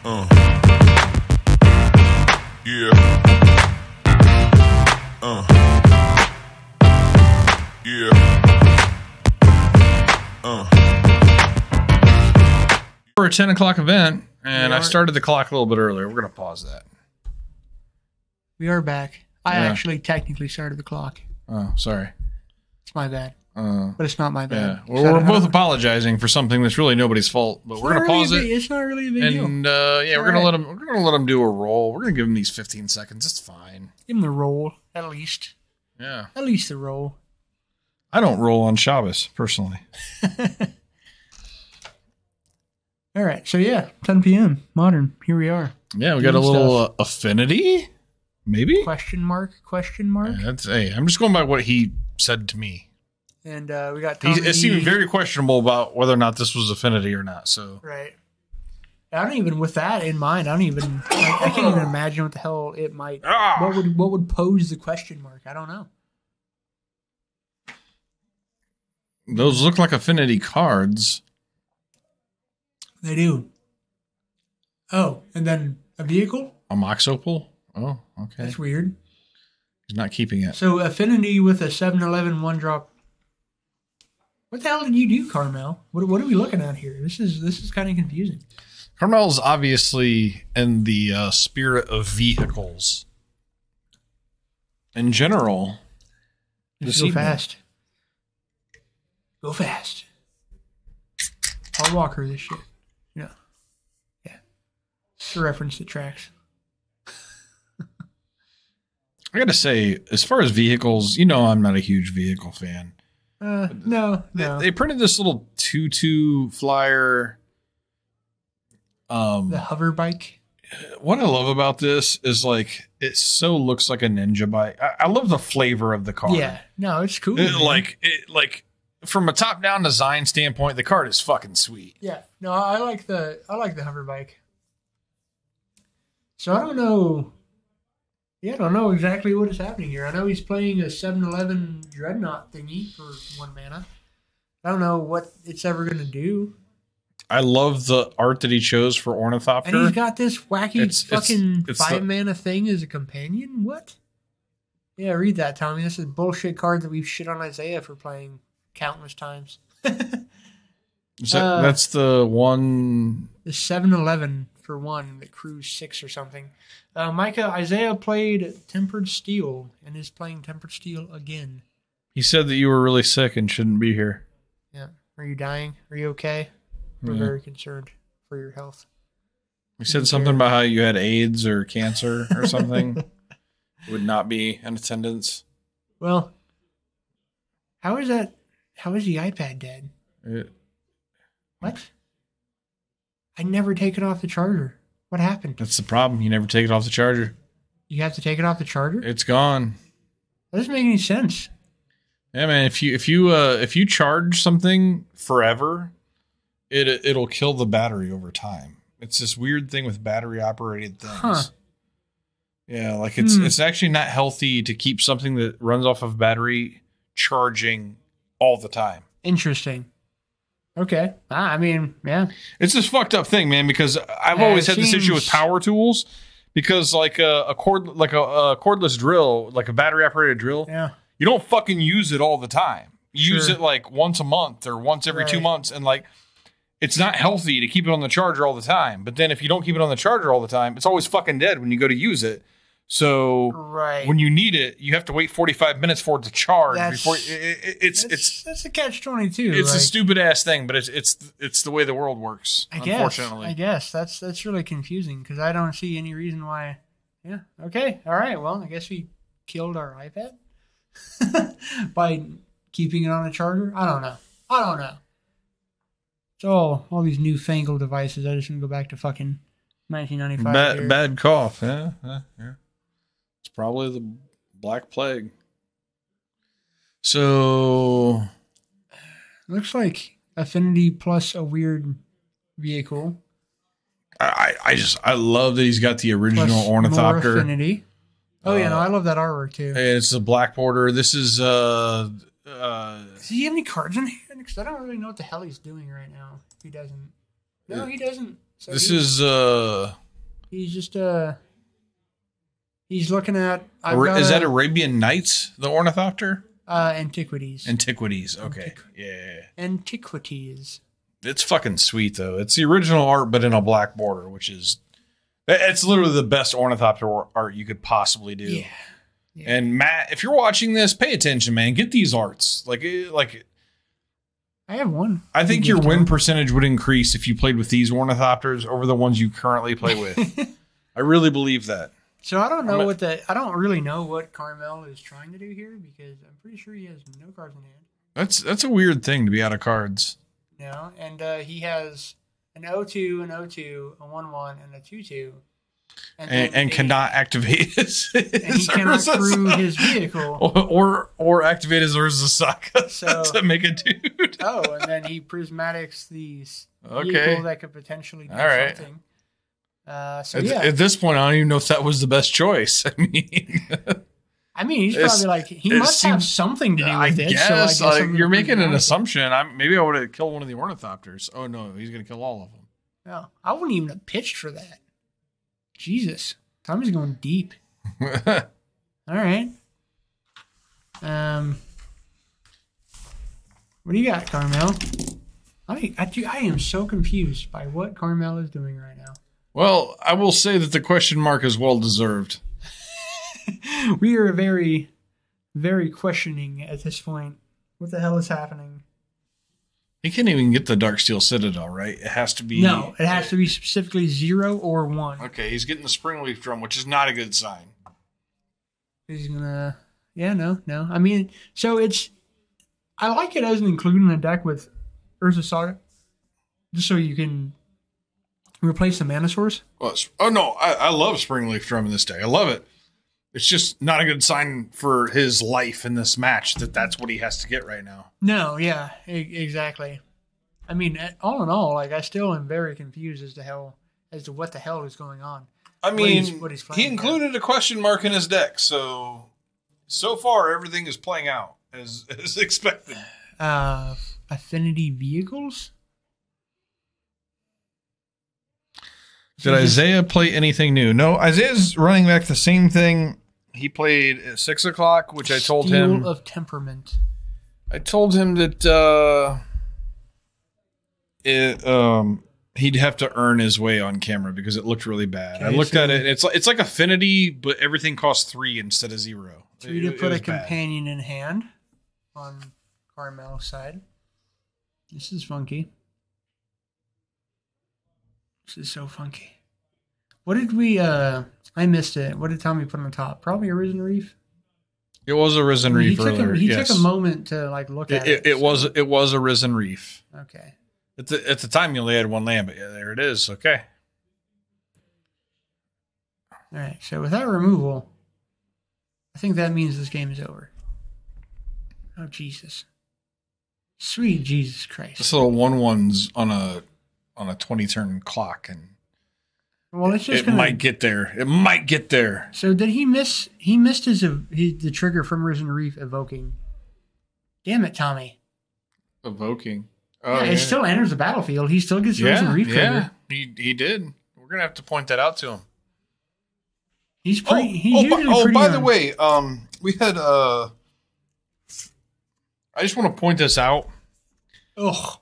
Yeah. Yeah. For a 10 o'clock event, and I started the clock a little bit earlier. We're going to pause that. We are back. I actually technically started the clock. Oh, sorry. It's my bad. But it's not my bad. Yeah. Well, we're both apologizing for something that's really nobody's fault, but we're gonna pause it. It's not really a big deal. And yeah, we're gonna let them do a roll. We're gonna give them these 15 seconds. It's fine. Give them the roll, at least. Yeah. At least the roll. I don't roll on Shabbos personally. All right. So yeah, 10 p.m. Modern. Here we are. Yeah, we got a little Affinity. Maybe? Question mark? Yeah, hey, I'm just going by what he said to me. And we got Tommy. It seemed very questionable about whether or not this was Affinity or not. So right. I don't even, with that in mind, I can't even imagine what the hell it might. What would pose the question mark? I don't know. Those look like Affinity cards. They do. Oh, and then a vehicle? A Mox Opal? Oh, okay. That's weird. He's not keeping it. So Affinity with a 7-11 one-drop. What the hell did you do, Carmel? What are we looking at here? This is kind of confusing. Carmel's obviously in the spirit of vehicles. In general. Just go fast. Go fast. Paul Walker, this shit. Yeah. Yeah. It's a reference that tracks. I gotta say, as far as vehicles, I'm not a huge vehicle fan. No. They printed this little tutu flyer. The hover bike. What I love about this is it so looks like a ninja bike. I love the flavor of the card. Yeah, no, it's cool. From a top-down design standpoint, the card is fucking sweet. Yeah, no, I like the hover bike. So I don't know. Yeah, I don't know exactly what is happening here. I know he's playing a 7-11 Dreadnought thingy for 1 mana. I don't know what it's ever going to do. I love the art that he chose for Ornithopter. And he's got this wacky fucking 5-mana thing as a companion? What? Yeah, read that, Tommy. This is a bullshit card that we've shit on Isaiah for playing countless times. That's the one... The 7-11 for 1 that crews 6 or something. Isaiah played Tempered Steel and is playing Tempered Steel again. He said that you were really sick and shouldn't be here. Yeah. Are you dying? Are you okay? We're very concerned for your health. He said something about how you had AIDS or cancer or something. Would not be in attendance. Well, how is that? How is the iPad dead? What? I never take it off the charger. What happened? That's the problem. You never take it off the charger. You have to take it off the charger? It's gone. That doesn't make any sense. Yeah, man. If you charge something forever, it'll kill the battery over time. It's this weird thing with battery operated things. Huh. Yeah, it's actually not healthy to keep something that runs off of battery charging all the time. Interesting. Okay. I mean, yeah. It's this fucked up thing, man, because I've always had this issue with power tools because a cordless drill, like a battery operated drill, you don't fucking use it all the time. You use it once a month or once every 2 months, and it's not healthy to keep it on the charger all the time. But then if you don't keep it on the charger all the time, it's always fucking dead when you go to use it. So when you need it, you have to wait 45 minutes for it to charge. That's a catch-22. It's a stupid ass thing, but it's the way the world works. Unfortunately, I guess that's really confusing because I don't see any reason why. Yeah. Okay. All right. Well, I guess we killed our iPad by keeping it on a charger. I don't know. So all these newfangled devices. I just want to go back to fucking 1995. Bad cough. Yeah. It's probably the Black Plague. So looks like Affinity plus a weird vehicle. I love that he's got the original plus Ornithopter. More Affinity. Oh yeah, no, I love that artwork too. It's a black border. This is does he have any cards in hand? Because I don't really know what the hell he's doing right now. He doesn't. No, he doesn't. So this he's just he's looking at. Is that Arabian Nights, the Ornithopter? Antiquities. Antiquities. Okay. Yeah. Antiquities. It's fucking sweet though. It's the original art, but in a black border, which is it's literally the best Ornithopter art you could possibly do. Yeah. Yeah. And Matt, if you're watching this, pay attention, man. Get these arts. Like I have one. I think your win percentage would increase if you played with these Ornithopters over the ones you currently play with. I really believe that. So I don't know I don't really know what Carmel is trying to do here because I'm pretty sure he has no cards in hand. That's a weird thing to be out of cards. No, and he has an 0-2, an 0-2, a 1-1, and a 2-2. And cannot activate his and he cannot crew his vehicle. Or activate his Urza Saga to make a dude. And then he prismatics these vehicle that could potentially do something. At this point, I don't even know if that was the best choice. I mean, he's probably like, he must have something to do with it. Guess, so I guess you're making an assumption. Maybe I would have killed one of the Ornithopters. Oh, no, he's going to kill all of them. No, I wouldn't even have pitched for that. Jesus. Tommy's going deep. All right. What do you got, Carmel? I am so confused by what Carmel is doing right now. Well, I will say that the question mark is well deserved. We are very, very questioning at this point. What the hell is happening? He can't even get the Darksteel Citadel, right? It has to be... No, it has to be specifically 0 or 1. Okay, he's getting the Springleaf Drum, which is not a good sign. He's gonna... Yeah, no. I mean, so it's... I like it as an include in the deck with Urza Saga. Just so you can replace the Mana Source. Oh, no, I love Springleaf Drum in this deck. I love it. It's just not a good sign for his life in this match that's what he has to get right now. No, yeah, exactly. I mean, all in all, like I still am very confused as to what the hell is going on. I mean, what he's he included a question mark in his deck, so far everything is playing out as expected. Affinity vehicles. Did Isaiah play anything new? No, Isaiah's running back the same thing he played at 6 o'clock, which I told him. Steel of Temperament. I told him that he'd have to earn his way on camera because it looked really bad. Okay, I looked at it. It's like Affinity, but everything costs 3 instead of 0. 3 to put a companion in hand on Carmel's side. This is funky. This is so funky. What did we, I missed it. What did Tommy put on top? Probably a Risen Reef? It was a Risen Reef earlier. He took a moment to look at it. It was a Risen Reef. Okay. At the time, you only had 1 land, but yeah, there it is. Okay. All right. So with that removal, I think that means this game is over. Oh, Jesus. Sweet Jesus Christ. This little 1/1's on a 20-turn clock, and it's just might get there. It might get there. So did he miss? He missed the trigger from Risen Reef evoking. Damn it, Tommy. Evoking. Oh, yeah, it still enters the battlefield. He still gets Risen Reef trigger. Yeah, he did. We're gonna have to point that out to him. He's pretty. By the way, we had. I just want to point this out. Ugh.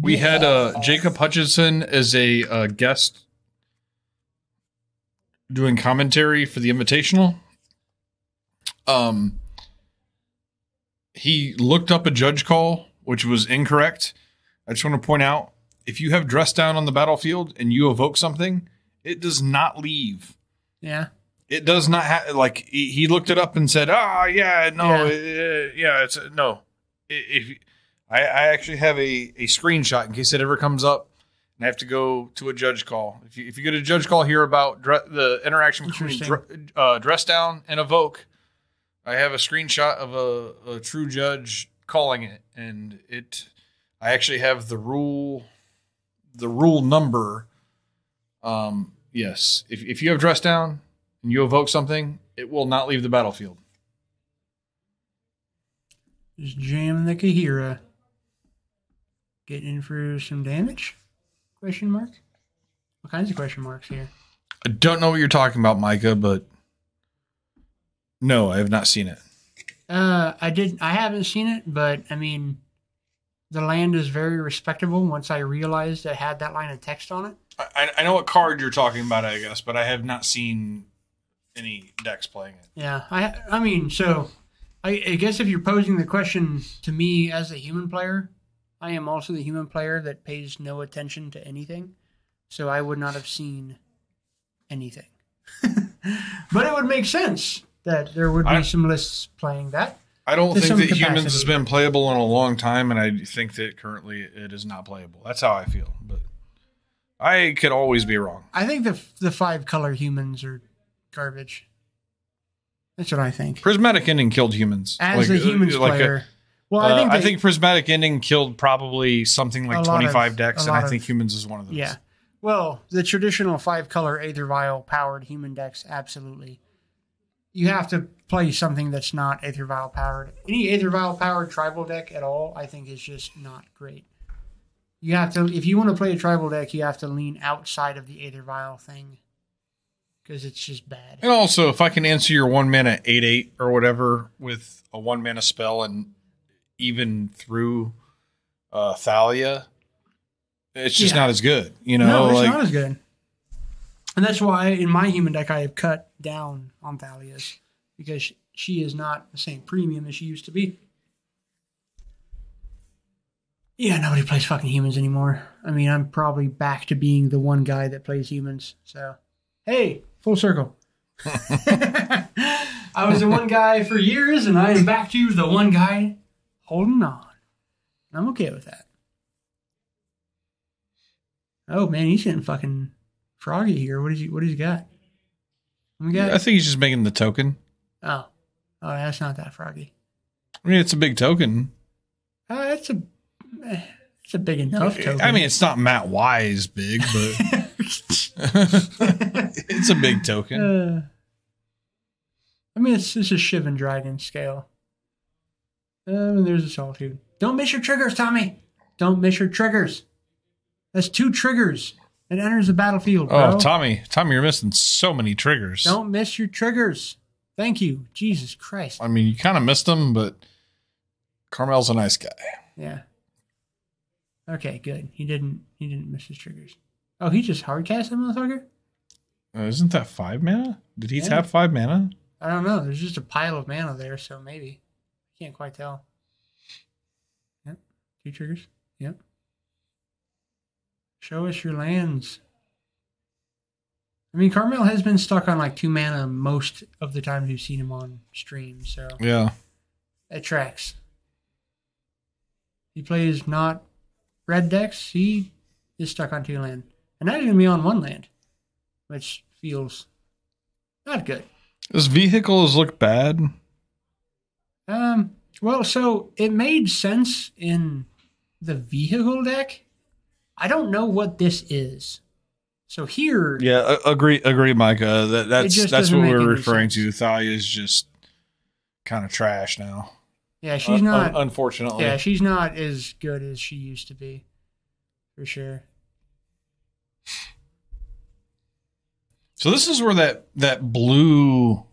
We had Jacob Hutchinson as a guest doing commentary for the Invitational. He looked up a judge call, which was incorrect. I just want to point out, if you have dress down on the battlefield and you evoke something, it does not leave. Yeah. It does not have, like, he looked it up and said, it's no. I actually have a screenshot in case it ever comes up and I have to go to a judge call. If you get a judge call here about the interaction between dress down and evoke, I have a screenshot of a true judge calling it, and I actually have the rule number. Yes, if you have dress down and you evoke something, it will not leave the battlefield. Just jam the Kahira. Getting in for some damage. Question mark? What kinds of question marks here? I don't know what you're talking about, Micah, but no, I have not seen it. I haven't seen it, but I mean, the land is very respectable once I realized it had that line of text on it. I know what card you're talking about, I guess, but I have not seen any decks playing it. Yeah, I mean, so I guess if you're posing the question to me as a human player, I am also the human player that pays no attention to anything, so I would not have seen anything. But it would make sense that there would be some lists playing that. I don't think that Humans has been playable in a long time, and I think that currently it is not playable. That's how I feel, but I could always be wrong. I think the 5-color Humans are garbage. That's what I think. Prismatic Ending killed Humans. As a Humans player. Well, I think Prismatic Ending killed probably something like 25 decks, and I think Humans is one of those. Yeah. Well, the traditional 5-color Aether Vial powered human decks, absolutely. You have to play something that's not Aether Vial powered. Any Aether Vial powered tribal deck at all, I think, is just not great. You have to, if you want to play a tribal deck, you have to lean outside of the Aether Vial thing, because it's just bad. And also, if I can answer your 1-mana 8/8 or whatever with a 1-mana spell and even through Thalia, it's just not as good. You know, no, it's not as good. And that's why in my human deck I have cut down on Thalia's, because she is not the same premium as she used to be. Yeah, nobody plays fucking Humans anymore. I mean, I'm probably back to being the one guy that plays Humans. So, hey, full circle. I was the one guy for years, and I am back to the one guy holding on. I'm okay with that. Oh man, he's getting fucking froggy here. What has he got? I think he's just making the token. Oh, that's not that froggy. I mean, it's a big token. It's a big enough token. I mean, it's not Matt Wise big, but it's a big token. I mean, it's a Shivan Dragon scale. And there's a Solitude. Don't miss your triggers, Tommy. Don't miss your triggers. That's 2 triggers. It enters the battlefield, bro. Oh, Tommy, you're missing so many triggers. Don't miss your triggers. Thank you. Jesus Christ. I mean, you kind of missed them, but Carmel's a nice guy. Yeah. Okay, good. He didn't miss his triggers. Oh, he just hardcast that motherfucker? Isn't that 5 mana? Did he tap 5 mana? I don't know. There's just a pile of mana there, so maybe. Can't quite tell. Yep. 2 triggers. Yep. Show us your lands. I mean, Carmel has been stuck on like 2 mana most of the times we've seen him on stream, so yeah, it tracks. He plays not red decks. He is stuck on 2 land, and now he's gonna be on 1 land, which feels not good. His vehicles look bad. Well, so it made sense in the vehicle deck. I don't know what this is. So here... Yeah, agree, Micah. That's what we're referring to. Thalia is just kind of trash now. Yeah, she's not... Unfortunately. Yeah, she's not as good as she used to be. For sure. So this is where that blue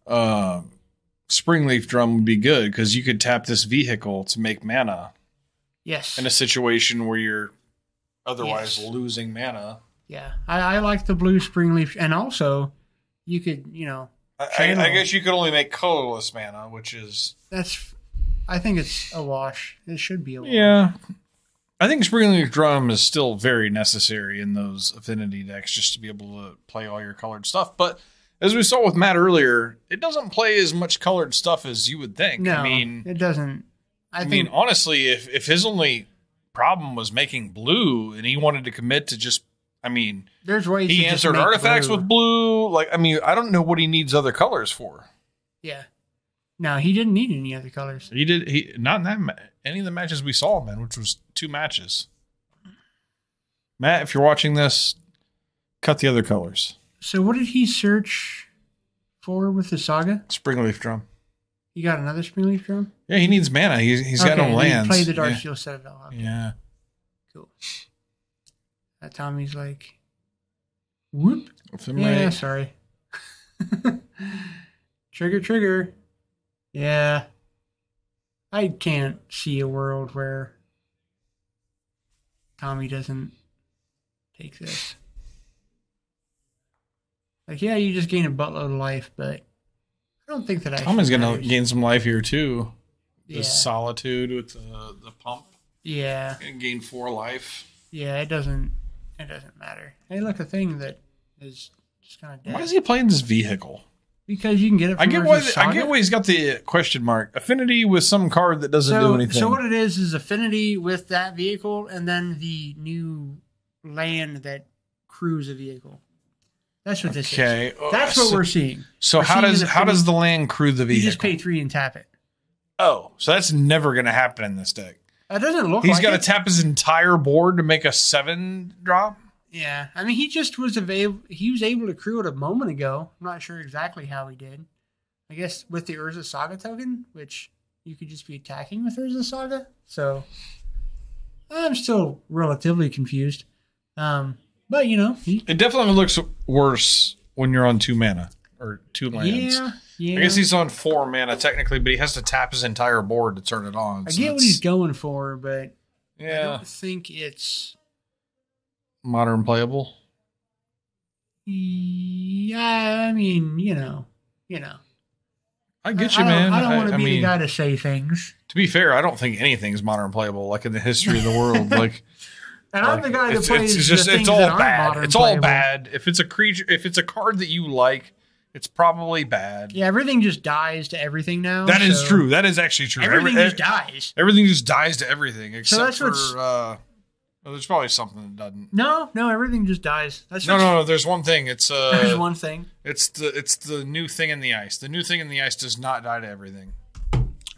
Springleaf Drum would be good, because you could tap this vehicle to make mana. Yes. In a situation where you're otherwise losing mana. Yeah. I like the blue Springleaf. And also, you could, I guess you could only make colorless mana, which is... I think it's a wash. It should be a wash. Yeah. I think Springleaf Drum is still very necessary in those Affinity decks, just to be able to play all your colored stuff. But as we saw with Matt earlier, it doesn't play as much colored stuff as you would think. No, I mean, it doesn't. I mean, honestly, if his only problem was making blue and he wanted to commit to just, there's ways he answered artifacts with blue. I don't know what he needs other colors for. Yeah. No, he didn't need any other colors. He not in any of the matches we saw, man, which was 2 matches. Matt, if you're watching this, cut the other colors. So what did he search for with the Saga? Springleaf Drum. You got another Springleaf Drum? Yeah, he needs mana. He's got no lands. Play the Darksteel Citadel. Okay. Yeah. Cool. Tommy's like, whoop. Yeah, sorry. Trigger. Yeah. I can't see a world where Tommy doesn't take this. Like, yeah, you just gain a buttload of life, but I don't think that Tommy's going to gain some life here, too. Yeah. The solitude with the pump. Yeah. And gain 4 life. Yeah, it doesn't matter. Hey, look, a thing that is just kind of dead. Why is he playing this vehicle? Because you can get it from I get why he's got the question mark. Affinity with some card that doesn't do anything. So what it is Affinity with that vehicle and then the new land that crews a vehicle. That's what this is. That's what we're seeing. So how does the land crew the vehicle? You just pay 3 and tap it. Oh, so that's never going to happen in this deck. It doesn't look like He's got to tap his entire board to make a 7 drop? Yeah. I mean, he just was available. He was able to crew it a moment ago. I'm not sure exactly how he did. I guess with the Urza Saga token, which you could just be attacking with Urza Saga. So I'm still relatively confused. But, it definitely looks worse when you're on 2 mana or 2 lands. Yeah. I guess he's on 4 mana technically, but he has to tap his entire board to turn it on. I get what he's going for, but I don't think it's modern playable. Yeah, I mean, I get you, man. I don't want to be the guy to say things. To be fair, I don't think anything's modern playable, like in the history of the world. Like, and I'm the guy that plays it's all bad. It's all bad. If it's a creature, if it's a card that you like, it's probably bad. Yeah, everything just dies to everything now. That is true. That is actually true. Everything just dies. Everything just dies to everything, except so for. There's probably something that doesn't. No, everything just dies. No. There's one thing. There's one thing. It's the new thing in the ice. The new thing in the ice does not die to everything.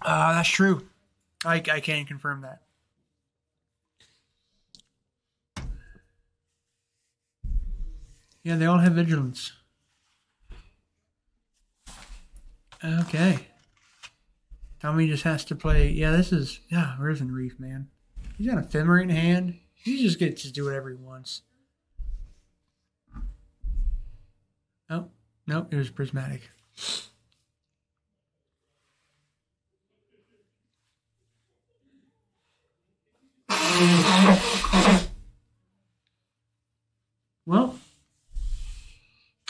That's true. I can confirm that. Yeah, they all have vigilance. Okay. Tommy just has to play. Yeah, Risen Reef, man. He's got a Ephemerate in hand. He just gets to do whatever he wants. Oh, no, it was Prismatic. Well,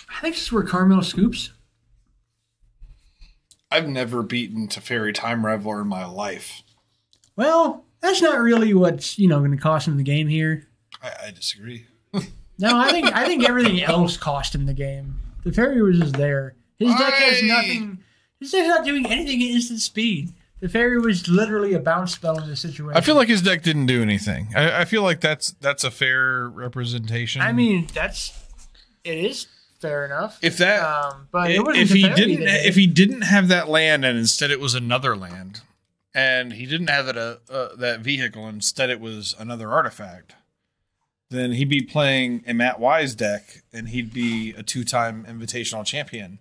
I think this is where Carmel scoops. I've never beaten Teferi Time Reveler in my life. Well, that's not really what's going to cost him the game here. I disagree. No, I think everything else cost him the game. The Teferi was just there. His deck has nothing. His deck's not doing anything at instant speed. The Teferi was literally a bounce spell in this situation. I feel like his deck didn't do anything. I feel like that's a fair representation. I mean, it is fair enough. If that, but if he didn't have that land and instead it was another land, and he didn't have that vehicle, instead it was another artifact, then he'd be playing a Matt Wise deck and he'd be a 2-time invitational champion.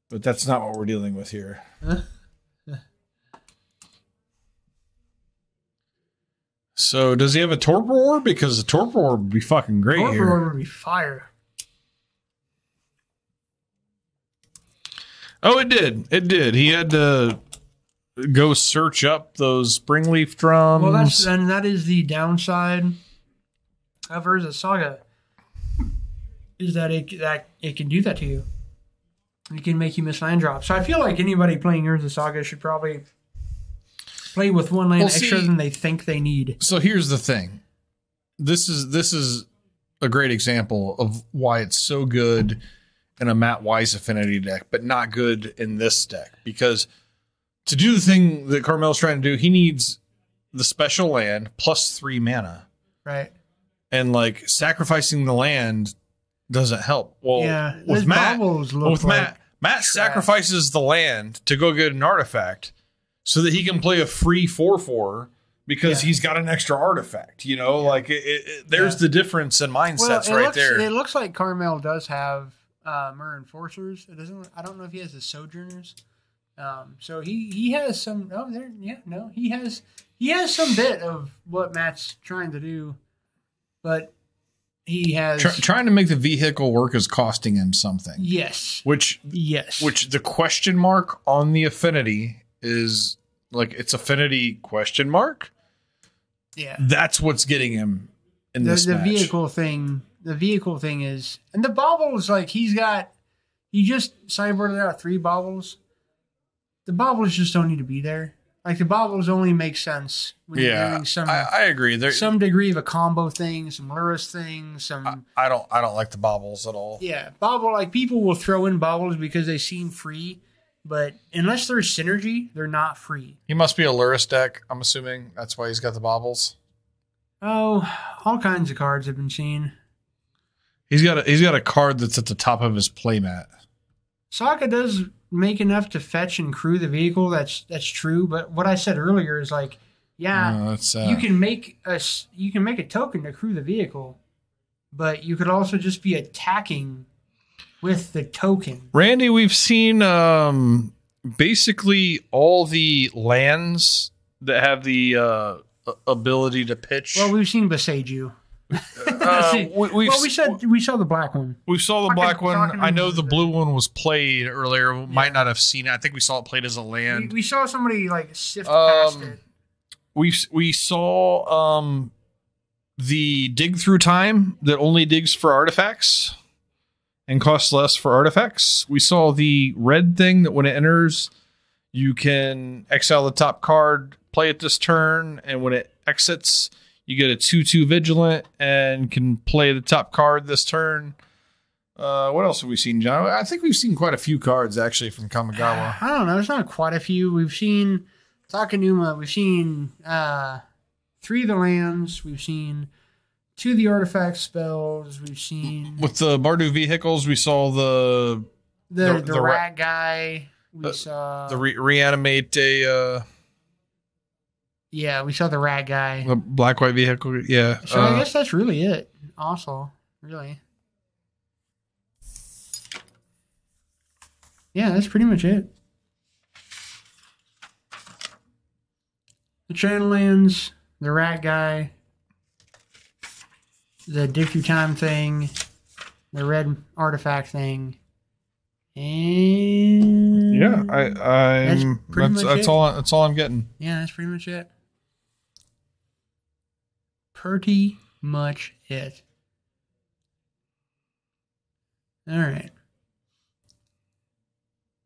But that's not what we're dealing with here. So does he have a Torpor Orb? Because the Torpor Orb would be fucking great here. Torpor Orb would be fire. Oh, it did. It did. He had to go search up those Springleaf drums. Well, that is the downside of Urza Saga. Is that it can do that to you. It can make you miss land drops. So I feel like anybody playing Urza Saga should probably play with one land extra than they think they need. So here's the thing. This is a great example of why it's so good in a Matt Wise Affinity deck, but not good in this deck. Because to do the thing that Carmel's trying to do, he needs the special land plus 3 mana. Right. And like sacrificing the land doesn't help. Well, yeah, with Matt sacrifices the land to go get an artifact so that he can play a free 4/4 because he's got an extra artifact. Like there's the difference in mindsets there. It looks like Carmel does have Mer Enforcers. It doesn't. I don't know if he has the Sojourners. So he has some. Oh, there. Yeah, no, he has some bit of what Matt's trying to do, but he has trying to make the vehicle work is costing him something. Yes. Which the question mark on the Affinity is like it's Affinity question mark. Yeah. That's what's getting him in this match. The vehicle thing is, and the baubles, like he just sideboarded out 3 baubles. The baubles just don't need to be there. Like the baubles only make sense when you're doing I agree. There's some degree of a combo thing, some Lurrus thing, some. I don't like the baubles at all. Yeah, bauble, like people will throw in baubles because they seem free, but unless there's synergy, they're not free. He must be a Lurrus deck. I'm assuming that's why he's got the baubles. Oh, all kinds of cards have been seen. He's got a card that's at the top of his playmat. Saga does make enough to fetch and crew the vehicle. That's true. But what I said earlier is like, you can make a token to crew the vehicle, but you could also just be attacking with the token. Randy, we've seen basically all the lands that have the ability to pitch. Well, we've seen Beseiju. We saw the black one. We saw the black one. I know the blue one was played earlier. We might not have seen it. I think we saw it played as a land. We saw somebody like sift past it. We saw the dig through time that only digs for artifacts and costs less for artifacts. We saw the red thing that when it enters, you can exile the top card, play it this turn, and when it exits, you get a 2/2 vigilant and can play the top card this turn. What else have we seen, John? I think we've seen quite a few cards actually from Kamigawa. I don't know. It's not quite a few. We've seen Takanuma. We've seen 3 of the lands. We've seen 2 of the artifact spells. We've seen with the Bardu vehicles. We saw the rat guy. We saw the Reanimate. Yeah, we saw the rat guy. The black-white vehicle, yeah. So I guess that's really it. Also, really. Yeah, that's pretty much it. The channel lands, the rat guy, the dig through time thing, the red artifact thing, and yeah, that's all I'm getting. Yeah, that's pretty much it. Pretty much it. All right.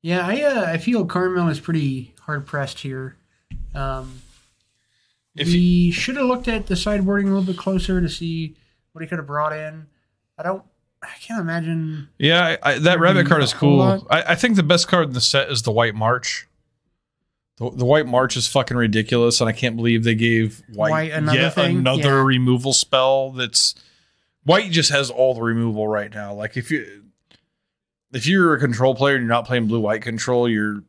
Yeah, I feel Carmel is pretty hard pressed here. He should have looked at the sideboarding a little bit closer to see what he could have brought in. I can't imagine. Yeah, that rabbit card is cool. I think the best card in the set is the White March. The White March is fucking ridiculous, and I can't believe they gave White another removal spell. That's White just has all the removal right now. Like if you're a control player and you're not playing blue-white control, you're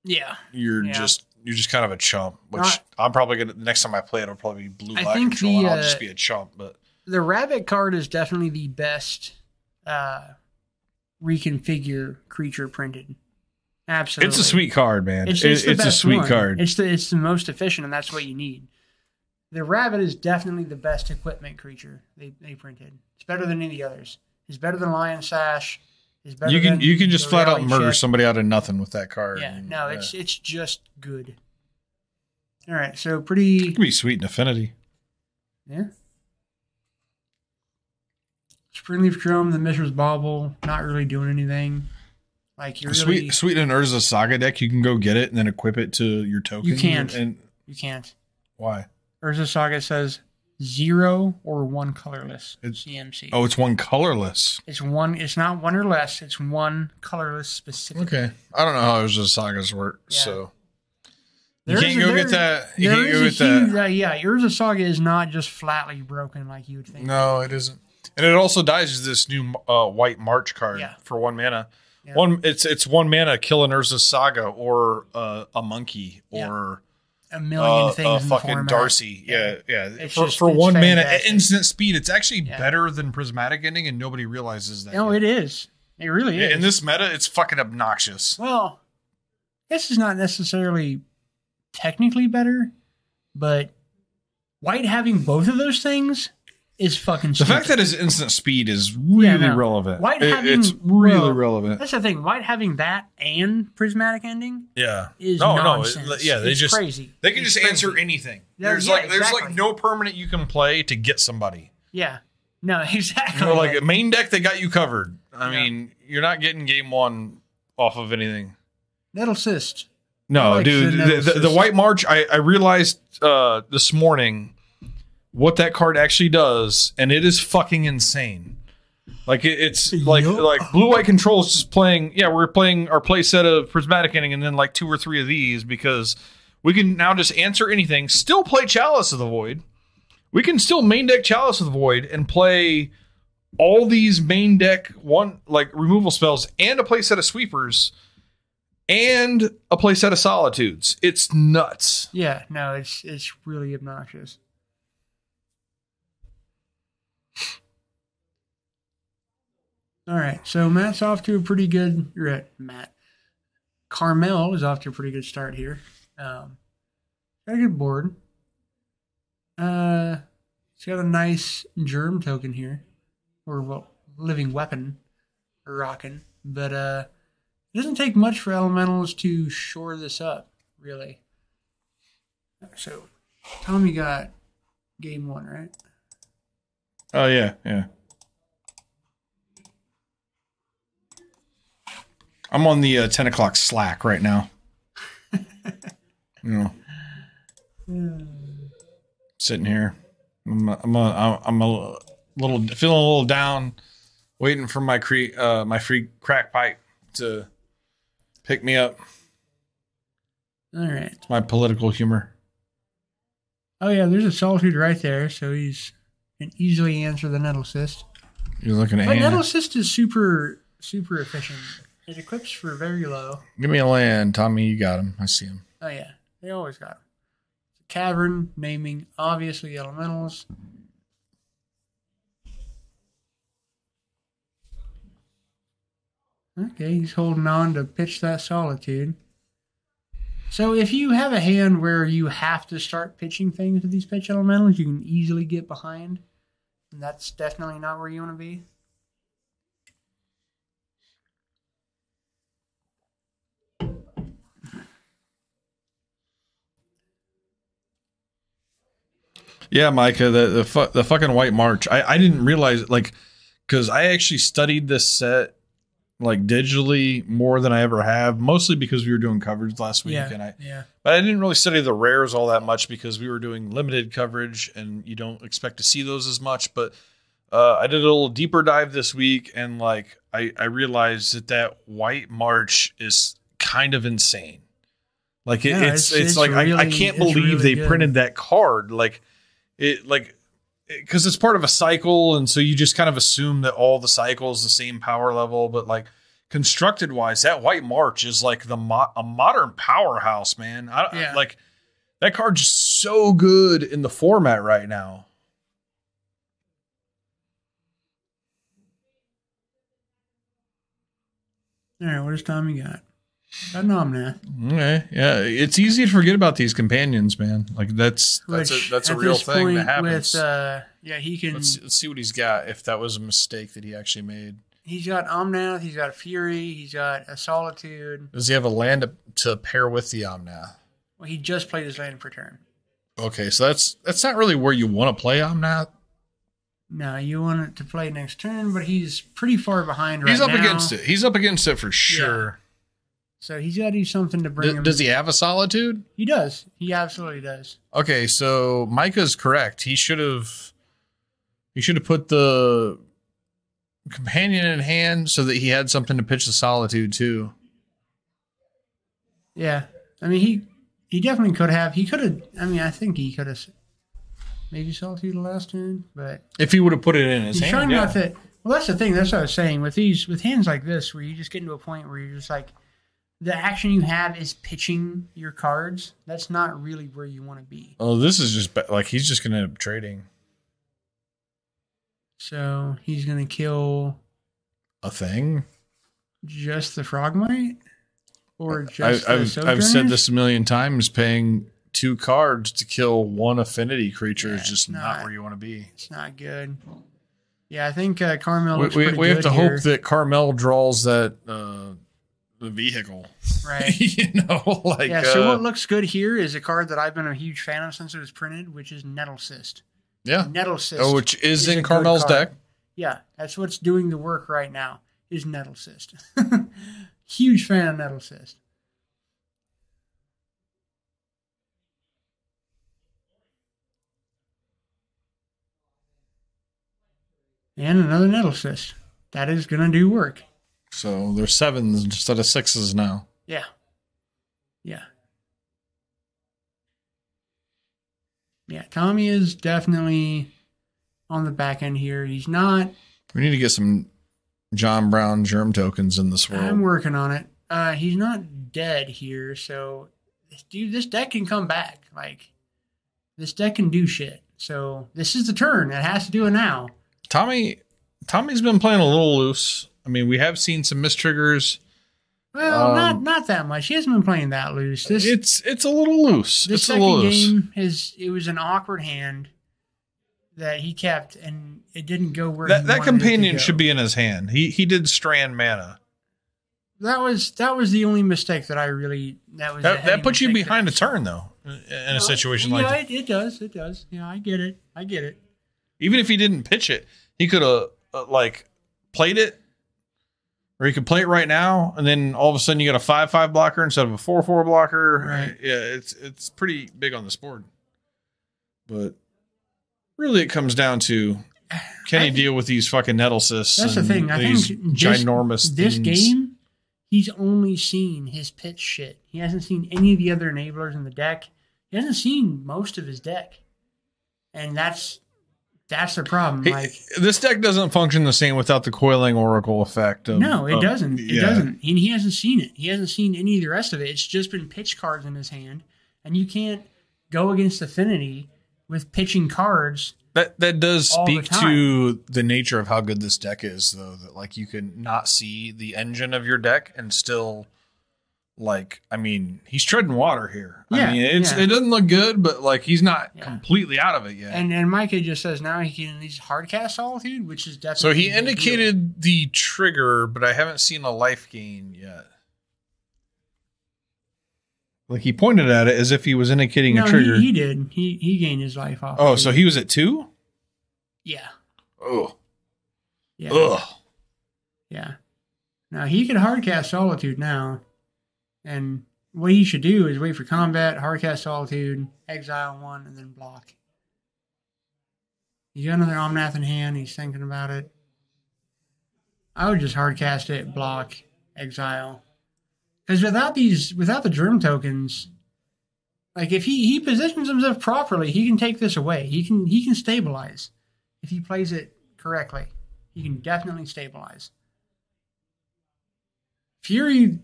just kind of a chump. Which I'm probably gonna next time I play it, it'll probably be blue-white control, and I'll just be a chump. But the rabbit card is definitely the best reconfigure creature printed. Absolutely. It's a sweet card, man. It's a sweet card. It's the most efficient, and that's what you need. The rabbit is definitely the best equipment creature they printed. It's better than any of the others. It's better than Lion Sash. It's better you can just flat out murder somebody out of nothing with that card. Yeah, it's just good. All right, so pretty. It can be sweet in Affinity. Yeah. Springleaf Drum, the Mishra's Bauble, not really doing anything. Like you're really sweet in Urza Saga deck, you can go get it and then equip it to your token. You can't. You can't. Why? Urza Saga says 0 or 1 colorless CMC. Oh, it's 1 colorless. It's not 1 or less. It's 1 colorless specific. Okay, I don't know how Urza Sagas work, so you can't go get that. You can't go get that. Yeah, Urza Saga is not just flatly broken like you would think. No, it isn't. And it also dies as this new White March card for 1 mana. Yeah. It's 1 mana, kill an Urza Saga or a monkey or a million things. A fucking Darcy. Yeah. For 1 mana at instant speed, it's actually better than Prismatic Ending, and nobody realizes that. No, it is. It really is. In this meta, it's fucking obnoxious. Well, this is not necessarily technically better, but White having both of those things is fucking the stupid. fact that his instant speed is really relevant. White It's really relevant. That's the thing. White having that and prismatic ending, is no, nonsense. It's crazy. They can just answer anything. There's like no permanent you can play to get somebody. Yeah, no, exactly. Like main deck, they got you covered. I mean, you're not getting game one off of anything. Nettle Cyst. No, dude, the White March. I realized this morning what that card actually does, and it is fucking insane. Like it's like blue white control is just playing. Yeah, we're playing our play set of prismatic ending, and then like 2 or 3 of these because we can now just answer anything. Still play Chalice of the Void. We can still main deck Chalice of the Void and play all these main deck removal spells and a play set of sweepers and a play set of solitudes. It's nuts. Yeah, no, it's really obnoxious. All right, so Matt's off to a pretty good. Carmel is off to a pretty good start here. Got a good board. He's got a nice germ token here, or living weapon, rocking. But it doesn't take much for elementals to shore this up, really. So, Tommy got game 1, right? Oh yeah. I'm on the 10 o'clock Slack right now. Sitting here. I'm a little feeling a little down, waiting for my free crack pipe to pick me up. All right. It's my political humor. Oh yeah, there's a Solitude right there, so he's can easily answer the Nettle Cyst. You're looking at Nettle Cyst is super efficient. It equips for very low. Give me a land, Tommy. You got him. I see him. Oh yeah, they always got him. Cavern, naming, obviously elementals. Okay, he's holding on to pitch that Solitude. So if you have a hand where you have to start pitching things with these pitch elementals, you can easily get behind. And that's definitely not where you want to be. Yeah, Micah, the fucking White March. I didn't realize because I actually studied this set digitally more than I ever have, mostly because we were doing coverage last week. But I didn't really study the rares all that much because we were doing limited coverage and you don't expect to see those as much. But I did a little deeper dive this week and I realized that White March is kind of insane. It's like really, I can't believe they printed that card. Because it's part of a cycle, and so you just kind of assume that all the cycles the same power level, but constructed wise, that White March is a modern powerhouse, man. That card's just so good in the format right now. All right, what does Tommy got? Got an Omnath. Okay, yeah, it's easy to forget about these companions, man. That's a real thing that happens. He can. Let's see what he's got. If that was a mistake that he actually made, he's got Omnath. He's got a Fury. He's got a Solitude. Does he have a land to pair with the Omnath? Well, he just played his land per turn. Okay, so that's not really where you want to play Omnath. No, you want it to play next turn, but he's pretty far behind right now. He's up against it. He's up against it for sure. Yeah. So he's got to do something to bring him. Does he have a Solitude? He does. He absolutely does. Okay, so Micah's correct. He should have put the companion in hand so that he had something to pitch the Solitude too. Yeah. I mean, he definitely could have. He could have. I mean, I think he could have maybe Solitude the last turn, but if he would have put it in his hand. Trying not to. Well, that's the thing. That's what I was saying with hands like this, where you just get into a point where you're just the action you have is pitching your cards. That's not really where you want to be. Oh, this is just he's just going to end up trading. So he's going to kill a thing? Just the Frogmite? Or just the I've said this a million times, paying 2 cards to kill 1 affinity creature is just not where you want to be. It's not good. Yeah, I think Carmel looks pretty we have good to here. hope that Carmel draws that the vehicle. Right. You know, like... Yeah, so what looks good here is a card that I've been a huge fan of since it was printed, which is Nettle Cyst. Yeah. Nettle Cyst. Oh, which is in Carmel's deck. Yeah, that's what's doing the work right now, is Nettle Cyst. Huge fan of Nettle Cyst. And another Nettle Cyst. That is going to do work. So there's 7s instead of 6s now. Yeah. Yeah. Yeah, Tommy is definitely on the back end here. He's not... We need to get some John Brown germ tokens in this world. I'm working on it. He's not dead here, so... Dude, this deck can come back. Like, this deck can do shit. So, this is the turn. It has to do it now. Tommy's been playing a little loose. I mean, we have seen some mistriggers. Well, not that much. He hasn't been playing that loose. It's a little loose. This second game, it was an awkward hand that he kept, and it didn't go where that companion should be in his hand. He did strand mana. That was the only mistake that I really that puts you behind a turn though in a situation like that. It does. Yeah, I get it. Even if he didn't pitch it, he could have played it, or he could play it right now, and then all of a sudden you got a 5/5 blocker instead of a 4/4 blocker. Right. Yeah, it's pretty big on this board. But really, it comes down to can he deal with these fucking Nettle Cysts? That's the thing. I think ginormous. This game, he's only seen his pitch shit. He hasn't seen any of the other enablers in the deck. He hasn't seen most of his deck, and that's the problem. This deck doesn't function the same without the Coiling Oracle effect. No, it doesn't. It doesn't. And he hasn't seen it. He hasn't seen any of the rest of it. It's just been pitch cards in his hand, and you can't go against Affinity with pitching cards. That does speak to the nature of how good this deck is, though. That you can not see the engine of your deck and still, he's treading water here. Yeah, it doesn't look good, but he's not completely out of it yet. And Micah just says now he's hardcast Solitude, which is definitely so he indicated the trigger, but I haven't seen a life gain yet. He pointed at it as if he was indicating a trigger. He did. He gained his life off. Oh, so he was at 2? Yeah. Oh. Yeah. Ugh. Yeah. Now he can hardcast Solitude now. And what he should do is wait for combat, hardcast Solitude, exile 1, and then block. He's got another Omnath in hand. He's thinking about it. I would just hardcast it, block, exile. Because without the germ tokens, if he positions himself properly, he can take this away. He can stabilize. If he plays it correctly, he can definitely stabilize. Fury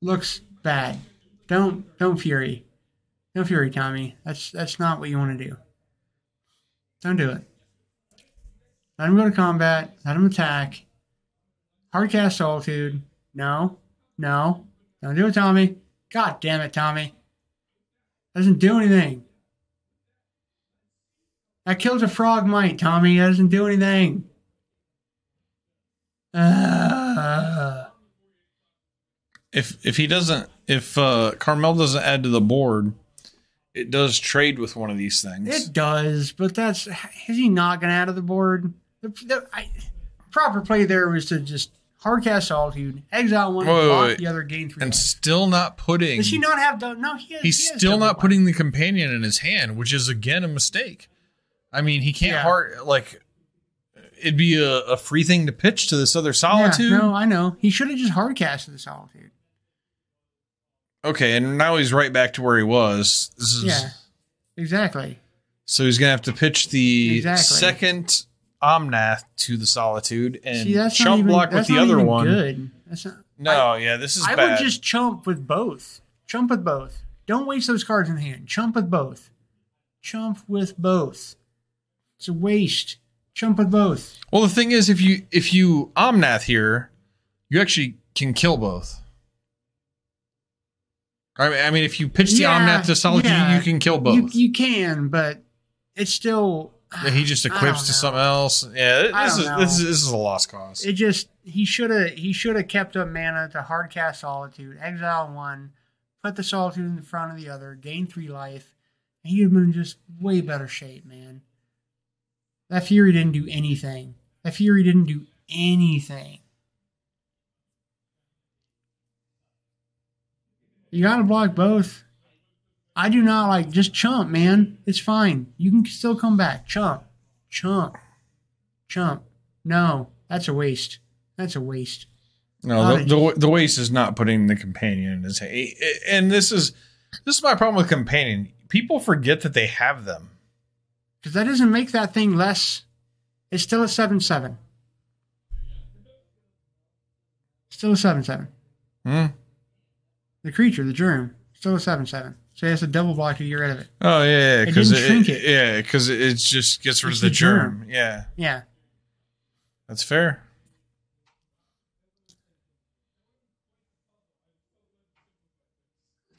looks bad. Don't Fury. Don't Fury, Tommy. That's not what you want to do. Don't do it. Let him go to combat. Let him attack. Hardcast Solitude. No. Don't do it, Tommy. God damn it, Tommy. Doesn't do anything. That kills a frog mite, Tommy. That doesn't do anything. If Carmel doesn't add to the board, it does trade with one of these things. It does, but is he not going to add to the board? The proper play there was to just hardcast Solitude, exile 1, block the other, gain 3. And still not putting... Does he not have... No, he's still not putting the companion in his hand, which is, again, a mistake. I mean, he can't it'd be a free thing to pitch to this other Solitude. Yeah, no, I know. He should have just hardcasted the Solitude. Okay, and now he's right back to where he was. Exactly. So he's going to have to pitch the second Omnath to the Solitude and chump block with the other one. Good. That's not, this is bad. I would just chump with both. Chump with both. Don't waste those cards in hand. Chump with both. Chump with both. It's a waste. Chump with both. Well, the thing is, if you Omnath here, you actually can kill both. I mean, if you pitch the Omnath to Solitude, you can kill both. You can, but it's still. He just equips to something else. Yeah, this is a lost cause. It just he should have kept up mana to hardcast Solitude, exile one, put the Solitude in front of the other, gain 3 life. And he'd have been in just way better shape, man. That Fury didn't do anything. You gotta block both. I do not like just chump, man. It's fine. You can still come back. Chump. No, that's a waste. No, the waste is not putting the companion in his hand. And this is my problem with companion. People forget that they have them. Because that doesn't make that thing less. It's still a 7/7. Still a 7/7. The creature, the germ, still a 7/7. So he has to double block to get rid of it. Oh yeah, because it shrink it. Yeah, because it just gets rid of the germ. Yeah, that's fair.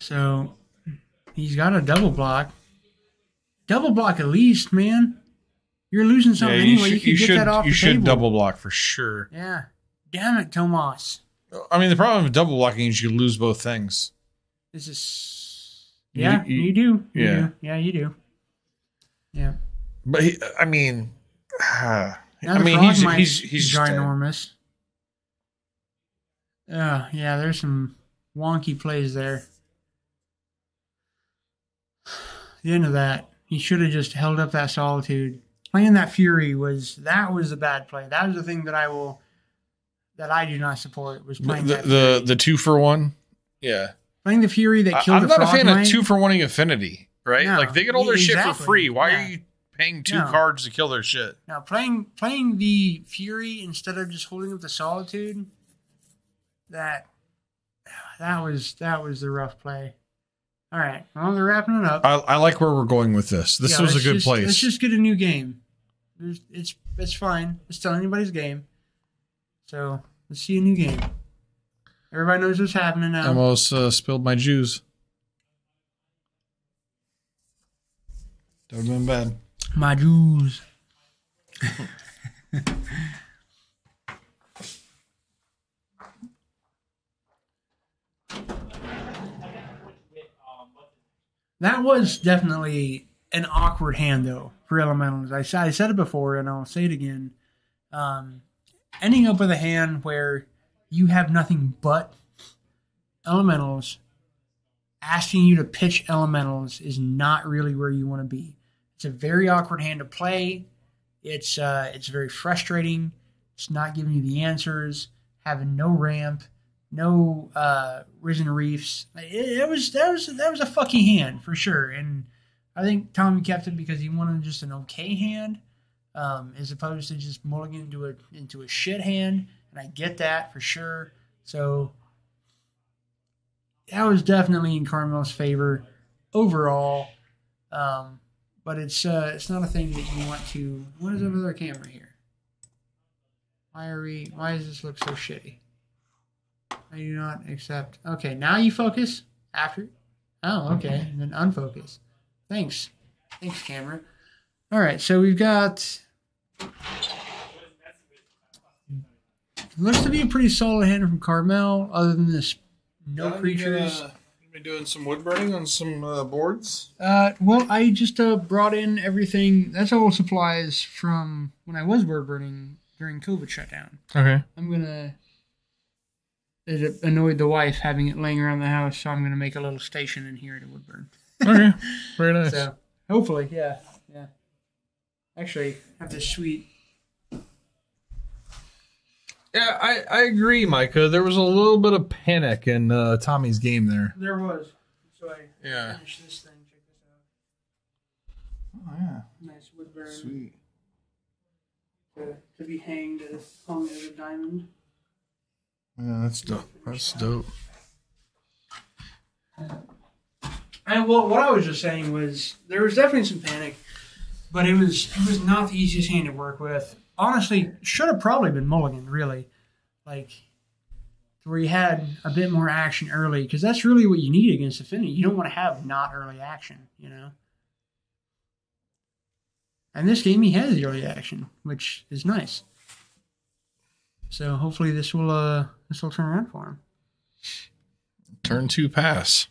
So he's got a double block. Double block at least, man. You're losing something anyway. You can get that off the table. You should double block for sure. Yeah. Damn it, Tomas. I mean, the problem with double blocking is you lose both things. This is... Yeah, you do. You do. Yeah. But, he's ginormous. Yeah, there's some wonky plays there. The end of that, he should have just held up that Solitude. Playing that Fury was a bad play. That was the thing that I do not support. Was playing the 2-for-1. Yeah, playing the Fury that killed. I'm not a fan of 2-for-1ing Affinity. Right? No, like they get all their shit for free. Why are you paying 2 cards to kill their shit? Now playing the Fury instead of just holding up the Solitude. That was the rough play. All right, well, they're wrapping it up. I like where we're going with this. This was a good place. Let's just get a new game. It's fine. It's still anybody's game. So let's see a new game. Everybody knows what's happening now. I almost spilled my juice. That would have been bad. My juice. That was definitely an awkward hand, though, for elementals. I said it before, and I'll say it again. Ending up with a hand where you have nothing but elementals, asking you to pitch elementals is not really where you want to be. It's a very awkward hand to play. It's very frustrating. It's not giving you the answers, having no ramp. No Risen Reefs. That was a fucking hand for sure. And I think Tommy kept it because he wanted just an okay hand, as opposed to just mulligan into a shit hand. And I get that for sure. So that was definitely in Carmel's favor overall. But it's not a thing that you want to. What is over their camera here? Why does this look so shitty? I do not accept. Okay, now you focus after. Oh, okay. And then unfocus. Thanks, camera. All right, so we've got. Looks to be a pretty solid hand from Carmel, other than this no creatures. You've been doing some wood burning on some boards? Well, I just brought in everything. That's all supplies from when I was wood burning during COVID shutdown. Okay. It annoyed the wife having it laying around the house, so I'm going to make a little station in here at Woodburn. Okay, very nice. So, hopefully, yeah. Actually, I have this sweet... Yeah, I agree, Micah. There was a little bit of panic in Tommy's game there. There was. So I finished this thing. Check this out. Oh, yeah. Nice Woodburn. Sweet. To be hung as a diamond. Yeah, that's dope. That's dope. And what I was just saying was there was definitely some panic, but it was not the easiest hand to work with. Honestly, should have probably been mulligan, really. Like, where you had a bit more action early, because that's really what you need against Affinity. You don't want to have not early action, you know. And this game, he has the early action, which is nice. So hopefully this will turn around for him. Turn 2 pass.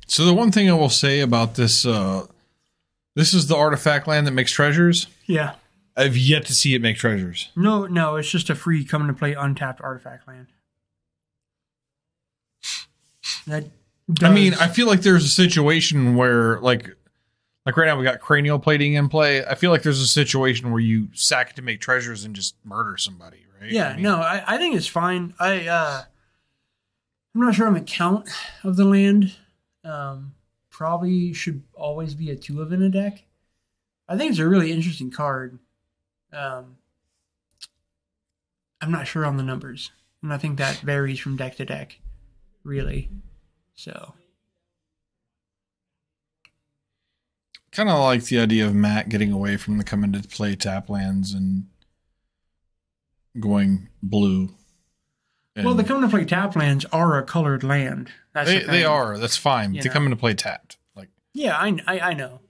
So the one thing I will say about this, this is the artifact land that makes treasures. Yeah. I've yet to see it make treasures. No, it's just a free come to play untapped artifact land. I mean, I feel like there's a situation where, like right now we got cranial plating in play. I feel like there's a situation where you sack it to make treasures and just murder somebody, right? Yeah, I mean, no, I think it's fine. I'm not sure on the count of the land. Probably should always be a 2 of in a deck. I think it's a really interesting card. I'm not sure on the numbers, and I think that varies from deck to deck, really. So, kind of like the idea of Matt getting away from the come into play tap lands and going blue. Well, the come into play tap lands are a colored land. They are. That's fine. But they come into play tapped. Like, yeah, I know.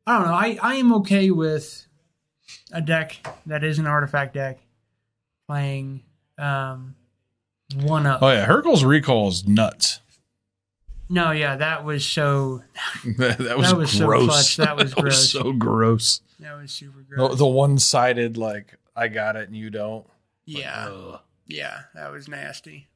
I don't know. I am okay with a deck that is an artifact deck playing 1 up. Oh yeah, Hurkyl's Recall is nuts. No, yeah, that was so. that was gross. So clutch. That was gross. Was so gross. That was super gross. The one-sided, like, I got it and you don't. Yeah. Like, yeah, that was nasty.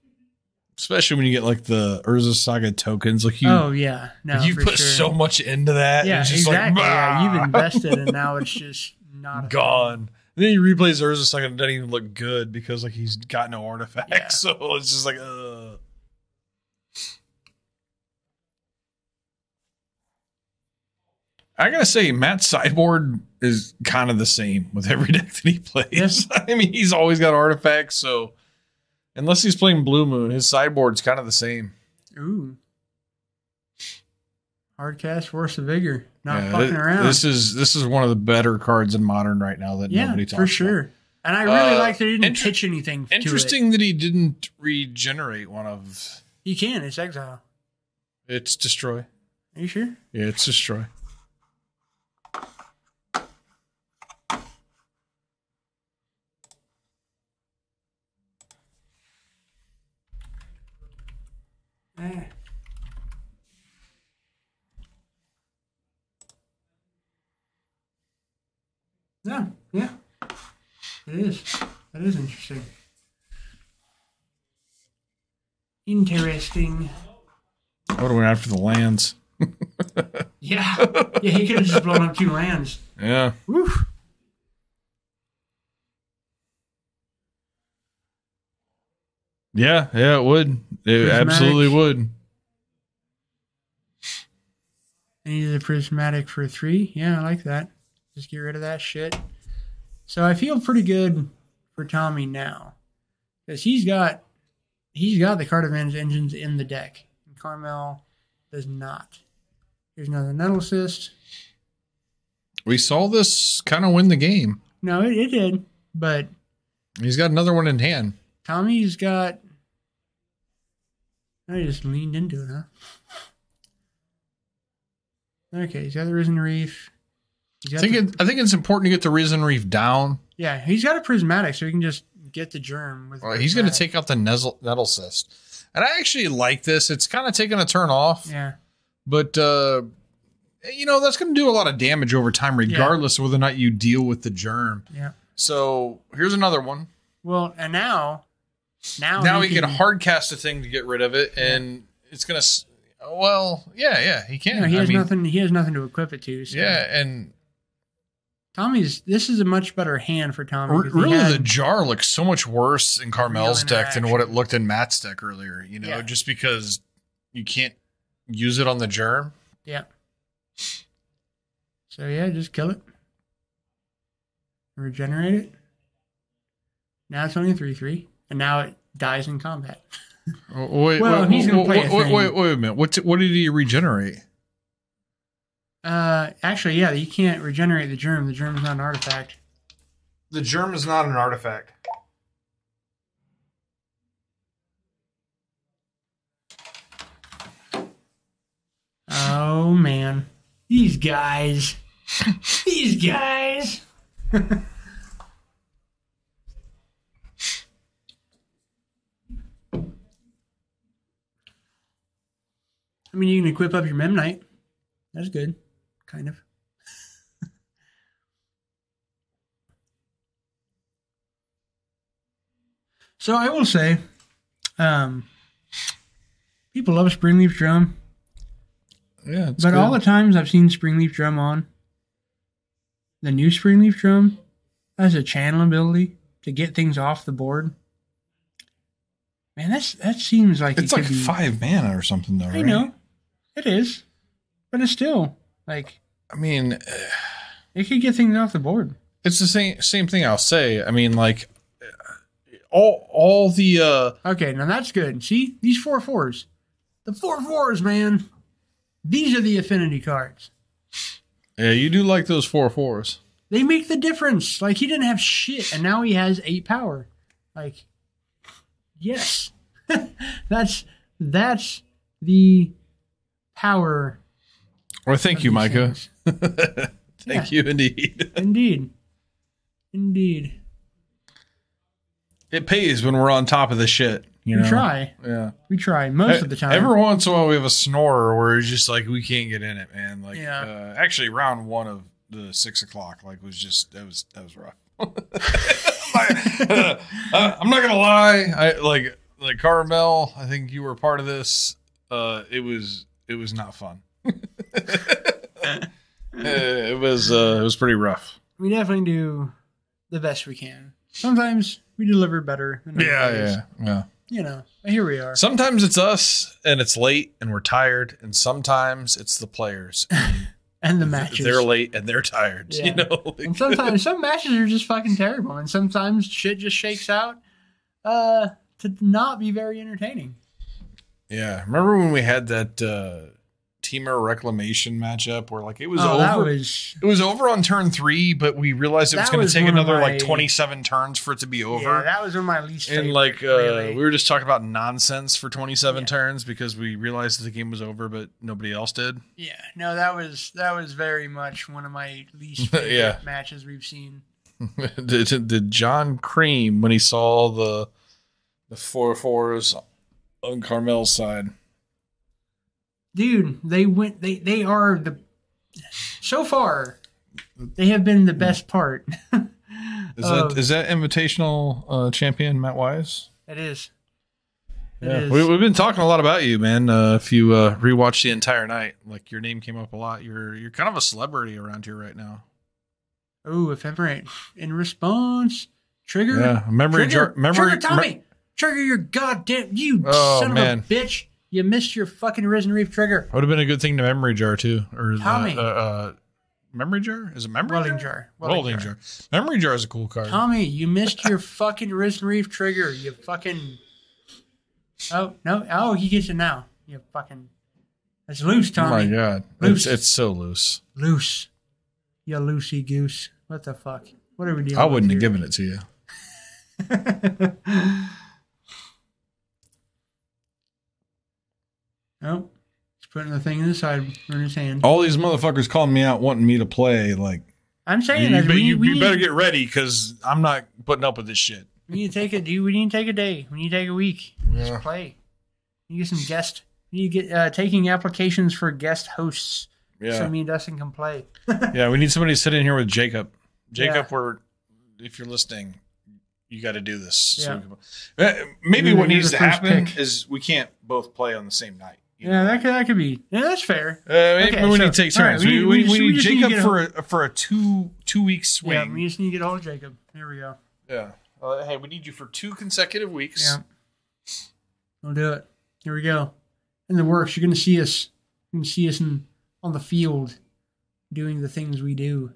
Especially when you get like the Urza Saga tokens, like yeah, no, you put so much into that. Yeah, and it's just exactly. Like, yeah, you've invested, and now it's just not gone. And then he replays Urza Saga and it doesn't even look good because like he's got no artifacts. Yeah. So it's just like, I gotta say, Matt's sideboard is kind of the same with every deck that he plays. Yes. I mean, he's always got artifacts, so unless he's playing Blue Moon, his sideboard's kind of the same. Ooh. Hardcast, Force of Vigor. Not fucking around. This is one of the better cards in Modern right now that nobody talks about. For sure. And I really like that he didn't pitch anything to it. Interesting that he didn't regenerate one of... He can. It's Exile. It's Destroy. Are you sure? Yeah, it's Destroy. Yeah. It is. That is interesting. Interesting. I would have went after the lands. Yeah, he could have just blown up 2 lands. Yeah. Woof. Yeah, it would. It absolutely would. I needed a prismatic for 3. Yeah, I like that. Just get rid of that shit. So I feel pretty good for Tommy now, because he's got the card advantage engines in the deck, and Carmel does not. Here's another Nettle Assist. We saw this kind of win the game. No, it did, but he's got another one in hand. Tommy's got. I just leaned into it, huh? Okay, he's got the Risen Reef. I think it's important to get the Risen Reef down. Yeah, he's got a prismatic, so he can just get the germ. He's going to take out the Nettle Cyst. And I actually like this. It's kind of taking a turn off. Yeah. But, that's going to do a lot of damage over time, regardless of whether or not you deal with the germ. Yeah. So here's another one. Well, and now he can hard cast a thing to get rid of it, and it's going to. Well, yeah, he can. He has nothing. He has nothing to equip it to. So. Yeah, and this is a much better hand for Tommy. Really, the jar looks so much worse in Carmel's deck than what it looked in Matt's deck earlier. Just because you can't use it on the germ. Yeah. So yeah, just kill it. Regenerate it. Now it's only a 3/3, and now it dies in combat. Wait a minute. What did he regenerate? Actually, you can't regenerate the germ. The germ is not an artifact. The germ is not an artifact. Oh, man. These guys. These guys. I mean, you can equip up your Memnite. That's good. Kind of. So I will say, people love Springleaf Drum. Yeah, but good. All the times I've seen Springleaf Drum on, the new Springleaf Drum has a channel ability to get things off the board. Man, that seems like it's like 5 mana or something, though. I know it is, but it's still like. I mean, it could get things off the board. It's the same thing. I'll say. I mean, like all the. Okay, now that's good. See these 4/4s, the 4/4s, man. These are the affinity cards. Yeah, you do like those 4/4s. They make the difference. Like, he didn't have shit, and now he has 8 power. Like, yes. that's the power. Well, thank you, Micah. Thank you, indeed. Indeed. It pays when we're on top of the shit. We try. Yeah. We try most of the time. Every once in a while we have a snorer where it's just like we can't get in it, man. Like actually round 1 of the 6 o'clock was just that was rough. I'm not gonna lie. I like Carmel, I think you were part of this. It was not fun. It was pretty rough. We definitely do the best we can. Sometimes we deliver better than yeah. But here we are. Sometimes it's us and it's late and we're tired, and sometimes it's the players and the matches. They're late and they're tired. Yeah. And sometimes some matches are just fucking terrible, and sometimes shit just shakes out to not be very entertaining. Yeah, remember when we had that Teamer Reclamation matchup where it was over? It was over on turn 3, but we realized it was going to take another 27 turns for it to be over. Yeah, that was one of my least favorite. And really. We were just talking about nonsense for 27 turns because we realized that the game was over, but nobody else did. Yeah, no, that was very much one of my least favorite matches we've seen. Did John Cream, when he saw the 4/4s on Carmel's side? Dude, they are so far, they have been the best part. Is that invitational champion Matt Wise? It is. We've been talking a lot about you, man. If you rewatch the entire night, your name came up a lot. You're kind of a celebrity around here right now. Oh, ephemerate. In response, trigger. Yeah, memory. Trigger, Tommy. Trigger your goddamn son of a bitch. You missed your fucking Risen Reef trigger. Would have been a good thing to memory jar too, or Tommy. Memory jar? Is it memory Welding jar? jar. Welding jar. Memory jar is a cool card. Tommy, you missed your fucking Risen Reef trigger. You fucking. Oh no! Oh, he gets it now. You fucking. It's loose, Tommy. Oh my god, loose. It's so loose. Loose. You loosey goose. What the fuck? What are we doing? I wouldn't have given it to you. Oh, he's putting the thing in the side in his hand. All these motherfuckers calling me out, wanting me to play. I'm saying you better get ready because I'm not putting up with this shit. We need to take a day. We need to take a week. Just play. You get some guest. You get taking applications for guest hosts. Yeah. So me and Dustin can play. Yeah, we need somebody to sit in here with Jacob. Jacob, if you're listening, you got to do this. Yeah. So maybe what needs to happen is we can't both play on the same night. That could be. Yeah, that's fair. We need to take turns. Right, we need Jacob for a 2 week swing. Yeah, we just need to get a hold of Jacob. Here we go. Yeah. Hey, we need you for 2 consecutive weeks. Yeah. We'll do it. Here we go. In the works, you're going to see us. You're going to see us on the field doing the things we do.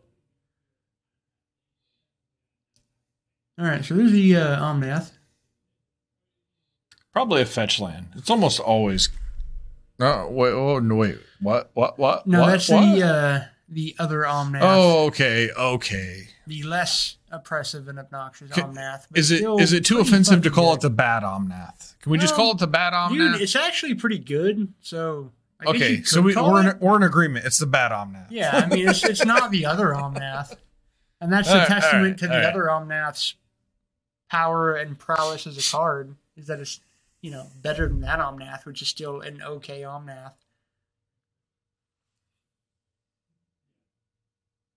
All right, so there's the Omnath. Probably a fetch land. It's almost always. No, wait. What? No, what? that's the other Omnath. Oh, okay. The less oppressive and obnoxious Omnath. Is it too offensive to call it the bad Omnath? Can we just call it the bad Omnath? Dude, it's actually pretty good. So Okay, so we're in agreement. It's the bad Omnath. Yeah, I mean, it's not the other Omnath. And that's a testament to the other Omnath's power and prowess as a card, is that it's, you know, better than that Omnath, which is still an okay Omnath.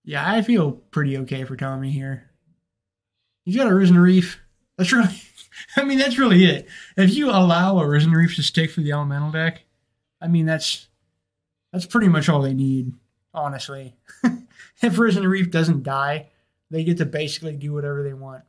Yeah, I feel pretty okay for Tommy here. He's got a Risen Reef. That's really, I mean, that's really it. If you allow a Risen Reef to stick for the Elemental deck, I mean, that's pretty much all they need, honestly. If Risen Reef doesn't die, they get to basically do whatever they want.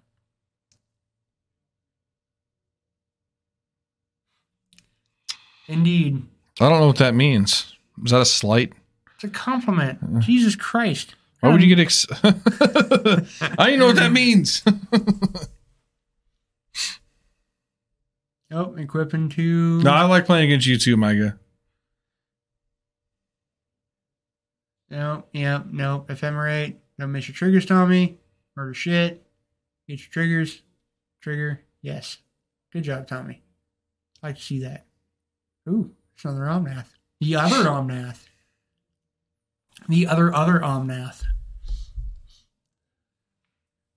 Indeed. I don't know what that means. Is that a slight? It's a compliment. Jesus Christ. Why would you get I don't even know what that means. Oh, equipping to... No, I like playing against you too, Micah. No, yeah, no. Ephemerate. Don't miss your triggers, Tommy. Murder shit. Get your triggers. Trigger. Yes. Good job, Tommy. I like to see that. Ooh, it's another Omnath. The other Omnath. The other Omnath.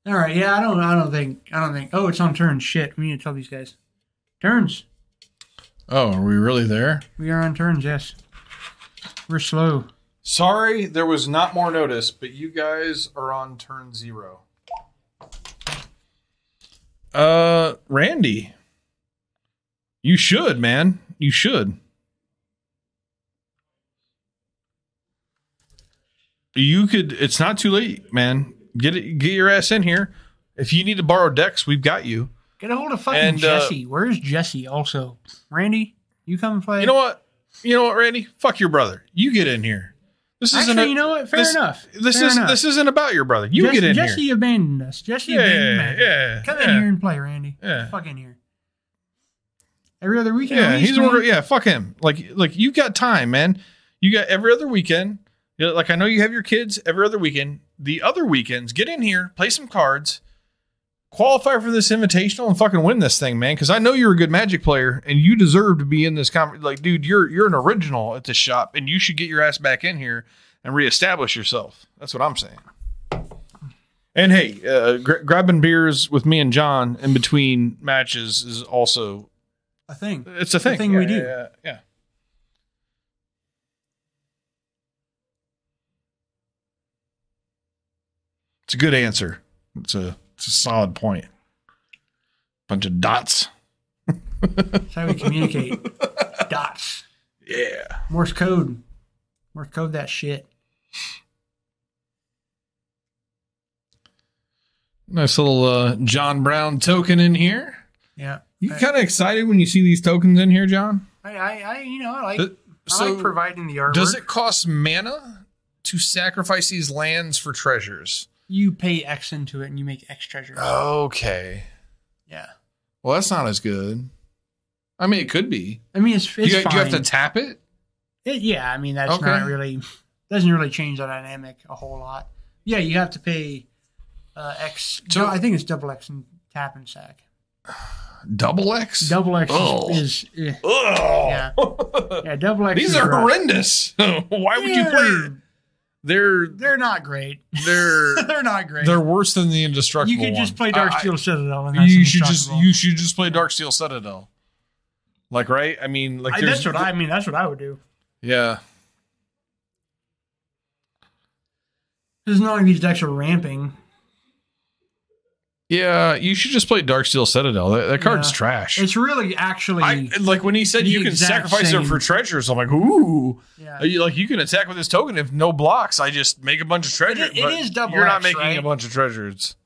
All right, yeah, I don't think. Oh, it's on turns. Shit, we need to tell these guys. Turns. Oh, are we really there? We are on turns. Yes. We're slow. Sorry, there was not more notice, but you guys are on turn 0. Randy, you should, man. You should. You could. It's not too late, man. Get your ass in here. If you need to borrow decks, we've got you. Get a hold of fucking Jesse. Where's Jesse? Also, Randy, you come and play. You know what? Randy? Fuck your brother. You get in here. This isn't. Actually, you know what? Fair enough. This isn't about your brother. You get in here. Jesse abandoned us. Jesse abandoned me. Yeah. Come in here and play, Randy. Yeah. Fuck in here. Every other weekend. Yeah, he's ordered. Yeah, fuck him. Like you've got time, man. You got every other weekend. Like I know you have your kids every other weekend. The other weekends, get in here, play some cards, qualify for this invitational, and fucking win this thing, man. Because I know you're a good Magic player, and you deserve to be in this conference. Like, dude, you're an original at this shop, and you should get your ass back in here and reestablish yourself. That's what I'm saying. And hey, grabbing beers with me and John in between matches is also a thing. It's a thing. It's a thing we do. Yeah. It's a good answer. It's a solid point. Bunch of dots. That's how we communicate. Dots. Yeah. Morse code. Morse code that shit. Nice little John Brown token in here. Yeah. You kind of excited when you see these tokens in here, John? I like providing the artwork. Does it cost mana to sacrifice these lands for treasures? You pay X into it and you make X treasures. Okay. Yeah. Well, that's not as good. I mean, it could be. I mean, it's fine. Do you have to tap it? Yeah, I mean, that's not really... Doesn't really change the dynamic a whole lot. Yeah, you have to pay X... So, I think it's double X and tap and sack. Double X? Double X is... Yeah. Yeah, double X These are horrendous. Why would you play... They're not great. They're not great. They're worse than the Indestructible. You could just play Darksteel Citadel, and you should just play Darksteel Citadel. Like, right? I mean, like that's what I would do. Yeah. It's not like these decks are ramping. Yeah, you should just play Darksteel Citadel. That card's trash. It's really actually... like when he said you can sacrifice it for treasures, I'm like, ooh. Yeah. You can attack with this token if no blocks. I just make a bunch of treasures. It is double X, you're not making right? a bunch of treasures.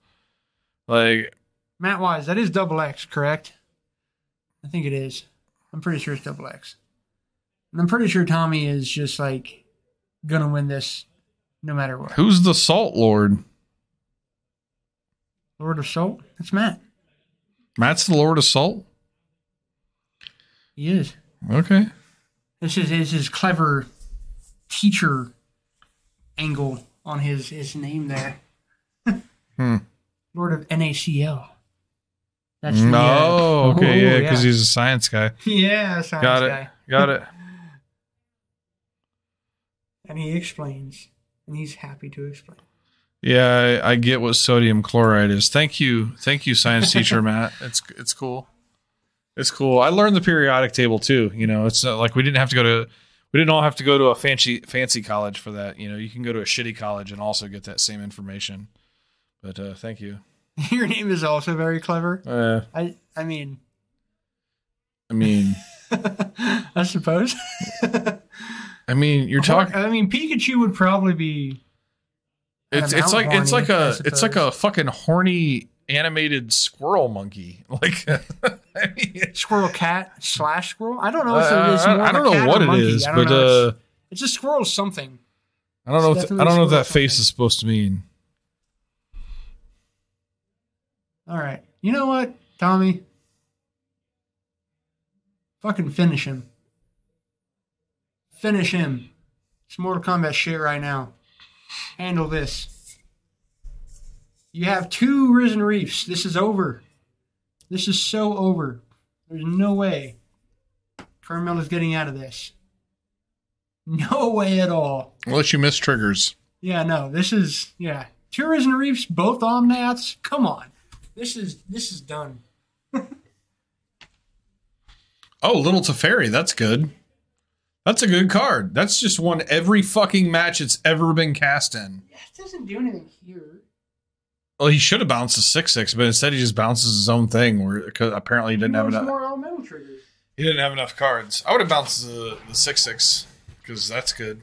Like... Matt Wise, that is double X, correct? I think it is. I'm pretty sure it's double X. And I'm pretty sure Tommy is just like going to win this no matter what. Who's the Salt Lord? Lord of Salt? That's Matt. Matt's the Lord of Salt? He is. Okay. This is his clever teacher angle on his name there. Lord of NaCl. That's okay, yeah, because he's a science guy. Yeah, science guy. Got it. And he explains. And he's happy to explain. Yeah, I get what sodium chloride is. Thank you, science teacher Matt. It's cool. It's cool. I learned the periodic table too. You know, it's not like we didn't all have to go to a fancy college for that. You know, you can go to a shitty college and also get that same information. But thank you. Your name is also very clever. I mean, I suppose. I mean, you're talking. I mean, Pikachu would probably be. It's like a fucking horny animated squirrel monkey. Like, I mean, squirrel cat / squirrel. I don't know if it is more I don't know what it is, but it's a squirrel something. I don't know what that face is supposed to mean. All right, you know what, Tommy? Fucking finish him. Finish him. It's Mortal Kombat shit right now. Handle this. You have 2 Risen Reefs. This is over. This is so over. There's no way Carmel is getting out of this. No way at all. Unless you miss triggers. Yeah, no. This is 2 Risen Reefs, both Omnats. Come on. This is done. Oh, Little Teferi. That's good. That's a good card. That's just won every fucking match it's ever been cast in. Yeah, it doesn't do anything here. Well, he should have bounced a 6/6, but instead he just bounces his own thing. Where apparently he didn't have enough. More elemental triggers. He didn't have enough cards. I would have bounced the 6/6 because that's good.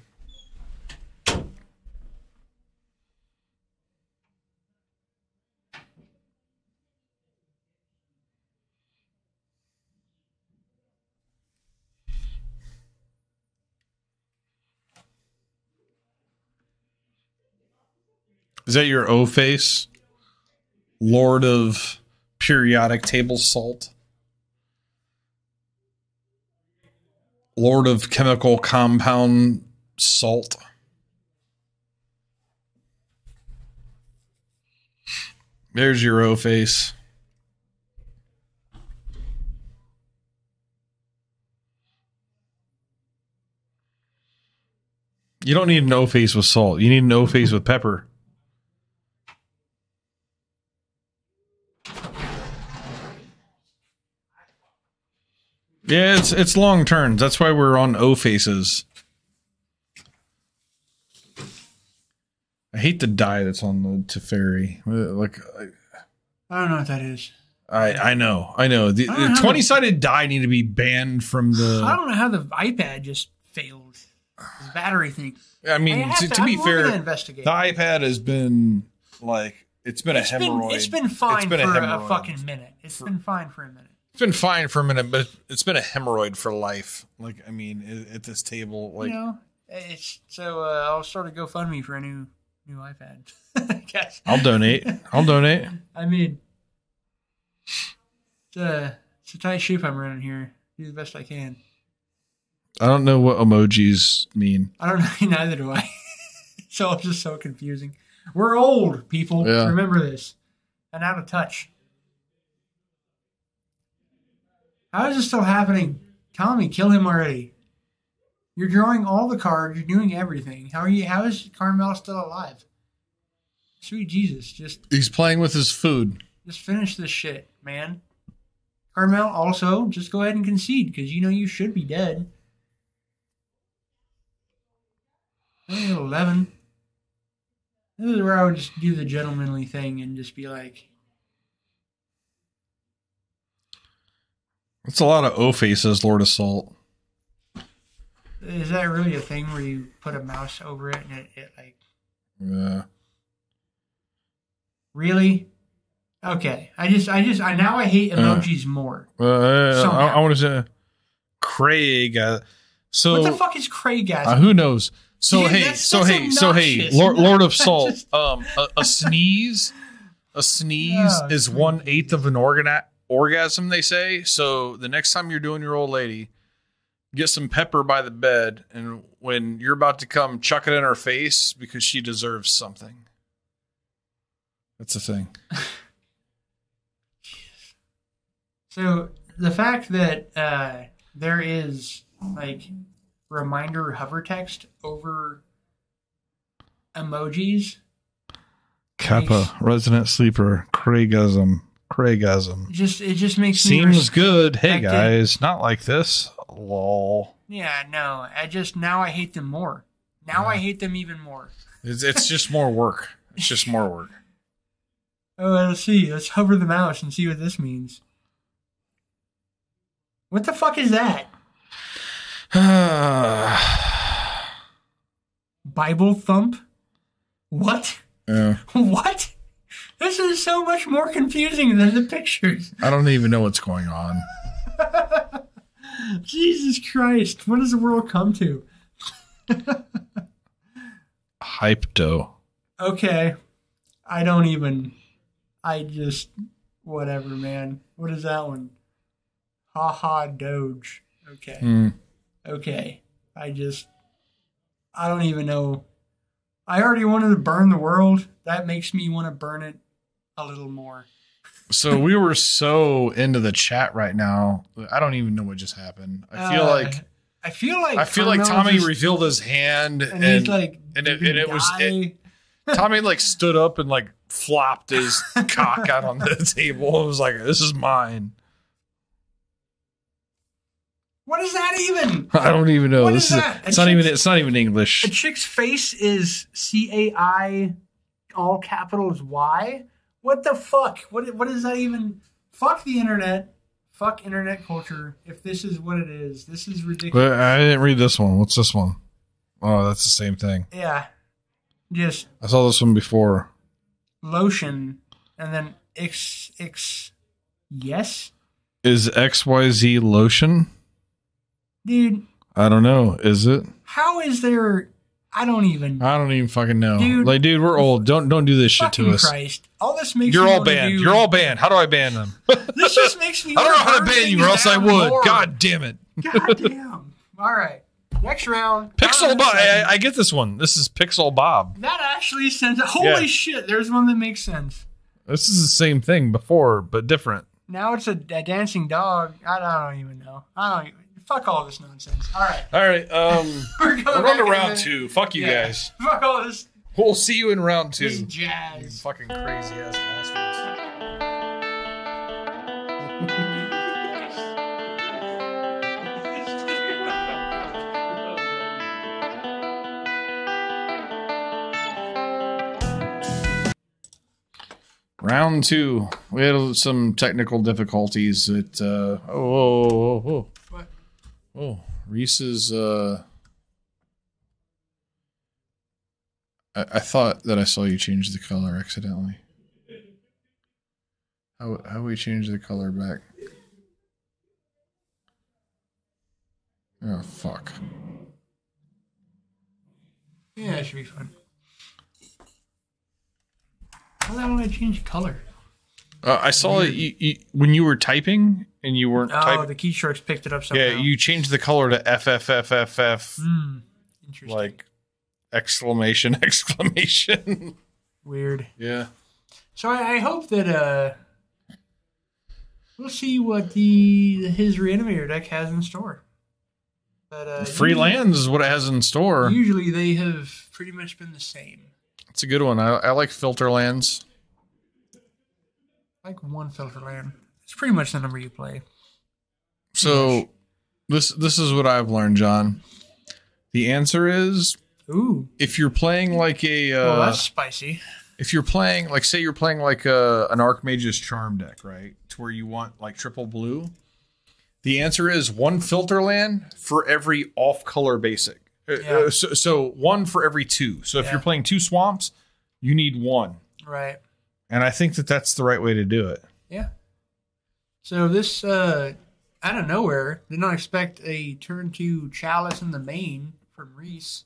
Is that your O face? Lord of Periodic Table Salt? Lord of Chemical Compound Salt? There's your O face. You don't need an O face with salt. You need an O face with pepper. Yeah, it's long turns. That's why we're on O faces. I hate the die that's on the Teferi. Like, I don't know what that is. I know. The 20-sided die need to be banned from the. I don't know how the iPad just failed. His battery thing. I mean, to be fair, the iPad has been like it's been a hemorrhoid. It's been fine for a fucking minute. It's been fine for a minute. It's been fine for a minute, but it's been a hemorrhoid for life. Like, I mean, at this table, like, you know, it's so I'll start a GoFundMe for a new iPad. I guess. I'll donate. I mean, it's a tight ship I'm running here. Do the best I can. I don't know what emojis mean. I don't know. Neither do I. It's all just so confusing. We're old, people. Yeah. Remember this. And out of touch. How is this still happening? Tommy, kill him already. You're drawing all the cards. You're doing everything. How is Carmel still alive? Sweet Jesus. He's playing with his food. Just finish this shit, man. Carmel, also, just go ahead and concede, because you know you should be dead. Only at 11. This is where I would just do the gentlemanly thing and just be like... That's a lot of O faces, Lord of Salt. Is that really a thing where you put a mouse over it and it like... Yeah. Really? Okay. I now I hate emojis more. I want to say Craig. So what the fuck is Craig-gasm? Who knows? So Dude, hey, Lord of Salt. A sneeze is 1/8 of an orgasm, they say. So the next time you're doing your old lady, get some pepper by the bed, and when you're about to come, chuck it in her face because she deserves something. That's the thing. So the fact that there is like reminder hover text over emojis. Kappa, resident sleeper, Craigism. It just makes seems good. Hey guys, not like this. Lol. Yeah, no. Now I hate them more. Now I hate them even more. It's just more work. It's just more work. Oh, let's see. Let's hover the mouse and see what this means. What the fuck is that? Bible thump? What? Yeah. What? This is so much more confusing than the pictures. I don't even know what's going on. Jesus Christ. What does the world come to? Hypto. Okay. Whatever, man. What is that one? Haha Doge. Okay. Okay. I don't even know. I already wanted to burn the world. That makes me want to burn it a little more. So we were so into the chat right now. I don't even know what just happened. I feel like Tommy revealed his hand and he's like, Tommy like stood up and like flopped his cock out on the table. It was like, this is mine. What is that even? I don't even know. What is that? It's not even English. A chick's face is CAI, all capitals Y. What the fuck? What is that even? Fuck the internet. Fuck internet culture. If this is what it is, this is ridiculous. But I didn't read this one. What's this one? Oh, that's the same thing. Yeah. Just I saw this one before. Lotion and then X yes? Is XYZ lotion? Dude. I don't know. Is it? How is there I don't even fucking know. Dude, dude, we're old. Don't do this shit to us. Christ. All this makes You're all banned. You're all banned. How do I ban them? This just makes me I don't know how to ban you or else I would. More. God damn it. God damn. All right. Next round. Pixel Bob. I get this one. This is Pixel Bob. That actually sends holy shit, there's one that makes sense. This is the same thing before, but different. Now it's a dancing dog. I don't even know. Fuck all this nonsense. All right. We're going to round 2. Fuck you guys. Fuck all this. We'll see you in round 2. This jazz. You fucking crazy ass bastards. Round 2. We had some technical difficulties. What? Oh, Reese's. I thought that I saw you change the color accidentally. How we change the color back? Oh fuck. Yeah, it should be fun. How the hell did I change color? I saw it when you were typing and you weren't typing. Oh, the keystrokes picked it up somehow. Yeah, you changed the color to FFFFF. Interesting. Like exclamation. Weird. Yeah. So I hope that we'll see what his Reanimator deck has in store. But Free lands is what it has in store. Usually they have pretty much been the same. It's a good one. I like filter lands. Like one filter land. It's pretty much the number you play. So this is what I've learned, John. The answer is, if you're playing like a that's spicy. If you're playing like, say you're playing like an Archmage's Charm deck, right? To where you want like triple blue. The answer is one filter land for every off color basic. Yeah. So one for every 2. So if you're playing 2 swamps, you need 1. Right. And I think that that's the right way to do it. Yeah. So this, out of nowhere, did not expect a turn 2 Chalice in the main from Reese.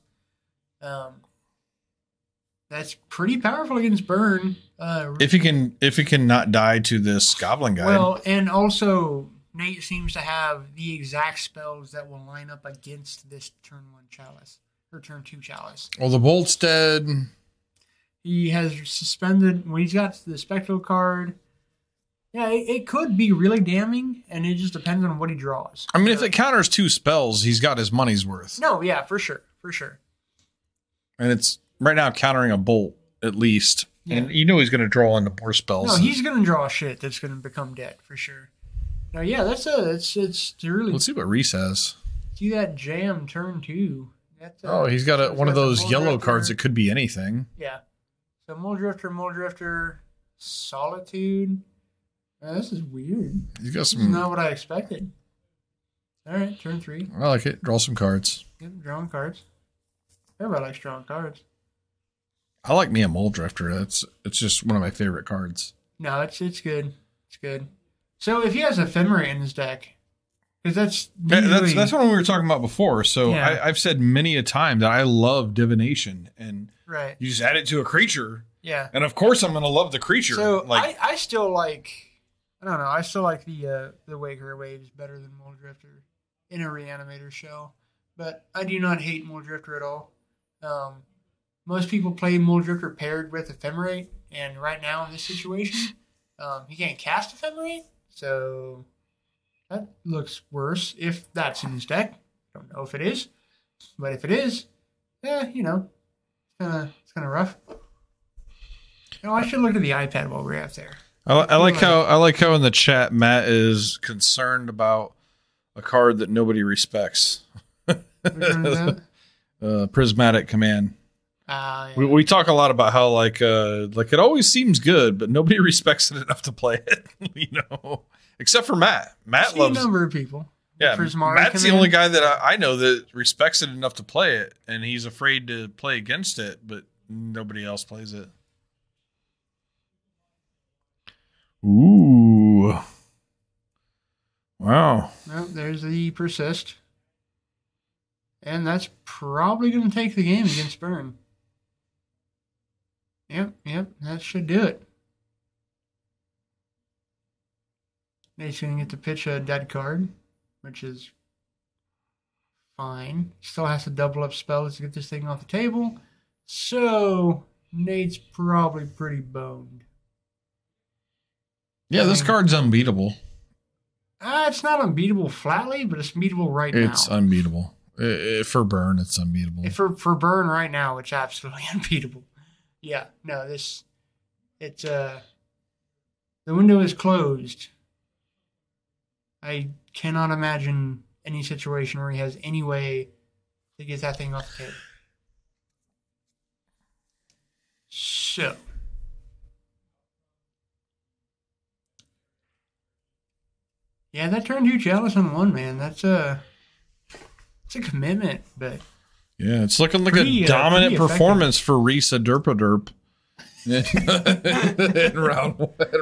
That's pretty powerful against burn. If it can not die to this Goblin Guide. Well, and also Nate seems to have the exact spells that will line up against this turn 1 Chalice or turn 2 Chalice. Well, the Bolt's dead. He has suspended. When he's got the Spectral card, yeah, it could be really damning, and it just depends on what he draws. I mean, if it counters 2 spells, he's got his money's worth. No, yeah, for sure. And it's right now countering a bolt at least. Yeah. And you know he's going to draw into more spells. No, he's going to draw shit that's going to become dead for sure. No, yeah, it's really. Let's see what Reese has. See that jam turn 2. He's got one of those yellow cards that could be anything. Yeah. So Mole Drifter, Solitude. This is weird. He's got some. This is not what I expected. All right, turn 3. I like it. Draw some cards. Yep, drawing cards. Everybody likes drawing cards. I like me a Mole Drifter. It's just one of my favorite cards. No, it's good. It's good. So if he has Ephemerate in his deck, because that's what we were talking about before. So yeah. I've said many a time that I love divination, and you just add it to a creature. Yeah, and of course I'm going to love the creature. So I still like. I don't know. I still like the Waker Waves better than Mole Drifter in a Reanimator shell, but I do not hate Mole Drifter at all. Most people play Mole Drifter paired with Ephemerate, and right now in this situation, he can't cast Ephemerate, so that looks worse if that's in his deck. Don't know if it is, but if it is, it's kind of rough. I should look at the iPad while we're out there. I like how in the chat Matt is concerned about a card that nobody respects. Which one is that? Prismatic Command. Yeah. We talk a lot about how like it always seems good, but nobody respects it enough to play it. Except for Matt. Matt loves a number of people. Yeah, Matt's the only guy that I know that respects it enough to play it, and he's afraid to play against it, but nobody else plays it. Ooh. Wow. Well, there's the Persist. And that's probably going to take the game against Burn. Yep, that should do it. Nate's going to get to pitch a dead card, which is fine. Still has to double up spells to get this thing off the table. So, Nate's probably pretty boned. Yeah, this card's unbeatable. It's not unbeatable flatly, but it's beatable right now. It's unbeatable. For Burn, it's unbeatable. For Burn right now, it's absolutely unbeatable. Yeah, no, the window is closed. I cannot imagine any situation where he has any way to get that thing off the table. So. Yeah, that turned 2 Chalice on 1, man. It's a commitment, but yeah, it's looking like a dominant performance for Risa Derpaderp in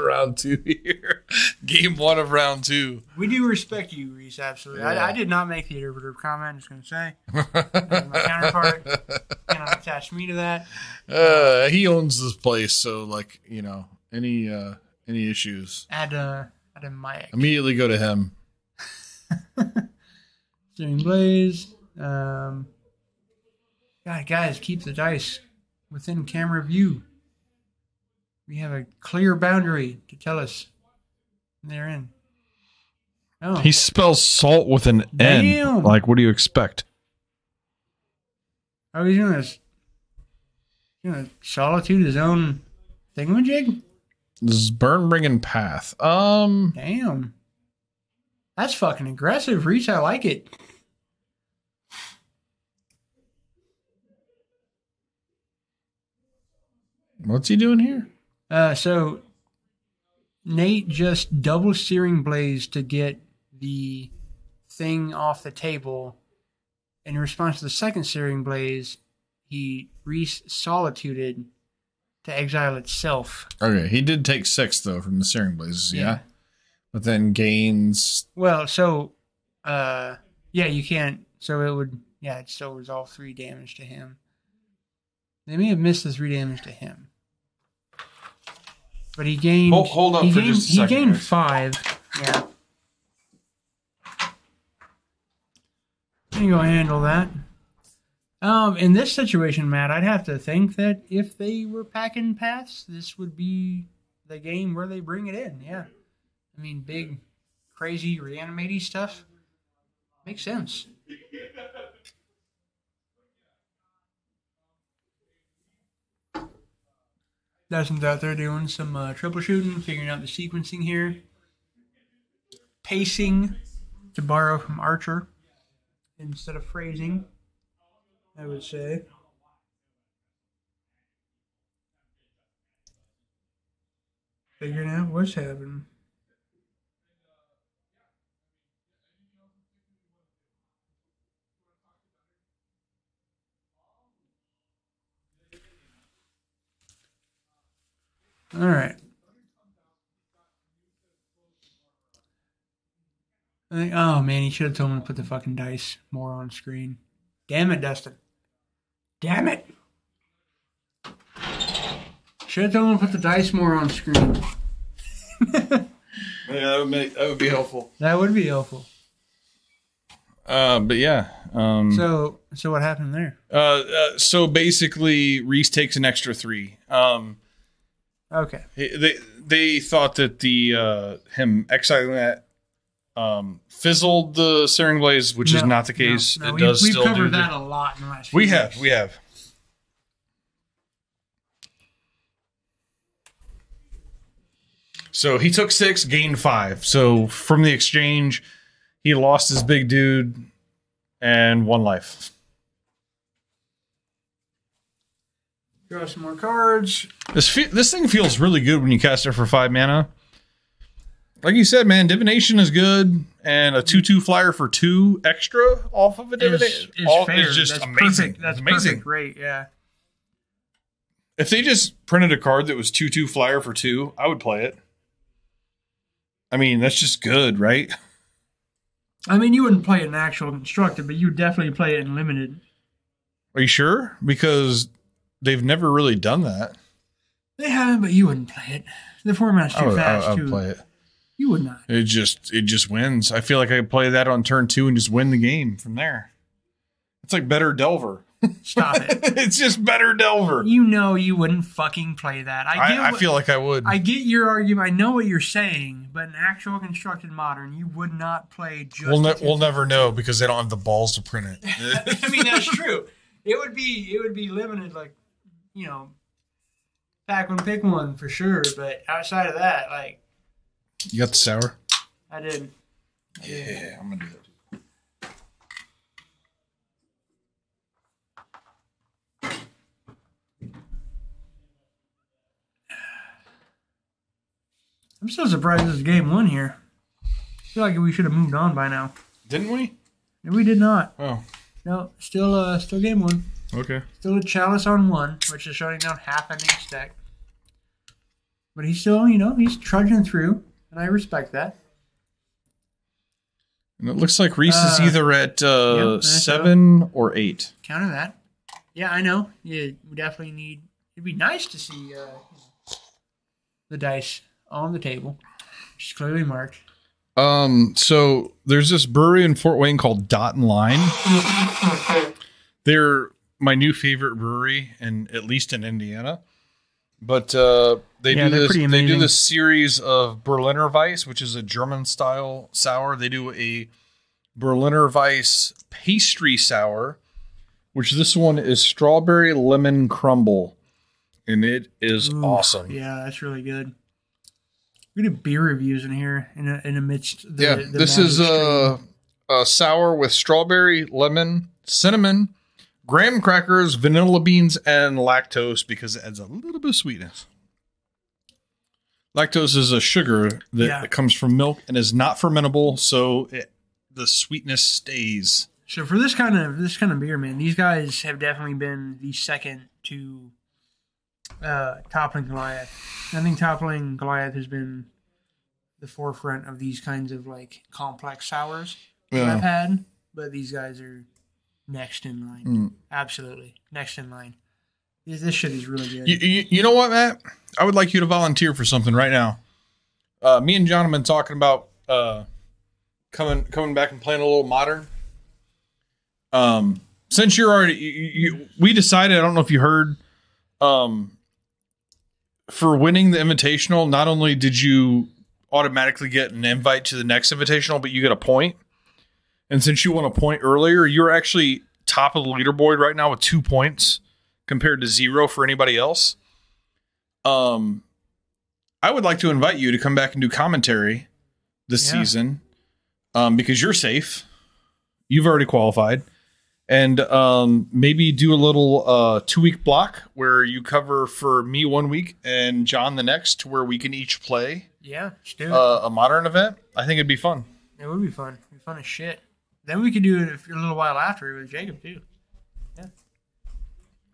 round 2 here. Game 1 of round 2. We do respect you, Reese. Absolutely. Yeah. I did not make the Derpaderp comment. I'm just going to say my counterpart cannot attach me to that. He owns this place, so any issues. Add a mic. Immediately go to him. Steering Blaze. God, guys, keep the dice within camera view. We have a clear boundary to tell us they're in. Oh. He spells salt with an N. Like, what do you expect? Oh, he's going to solitude his own thingamajig? This is Burn Bringing Path. Damn. That's fucking aggressive, Reese. I like it. What's he doing here? So Nate just double Searing Blaze to get the thing off the table. In response to the second Searing Blaze, he solituded to exile itself. Okay, he did take 6 though from the Searing Blazes, yeah. But then gains. Well, so you can't. So it would, it still resolve 3 damage to him. They may have missed the 3 damage to him, but he gained. Hold up for just a second. He gained 5. Yeah. You go handle that. In this situation, Matt, I'd have to think that if they were packing paths, this would be the game where they bring it in. Yeah. I mean, big, crazy, reanimating stuff. Makes sense. Dustin's out there doing some troubleshooting, figuring out the sequencing here. Pacing, to borrow from Archer, instead of phrasing, I would say. Figuring out what's happening. All right. Oh man, he should have told him to put the fucking dice more on screen. Damn it, Dustin. Damn it. Should have told him to put the dice more on screen. Yeah, that would be helpful. That would be helpful. But yeah. So what happened there? So basically, Reese takes an extra 3. Okay. They thought that the him exiling that fizzled the Searing Blaze, which is not the case. No, it does we've still do covered that a lot in the last few We years. have. So he took 6, gained 5. So from the exchange, he lost his big dude and 1 life. Draw some more cards. This thing feels really good when you cast it for 5 mana. Like you said, man, Divination is good, and a 2/2 flyer for 2 extra off of a Divination is just That's amazing. Perfect. That's amazing. Perfect. Great, yeah. If they just printed a card that was 2/2 flyer for 2, I would play it. I mean, that's just good, right? I mean, you wouldn't play it in actual constructed, but you would definitely play it in limited. Are you sure? Because they've never really done that. They haven't, but you wouldn't play it. The format's too fast. I would play it. You would not. It just wins. I feel like I could play that on turn 2 and just win the game from there. It's like better Delver. Stop it. It's just better Delver. You know you wouldn't fucking play that. I feel like I would. I get your argument. I know what you're saying, but in actual constructed modern, you would not play just... We'll never know because they don't have the balls to print it. I mean, that's true. It would be limited, like, you know, pack one, pick one for sure. But outside of that, like... You got the sour? I did. Yeah, I'm going to do that. I'm still surprised this is game 1 here. I feel like we should have moved on by now. Didn't we? We did not. Oh. No, still game 1. Okay. Still a Chalice on 1, which is shutting down half ending stack. But he's still, he's trudging through, and I respect that. And it looks like Reese is either at 7 or 8. Counter that. Yeah, I know. Yeah, we definitely need... It'd be nice to see the dice on the table, which is clearly marked. So there's this brewery in Fort Wayne called Dot and Line. They're my new favorite brewery, and at least in Indiana. But they do this series of Berliner Weiss, which is a German style sour. They do a Berliner Weiss pastry sour, which this one is strawberry lemon crumble, and it is awesome. Yeah, that's really good. We did beer reviews in here in amidst the this is a sour with strawberry, lemon, cinnamon, graham crackers, vanilla beans, and lactose because it adds a little bit of sweetness. Lactose is a sugar that comes from milk and is not fermentable, so the sweetness stays. So for this kind of beer, man, these guys have definitely been the second to Toppling Goliath. I think Toppling Goliath has been the forefront of these kinds of like complex sours that I've had, but these guys are next in line. Absolutely next in line. This shit is really good. You know what, Matt? I would like you to volunteer for something right now. Me and John have been talking about coming back and playing a little Modern. Since you're already, we decided, I don't know if you heard, for winning the Invitational, not only did you automatically get an invite to the next Invitational, but you get a point. And since you won a point earlier, you're actually top of the leaderboard right now with 2 points compared to 0 for anybody else. I would like to invite you to come back and do commentary this season, because you're safe. You've already qualified. And maybe do a little 2-week block where you cover for me 1 week and John the next, to where we can each play. Yeah, let's do it. A modern event. I think it'd be fun. It would be fun. It'd be fun as shit. Then we could do it a little while after with Jacob too. Yeah.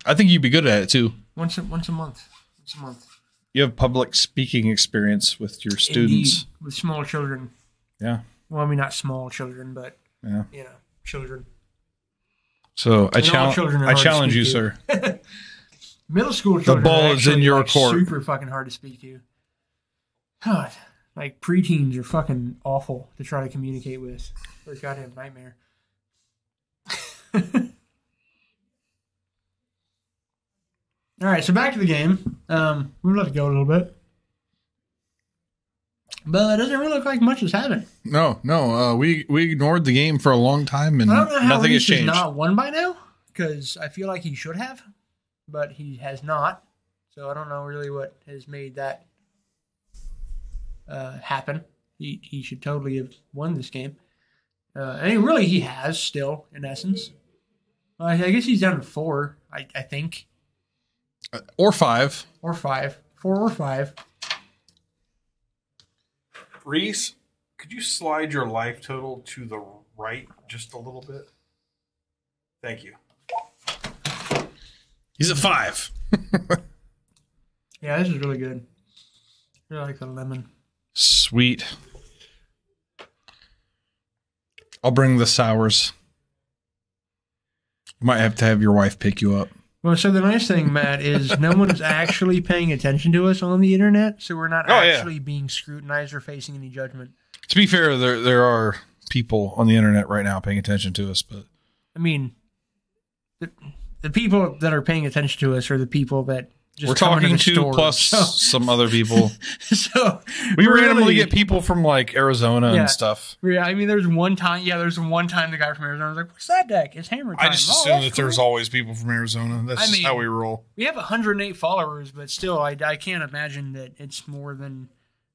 I think you'd be good at it too. Once a month. Once a month. You have public speaking experience with your students. Indeed, with small children. Yeah. Well, I mean, not small children, but children. So I challenge you, sir. Middle school children. The ball is in your court. Super fucking hard to speak to. God, like preteens are fucking awful to try to communicate with. They're a goddamn nightmare. All right, so back to the game. We've let it go a little bit. But it doesn't really look like much has happened. No. We ignored the game for a long time, and I don't know how nothing has Reese changed. Has not won by now, because I feel like he should have, but he has not. So I don't know really what has made that happen. He should totally have won this game. And really, he has still, in essence. I guess he's down to 4, I think. Or 5. Or 5. 4 or 5. Reese, could you slide your life total to the right just a little bit? Thank you. He's at 5. Yeah, this is really good. I really like the lemon. Sweet. I'll bring the sours. You might have to have your wife pick you up. Well, so the nice thing, Matt, is no one's actually paying attention to us on the internet, so we're not actually being scrutinized or facing any judgment. To be fair, there are people on the internet right now paying attention to us, but I mean, the people that are paying attention to us are the people that just we're talking to store, plus some other people. So we randomly get people from like Arizona and stuff. Yeah, I mean, there's one time the guy from Arizona was like, "What's that deck? It's hammer time." I just assume that there's always people from Arizona. That's just how we roll. We have 108 followers, but still, I can't imagine that it's more than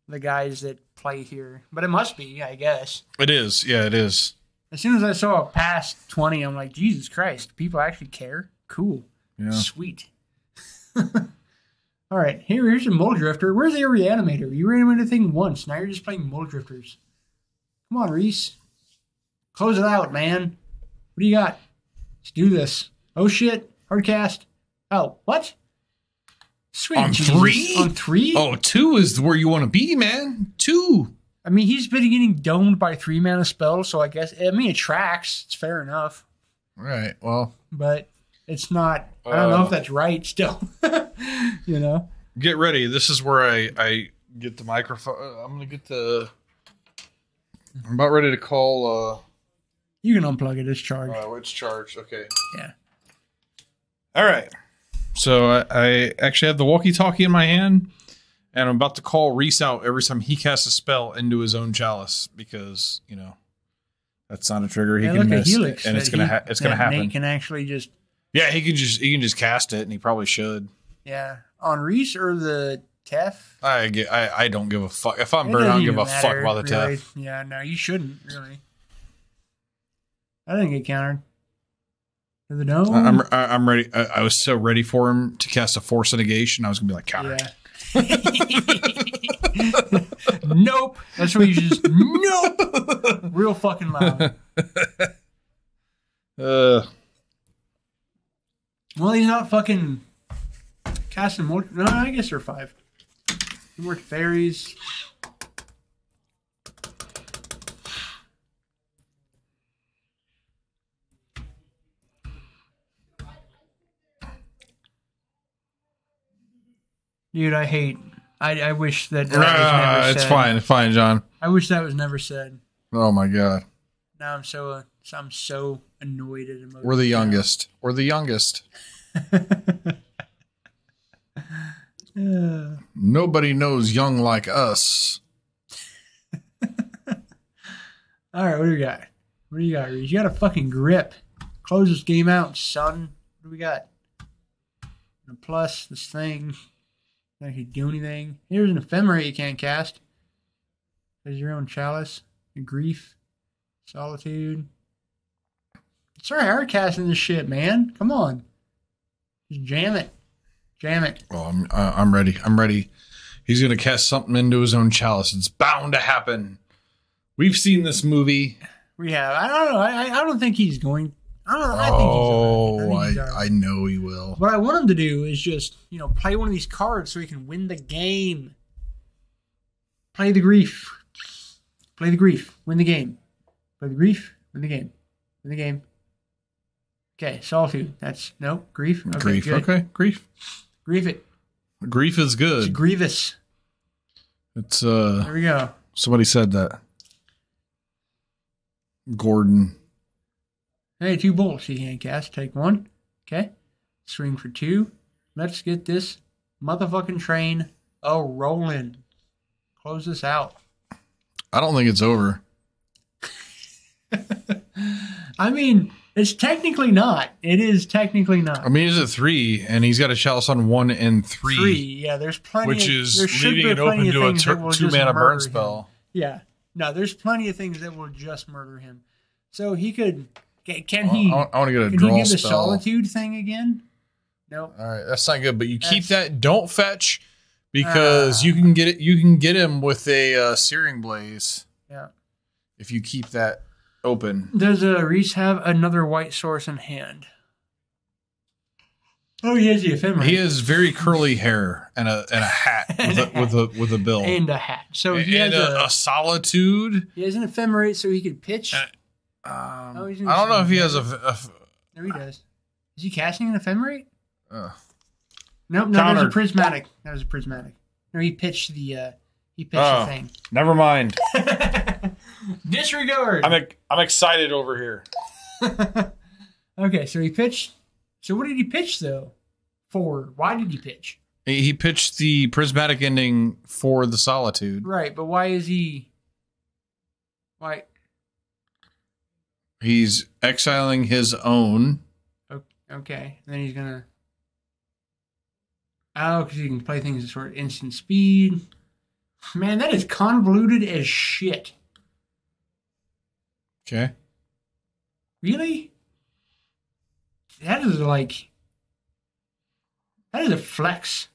the guys that play here. But it must be, I guess. It is. Yeah, it is. As soon as I saw past 20, I'm like, Jesus Christ, people actually care? Cool. Yeah. Sweet. All right, here's a Mole Drifter. Where's the Reanimator? You reanimated the thing once. Now you're just playing Mole Drifters. Come on, Reese. Close it out, man. What do you got? Let's do this. Oh, shit. Hardcast. Oh, what? Sweet on Jesus. 3? On 3? Oh, 2 is where you want to be, man. 2. I mean, he's been getting domed by 3 mana spells, so I guess, it tracks. It's fair enough. Right, well. But it's not, I don't know if that's right still. You know? Get ready. This is where I get the microphone. I'm about ready to call. You can unplug it. It's charged. It's charged. Okay. Yeah. All right. So I actually have the walkie-talkie in my hand, and I'm about to call Reese out every time he casts a spell into his own chalice, because, you know, that's not a trigger he can miss, and it's gonna happen. Nate can actually just. Yeah, he can just cast it, and he probably should. Yeah, on Reese or the Tef. I don't give a fuck. If I'm burnt, I don't give a fuck about the really. Tef. Yeah, no, you shouldn't really. I didn't get countered. To the dome. I'm ready. I was so ready for him to cast a Force of Negation. I was gonna be like, counter. Yeah. Nope. That's what you just nope. Real fucking loud. Well, he's not fucking casting more. No, I guess they're 5. More fairies. Dude, I wish that was never said. It's fine. It's fine, John. I wish that was never said. Oh my god. Now I'm so annoyed at him. We're the youngest. We're the youngest. Nobody knows young like us. All right, what do we got? What do you got, Reese? You got a fucking grip. Close this game out, son. What do we got? And plus, this thing. Not actually do anything. Here's an Ephemerate you can't cast. There's your own Chalice. Grief. Solitude. It's alright, hard casting this shit, man. Come on. Just jam it. Jam it. Oh, I'm ready. I'm ready. He's going to cast something into his own Chalice. It's bound to happen. We've seen this movie. We have. I don't know. I don't think he's going. I don't know. I think he's all right. I know he will. What I want him to do is just, play one of these cards so he can win the game. Play the grief. Play the grief. Win the game. Play the grief. Win the game. Win the game. Okay, solitude. That's grief. Okay, grief. Good. Okay, grief. Grief it. Grief is good. It's grievous. It's There we go. Somebody said that. Gordon. Hey, 2 bolts you can't cast. Take 1. Okay. Swing for 2. Let's get this motherfucking train a-rolling. Close this out. I don't think it's over. I mean, it's technically not. It is technically not. I mean, he's at 3, and he's got a Chalice on 1 and 3. 3, yeah. There's plenty. Which is leaving it open to a 2-mana burn spell. Yeah. No, there's plenty of things that will just murder him. So he could. Can he? I want to get a can draw he do the spell. solitude thing again? Nope. All right, that's not good. But you keep that. Don't fetch because you can get it. You can get him with a Searing Blaze. Yeah. If you keep that open. Does Reese have another white source in hand? Oh, he has the Ephemerate. He has very curly hair and a hat with a bill and a hat. So he has a solitude. He has an Ephemerate, so he could pitch. I don't know if he has a. No, he does. Is he casting an Ephemerate? Nope. No, there's a prismatic. That was a prismatic. No, he pitched the. The thing. Never mind. Disregard. I'm excited over here. Okay, so he pitched. So what did he pitch though? For why did he pitch? He pitched the prismatic ending for the solitude. Right, but why is he? Why? He's exiling his own. Okay, and then he's gonna. Oh, because he can play things at sort of instant speed. Man, that is convoluted as shit. Okay. Really? That is a flex.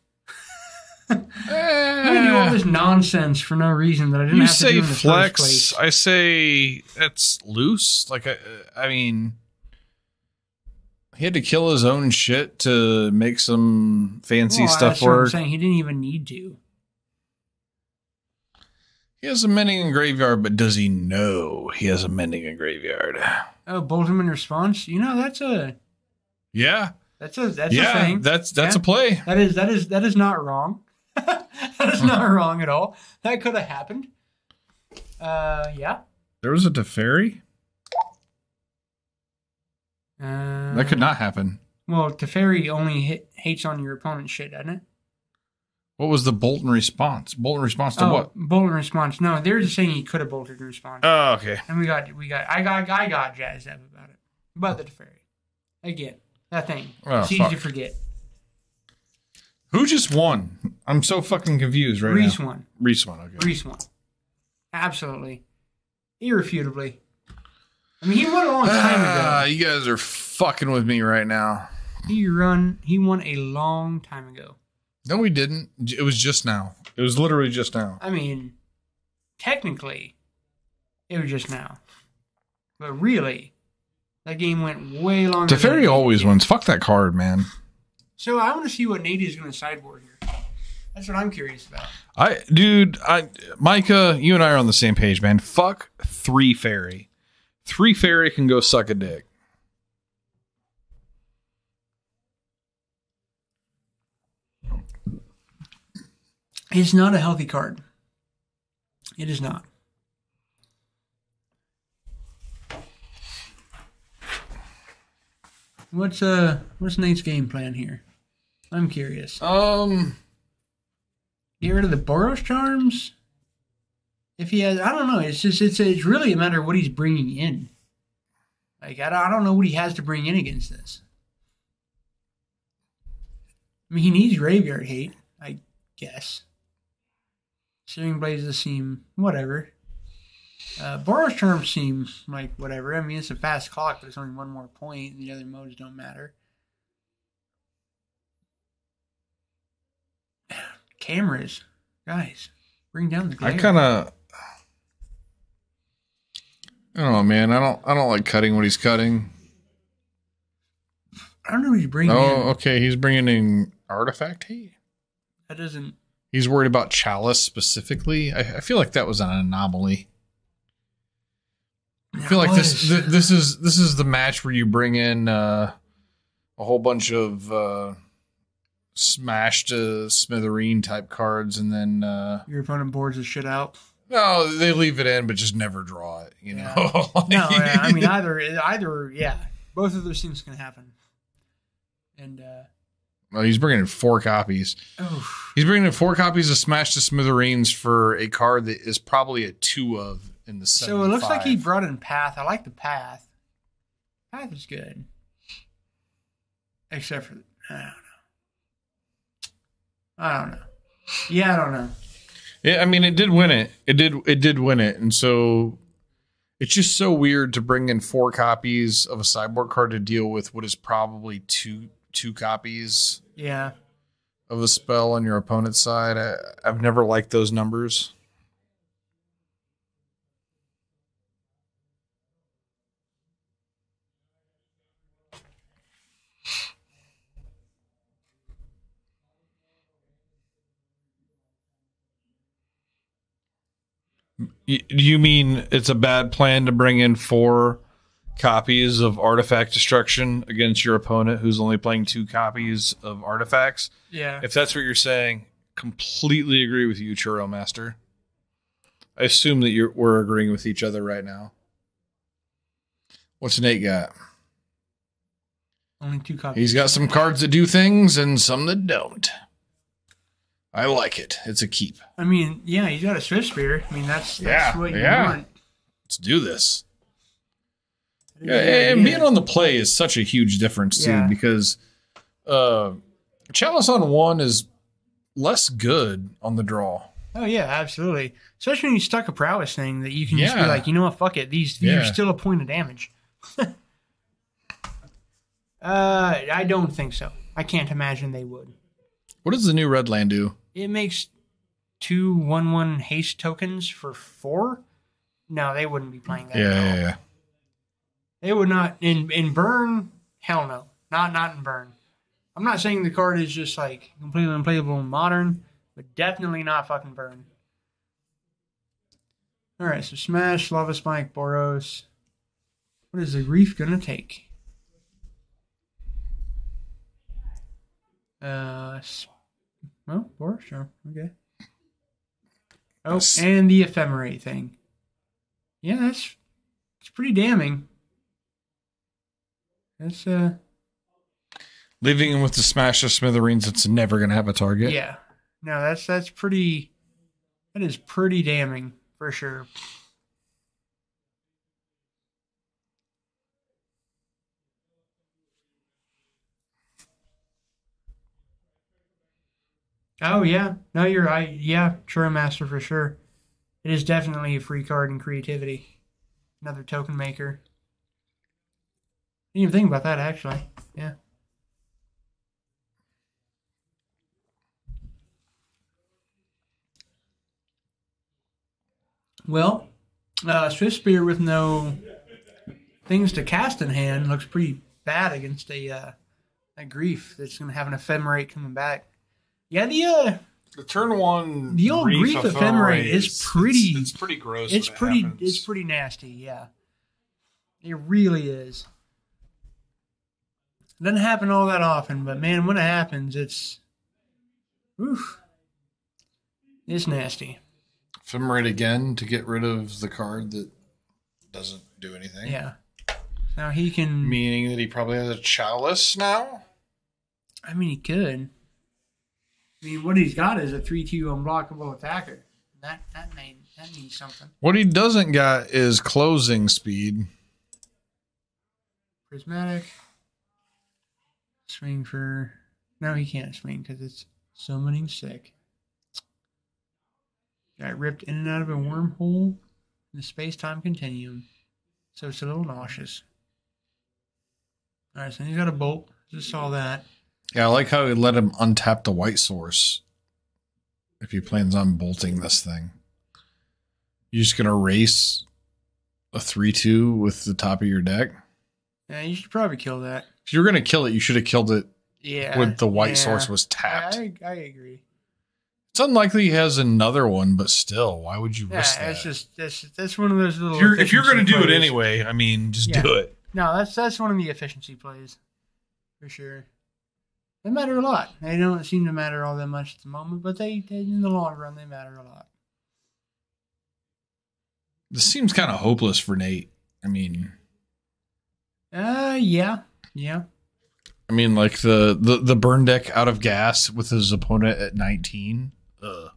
I'm gonna do all this nonsense for no reason that I didn't have to do in the flex, first place. I say it's loose. Like I mean, he had to kill his own shit to make some fancy stuff that's what I'm work. saying. He didn't even need to. He has a mending in graveyard, but does he know he has a mending in graveyard? Oh, bolt him in response. That's a That's a thing. That's a play. That is not wrong. That is not wrong at all. That could have happened. Yeah. There was a Teferi? That could not happen. Well, Teferi only hates on your opponent's shit, doesn't it? What was the bolt in response? Bolt in response to what? Bolt in response. No, they're just saying he could have bolted in response. Oh, okay. And I got jazzed up about it. About the Teferi. Again, that thing. It's easy to forget. Who just won? I'm so fucking confused right Reese now. won. Reese won, okay. Reese won. Absolutely. Irrefutably. I mean, he won a long time ago. You guys are fucking with me right now. He won a long time ago. No, we didn't. It was just now. It was literally just now. I mean, technically, it was just now. But really, that game went way longer. Teferi always wins. Fuck that card, man. So I want to see what Nate is going to sideboard here. That's what I'm curious about. Micah, you and I are on the same page, man. Fuck 3 fairy. 3 fairy can go suck a dick. It's not a healthy card. It is not. What's Nate's game plan here? I'm curious. Get rid of the Boros Charms? If he has, I don't know. It's really a matter of what he's bringing in. Like, I don't know what he has to bring in against this. I mean, he needs graveyard hate. guess. Searing Blazes seem whatever. Boros Charms seem like whatever. I mean, it's a fast clock, but it's only one more point, and the other modes don't matter. Cameras. Guys, bring down the glare. I don't know, man. I don't like cutting what he's cutting. I don't know what he's bringing in. Oh, okay. He's bringing in Artifact Hate. That doesn't... He's worried about Chalice specifically. I feel like that was an anomaly. I feel like this is the match where you bring in a whole bunch of smashed smithereen type cards, and then your opponent boards the shit out. No, they leave it in, but just never draw it. You know. No, yeah, I mean either. Yeah, both of those things can happen. And well, he's bringing in 4 copies. Oof. He's bringing in 4 copies of Smash to Smithereens for a card that is probably a 2 of in the 75. So it looks like he brought in Path. I like the Path. Path is good, except for I don't know. Yeah, I don't know. Yeah, I mean, it did win it. It did win it, and so it's just so weird to bring in 4 copies of a sideboard card to deal with what is probably two copies. Yeah. Of a spell on your opponent's side. I've never liked those numbers. You mean it's a bad plan to bring in 4 copies of Artifact Destruction against your opponent who's only playing 2 copies of artifacts? Yeah. If that's what you're saying, completely agree with you, Churro Master. I assume that we're agreeing with each other right now. What's Nate got? Only 2 copies. He's got some cards that do things and some that don't. I like it. It's a keep. I mean, yeah, he's got a Swift Spear. I mean, that's what you want. Let's do this. Yeah, and being on the play is such a huge difference, too, because Chalice on 1 is less good on the draw. Oh, yeah, absolutely. Especially when you stuck a prowess thing that you can just be like, you know what, fuck it. These are still a point of damage. I don't think so. I can't imagine they would. What does the new red land do? It makes 2 1/1 haste tokens for 4. No, they wouldn't be playing that. Yeah. They would not in burn. Hell no, not in burn. I'm not saying the card is just like completely unplayable in modern, but definitely not fucking burn. All right, so Smash, Lava Spike, Boros. What is the Grief gonna take? Well, Boros, sure, okay. Oh, and the Ephemerate thing. Yeah, it's pretty damning. That's leaving him with the Smash of Smithereens, it's never gonna have a target. Yeah. No, that's pretty. That is pretty damning for sure. Oh yeah, no, you're right. Yeah, Churro Master for sure. It is definitely a free card in creativity. Another token maker. Didn't even think about that actually. Yeah. Well, Swift Spear with no things to cast in hand looks pretty bad against a Grief that's going to have an Ephemerate coming back. Yeah, the turn 1, the old Grief Ephemerate is pretty. It's pretty gross. It's pretty nasty. Yeah, it really is. It doesn't happen all that often, but man, when it happens, it's nasty. Ephemerate again to get rid of the card that doesn't do anything. Yeah. Now he can. Meaning that he probably has a Chalice now? I mean, he could. I mean, what he's got is a 3/2 unblockable attacker. That means something. What he doesn't got is closing speed. Prismatic. Swing for... No, he can't swing because it's summoning sick. Got ripped in and out of a wormhole in the space-time continuum. So it's a little nauseous. All right, so he's got a bolt. Just saw that. Yeah, I like how he let him untap the white source. If he plans on bolting this thing. You're just going to race a 3-2 with the top of your deck? Yeah, you should probably kill that. If you're going to kill it, you should have killed it when the white source was tapped. I agree. It's unlikely he has another one, but still, why would you risk that? That's one of those little. If you're going to do it anyway, I mean, just do it. No, that's one of the efficiency plays, for sure. They matter a lot. They don't seem to matter all that much at the moment, but they in the long run they matter a lot. This seems kind of hopeless for Nate. I mean, yeah. I mean, like the burn deck out of gas with his opponent at 19. Ugh.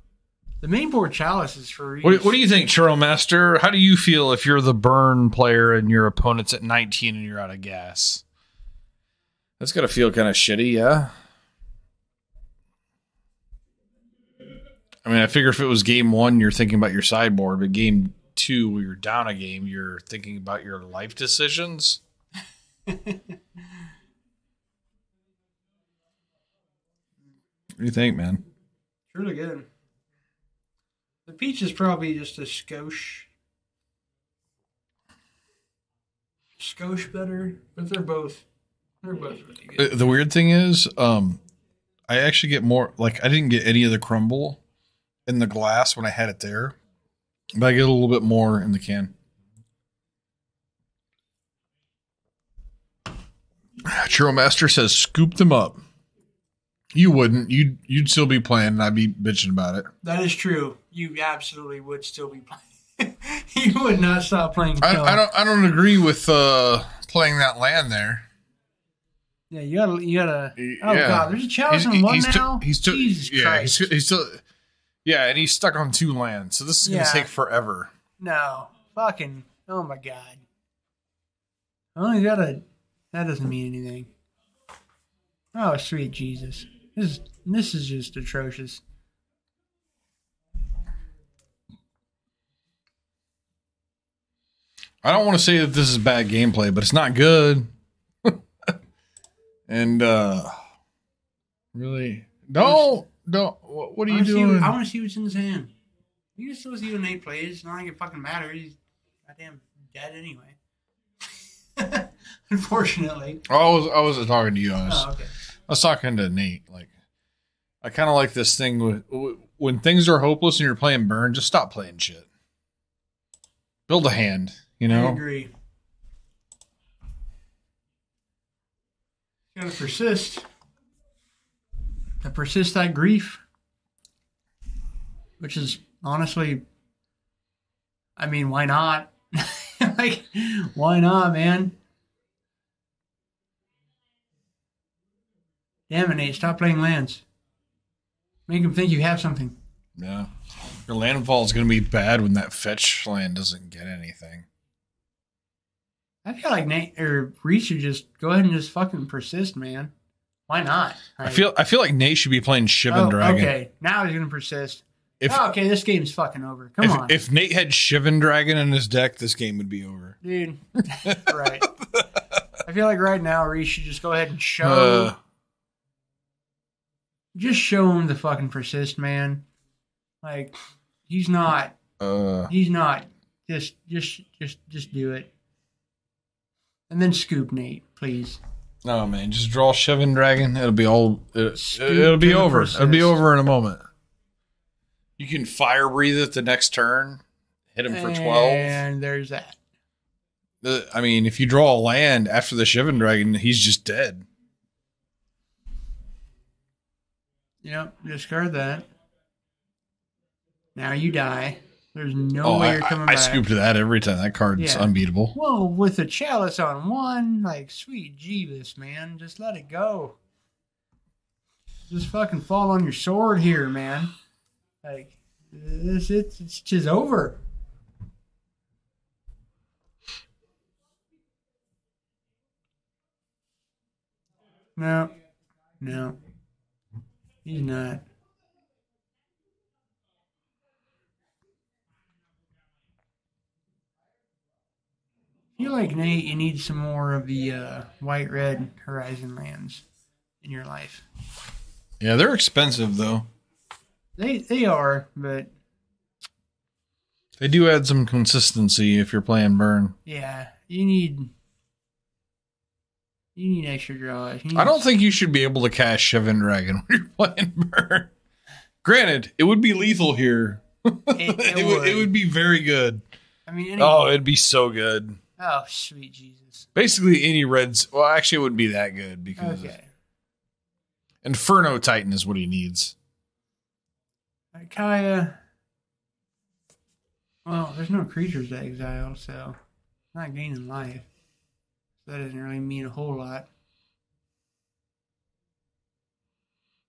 The main board chalice is for. What do you think, Churro Master? How do you feel if you're the burn player and your opponent's at 19 and you're out of gas? That's got to feel kind of shitty, yeah? I mean, I figure if it was game 1, you're thinking about your sideboard, but game 2, where you're down a game, you're thinking about your life decisions. What do you think, man? It's really good. The peach is probably just a skosh better, but they're both really good. The weird thing is, I actually get more, like, I didn't get any of the crumble in the glass when I had it there, but I get a little bit more in the can. Churro Master says, scoop them up. You wouldn't. You'd still be playing, and I'd be bitching about it. That is true. You absolutely would still be playing. You would not stop playing. I don't agree with playing that land there. Yeah, you gotta. Oh God, there's a chalice in one now. Jesus Christ. He's still. Yeah, and he's stuck on 2 lands, so this is gonna take forever. No, fucking. Oh my God. Only that doesn't mean anything. Oh sweet Jesus. This is just atrocious. I don't want to say that this is bad gameplay, but it's not good. And really, don't. What are you doing? I want to see what's in his hand. You can still see what Nate plays. It's not like it fucking matters. He's goddamn dead anyway. Unfortunately. I wasn't talking to you. I was talking to Nate. Like, I kind of like this thing when things are hopeless and you're playing burn. Just stop playing shit. Build a hand. You know. I agree. You gotta persist. To persist that grief, which is honestly, I mean, why not? Like, why not, man? Damn it, Nate, stop playing lands. Make him think you have something. Yeah. Your landfall is going to be bad when that fetch land doesn't get anything. I feel like Nate or Reese should just go ahead and just fucking persist, man. Why not? Like, I feel like Nate should be playing Shivan Dragon. Okay, now he's gonna persist. Okay, this game's fucking over. Come on. If Nate had Shivan Dragon in his deck, this game would be over. Dude. Right. I feel like right now Reese should just go ahead and show just show him the fucking persist, man. Like, he's not just do it. And then scoop Nate, please. No, man, just draw Shivan Dragon. It'll be all. It'll be over. It'll be over in a moment. You can fire breathe it the next turn. Hit him for 12. And there's that. I mean, if you draw a land after the Shivan Dragon, he's just dead. Yep, discard that. Now you die. There's no way you're coming back. I scooped that every time. That card's unbeatable. Well, with a chalice on 1, like, sweet Jeebus, man. Just let it go. Just fucking fall on your sword here, man. Like, it's just over. No. He's not. I feel like, Nate, you need some more of the white-red Horizon lands in your life. Yeah, they're expensive, though. They are, but... They do add some consistency if you're playing burn. Yeah, you need extra draws. I don't think you should be able to cast Chevin Dragon when you're playing burn. Granted, it would be lethal here. It would be very good. I mean, it'd be so good. Oh, sweet Jesus. Basically, any reds... Well, actually, it wouldn't be that good because... Okay. Inferno Titan is what he needs. Kaya... Well, there's no creatures to exile, so not gaining life. So that doesn't really mean a whole lot.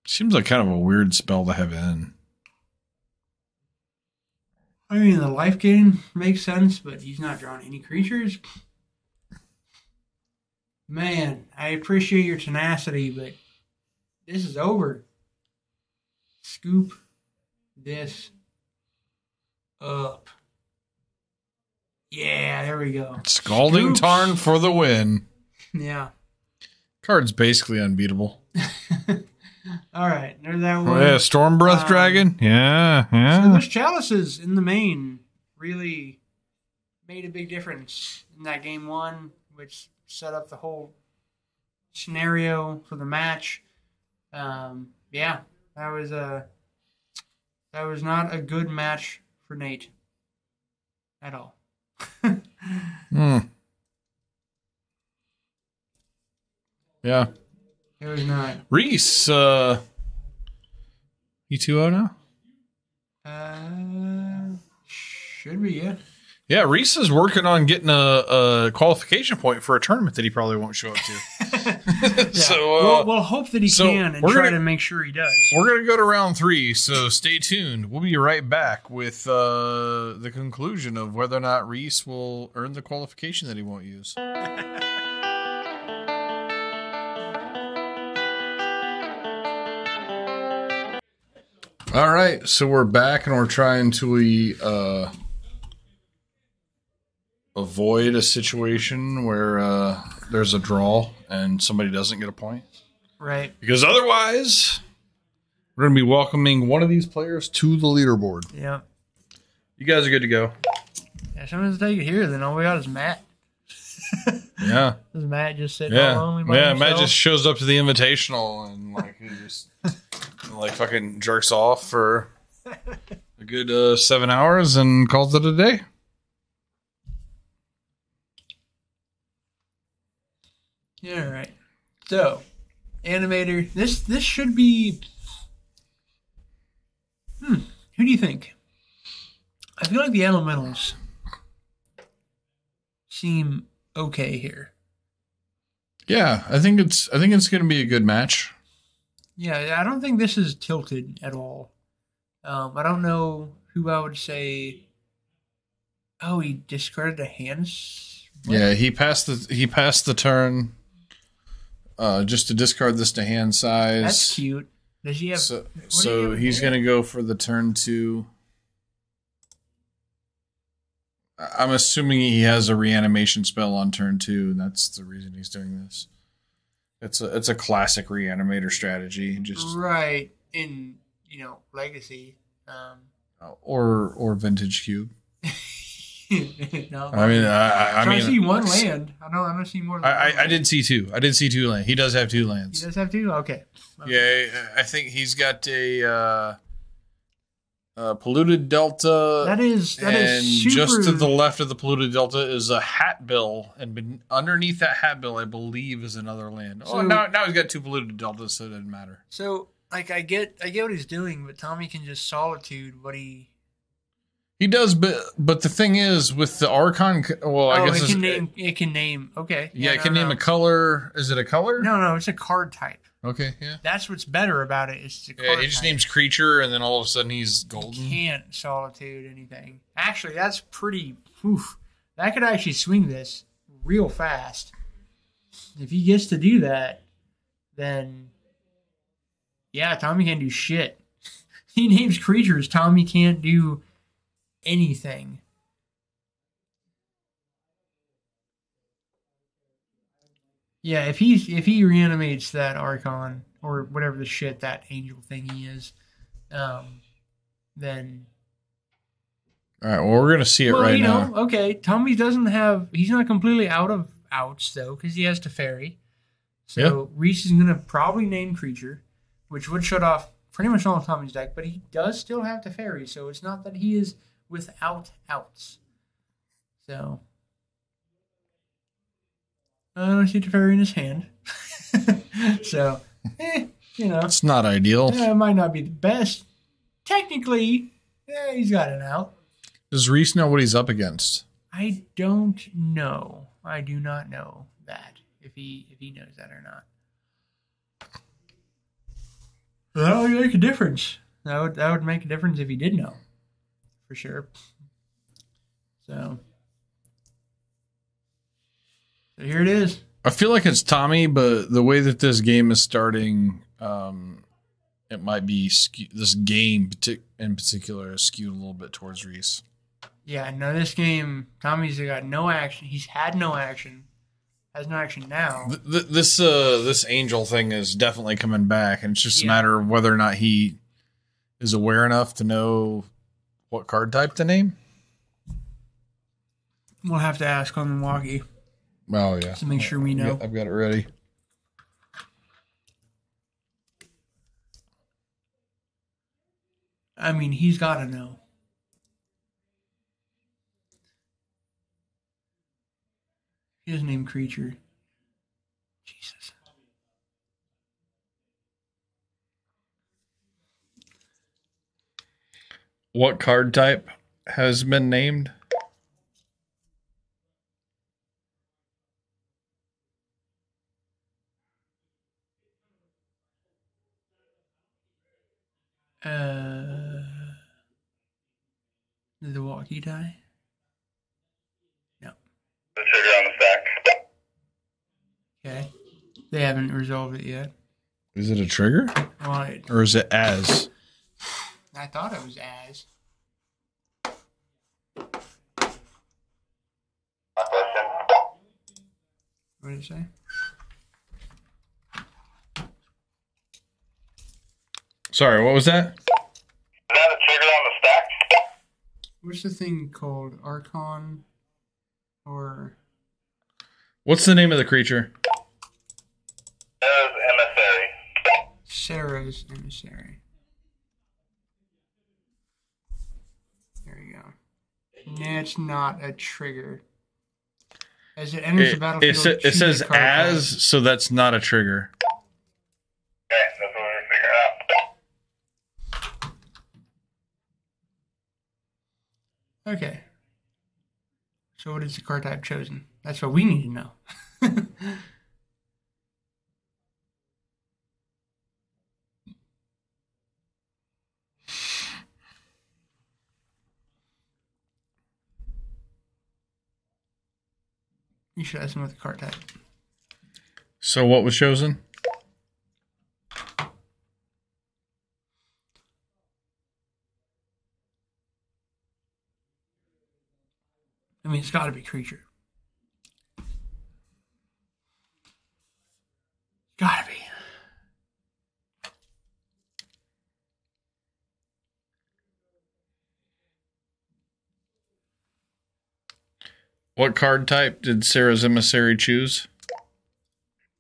Seems like kind of a weird spell to have in. I mean, the life gain makes sense, but he's not drawing any creatures. Man, I appreciate your tenacity, but this is over. Scoop this up. Yeah, there we go. Scalding Tarn for the win. Yeah. Card's basically unbeatable. All right, there's that one. Oh, yeah, Storm Breath Dragon. Yeah. So those chalices in the main really made a big difference in that game one, which set up the whole scenario for the match. Yeah, that was not a good match for Nate at all. Yeah. It was not. Reese, he 2-0 now? Should be, yeah. Yeah, Reese is working on getting a qualification point for a tournament that he probably won't show up to. Yeah. So we'll hope that he can and try to make sure he does. We're going to go to round 3, so stay tuned. We'll be right back with the conclusion of whether or not Reese will earn the qualification that he won't use. All right, so we're back and we're trying to avoid a situation where there's a draw and somebody doesn't get a point. Right. Because otherwise, we're going to be welcoming one of these players to the leaderboard. Yeah. You guys are good to go. Yeah, someone's take it here, then all we got is Matt. Yeah. Is Matt just sitting all lonely by himself? Matt just shows up to the invitational and he just fucking jerks off for a good 7 hours and calls it a day. Yeah, all right. So, Animator, this should be... Who do you think? I feel like the elementals seem okay here. Yeah, I think it's going to be a good match. Yeah, I don't think this is tilted at all. I don't know who I would say. Oh, he discarded a hand. What? Yeah, he passed the turn. Just to discard this to hand size. That's cute. Does he have? So he's going to go for the turn 2. I'm assuming he has a reanimation spell on turn 2, and that's the reason he's doing this. It's a classic reanimator strategy, just right in Legacy, or Vintage Cube. No, I see one land. I don't see more. Than I did see 2. I did see 2 lands. He does have 2 lands. He does have 2. Okay. Yeah, I think he's got a polluted delta. That is super... just to the left of the polluted delta is a hat bill, and underneath that hat bill, I believe, is another land. So, now he's got 2 polluted deltas, so it doesn't matter. So, I get what he's doing, but Tommy can just solitude what he does, but the thing is with the Archon. Well, I guess it can name. Okay, yeah, it can name a color. Is it a color? No, it's a card type. Okay, yeah. That's what's better about it. It's the card he just type. names creature, and then all of a sudden he's golden. He can't solitude anything. Actually, that's pretty... Oof. That could actually swing this real fast. If he gets to do that, then... Yeah, Tommy can't do shit. He names creatures. Tommy can't do anything. Yeah, if he reanimates that Archon or whatever the shit that angel thingy is, then. All right. Well, we're gonna see it right now. Okay. Tommy doesn't have. He's not completely out of outs though, because he has Teferi. So Reese is gonna probably name creature, which would shut off pretty much all of Tommy's deck. But he does still have Teferi, so it's not that he is without outs. So I don't see Teferi in his hand. So, it's not ideal. It might not be the best. Technically, he's got an out. Does Reese know what he's up against? I don't know. I do not know that, if he knows that or not. That would make a difference. That would make a difference if he did know, for sure. So here it is. I feel like it's Tommy, but the way that this game is starting, it might be this game in particular is skewed a little bit towards Reese. Yeah, no, this game, Tommy's got no action. He's had no action. Has no action now. This angel thing is definitely coming back, and it's just a matter of whether or not he is aware enough to know what card type to name. We'll have to ask on the walkie. Oh, yeah. To make sure we know. I've got it ready. I mean, he's got to know. He doesn't name creature. Jesus. What card type has been named? Did the walkie die? No. The trigger on the stack. Okay. They haven't resolved it yet. Is it a trigger? Well, or is it as? I thought it was as. What did it say? Sorry, what was that? Is that a trigger on the stack? What's the thing called? Archon? Or... What's the name of the creature? Sarah's Emissary. Sarah's Emissary. There you go. Nah, it's not a trigger. As it enters the battlefield, it says as, so that's not a trigger. Okay, that's what we're figuring out. Okay. So what is the card type chosen? That's what we need to know. You should ask him with the card type. So what was chosen? I mean, it's got to be creature. Gotta be. What card type did Sarah's Emissary choose?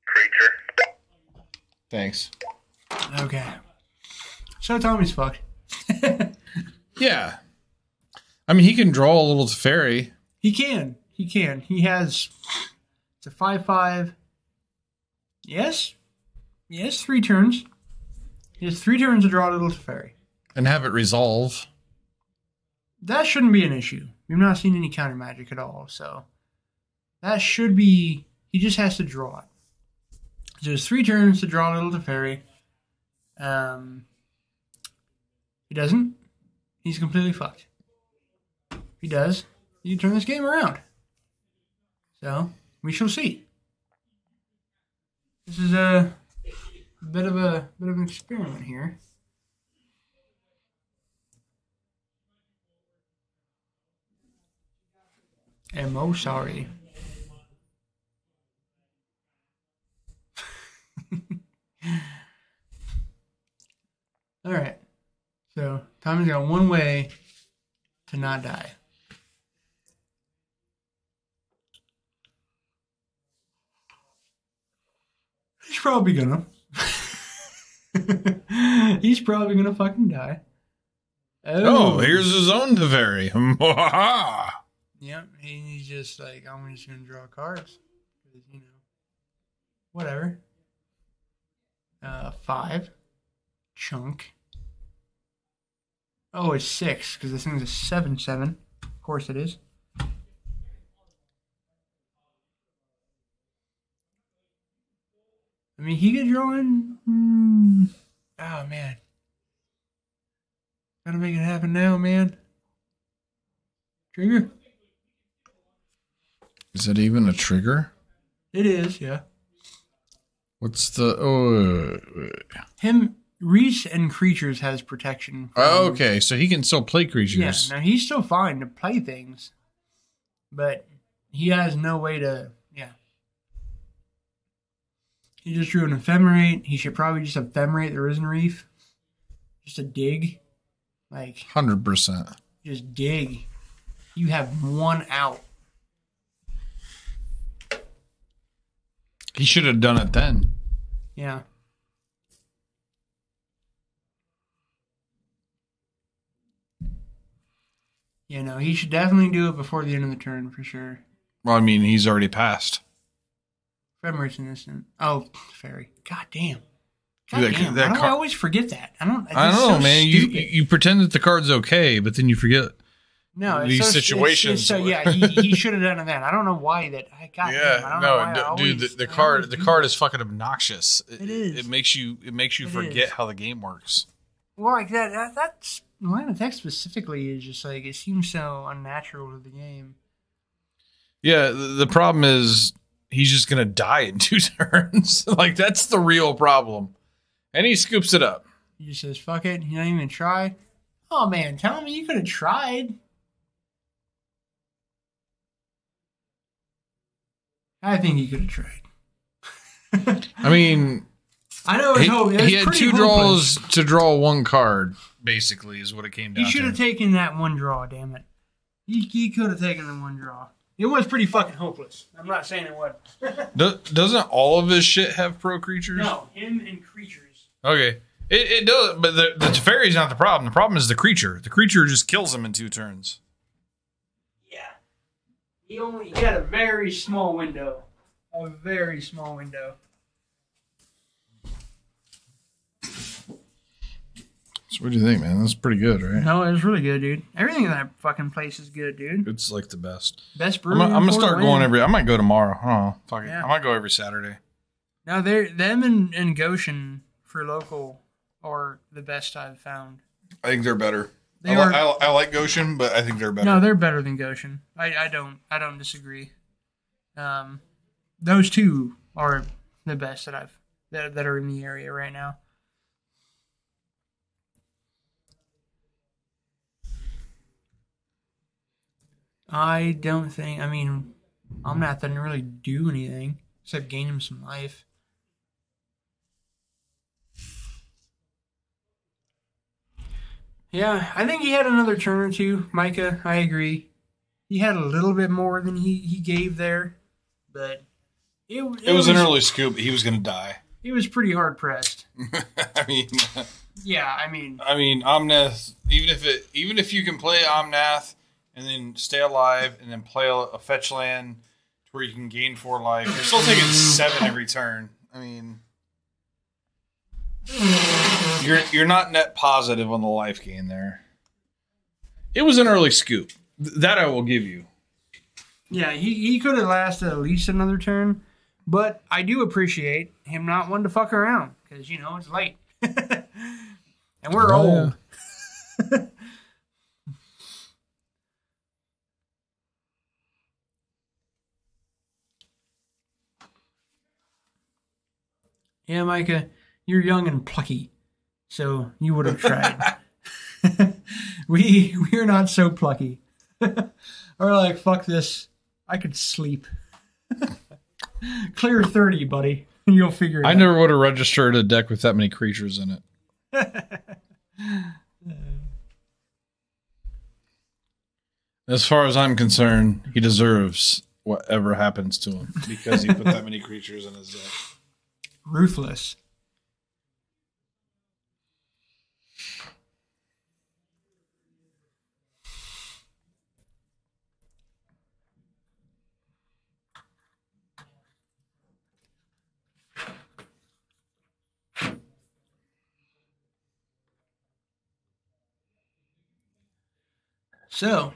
Creature. Thanks. Okay. So Tommy's fucked. Yeah. I mean, he can draw a little Teferi. He can. He has... It's a 5/5. Yes. 3 turns. He has 3 turns to draw a little Teferi. And have it resolve. That shouldn't be an issue. We've not seen any counter magic at all, so... That should be... He just has to draw it. So there's 3 turns to draw a little Teferi. He doesn't. He's completely fucked. If he does, you turn this game around. So, we shall see. This is a bit of an experiment here. I'm sorry. Tommy's got one way to not die. He's probably gonna. He's probably gonna fucking die. Oh, here's his own Teferi. Yep, he's just like, I'm just gonna draw cards. You know, whatever. 5. Chunk. Oh, it's 6, because this thing's a 7/7. Of course it is. I mean, he could draw in. Oh, man. Gotta make it happen now, man. Trigger? Is that even a trigger? It is, yeah. What's the... Oh... Reese and creatures has protection. Oh, okay, so he can still play creatures. Yeah, now he's still fine to play things. But he has no way to... Yeah. He just drew an ephemerate. He should probably just ephemerate the Risen Reef. Just a dig. Like... 100%. Just dig. You have one out. He should have done it then. Yeah. You know, he should definitely do it before the end of the turn, for sure. Well, I mean, he's already passed. Ephemerate instant. Oh, fairy. God damn. God Dude, damn. that I always forget that. I don't know, so man. You pretend that the card's okay, but then you forget. No, it's these so, situations. So yeah, he should have done that. I don't know why that. God damn, I don't know why dude, the card is fucking obnoxious. It is. It makes you forget how the game works. Well, like that's line of text specifically is just like it seems so unnatural to the game. Yeah, the problem is he's just gonna die in 2 turns. Like that's the real problem, and he scoops it up. He just says, "Fuck it," you don't even try. Oh man, tell me you could have tried. I think he could have tried. I mean, I know he had 2 draws to draw 1 card. Basically, is what it came down to. He should have taken that 1 draw. Damn it, he could have taken the 1 draw. It was pretty fucking hopeless. I'm not saying it wasn't. Doesn't all of his shit have pro creatures? No, him and creatures. Okay, it does, but the Teferi's not the problem. The problem is the creature. The creature just kills him in 2 turns. He had a very small window. A very small window. So what do you think, man? That's pretty good, right? No, it was really good, dude. Everything in that fucking place is good, dude. It's like the best. Best brewery. I'm gonna start going every... I might go tomorrow. I don't know. Fuck it. Yeah. I might go every Saturday. Now, them and Goshen for local are the best I've found. I think they're better. I like Goshen, but I think they're better. No, they're better than Goshen. I don't disagree. Those 2 are the best that are in the area right now. I don't think. I mean, Omnath didn't really do anything except gain him some life. Yeah, I think he had another turn or 2, Micah. I agree. He had a little bit more than he gave there, but it was an early scoop. He was going to die. He was pretty hard pressed. I mean, yeah, I mean, Omnath. Even if you can play Omnath and then stay alive and then play a fetch land to where you can gain 4 life, you're still taking 7 every turn. I mean. You're not net positive on the life gain there. It was an early scoop. That I will give you. Yeah, he could have lasted at least another turn, but I do appreciate him not wanting to fuck around because, you know, it's late. And we're old. Yeah, Micah, you're young and plucky, so you would have tried. We're not so plucky. We're like, fuck this. I could sleep. Clear 30, buddy. You'll figure it out. I never would have registered a deck with that many creatures in it. As far as I'm concerned, he deserves whatever happens to him because he put that many creatures in his deck. Ruthless. So,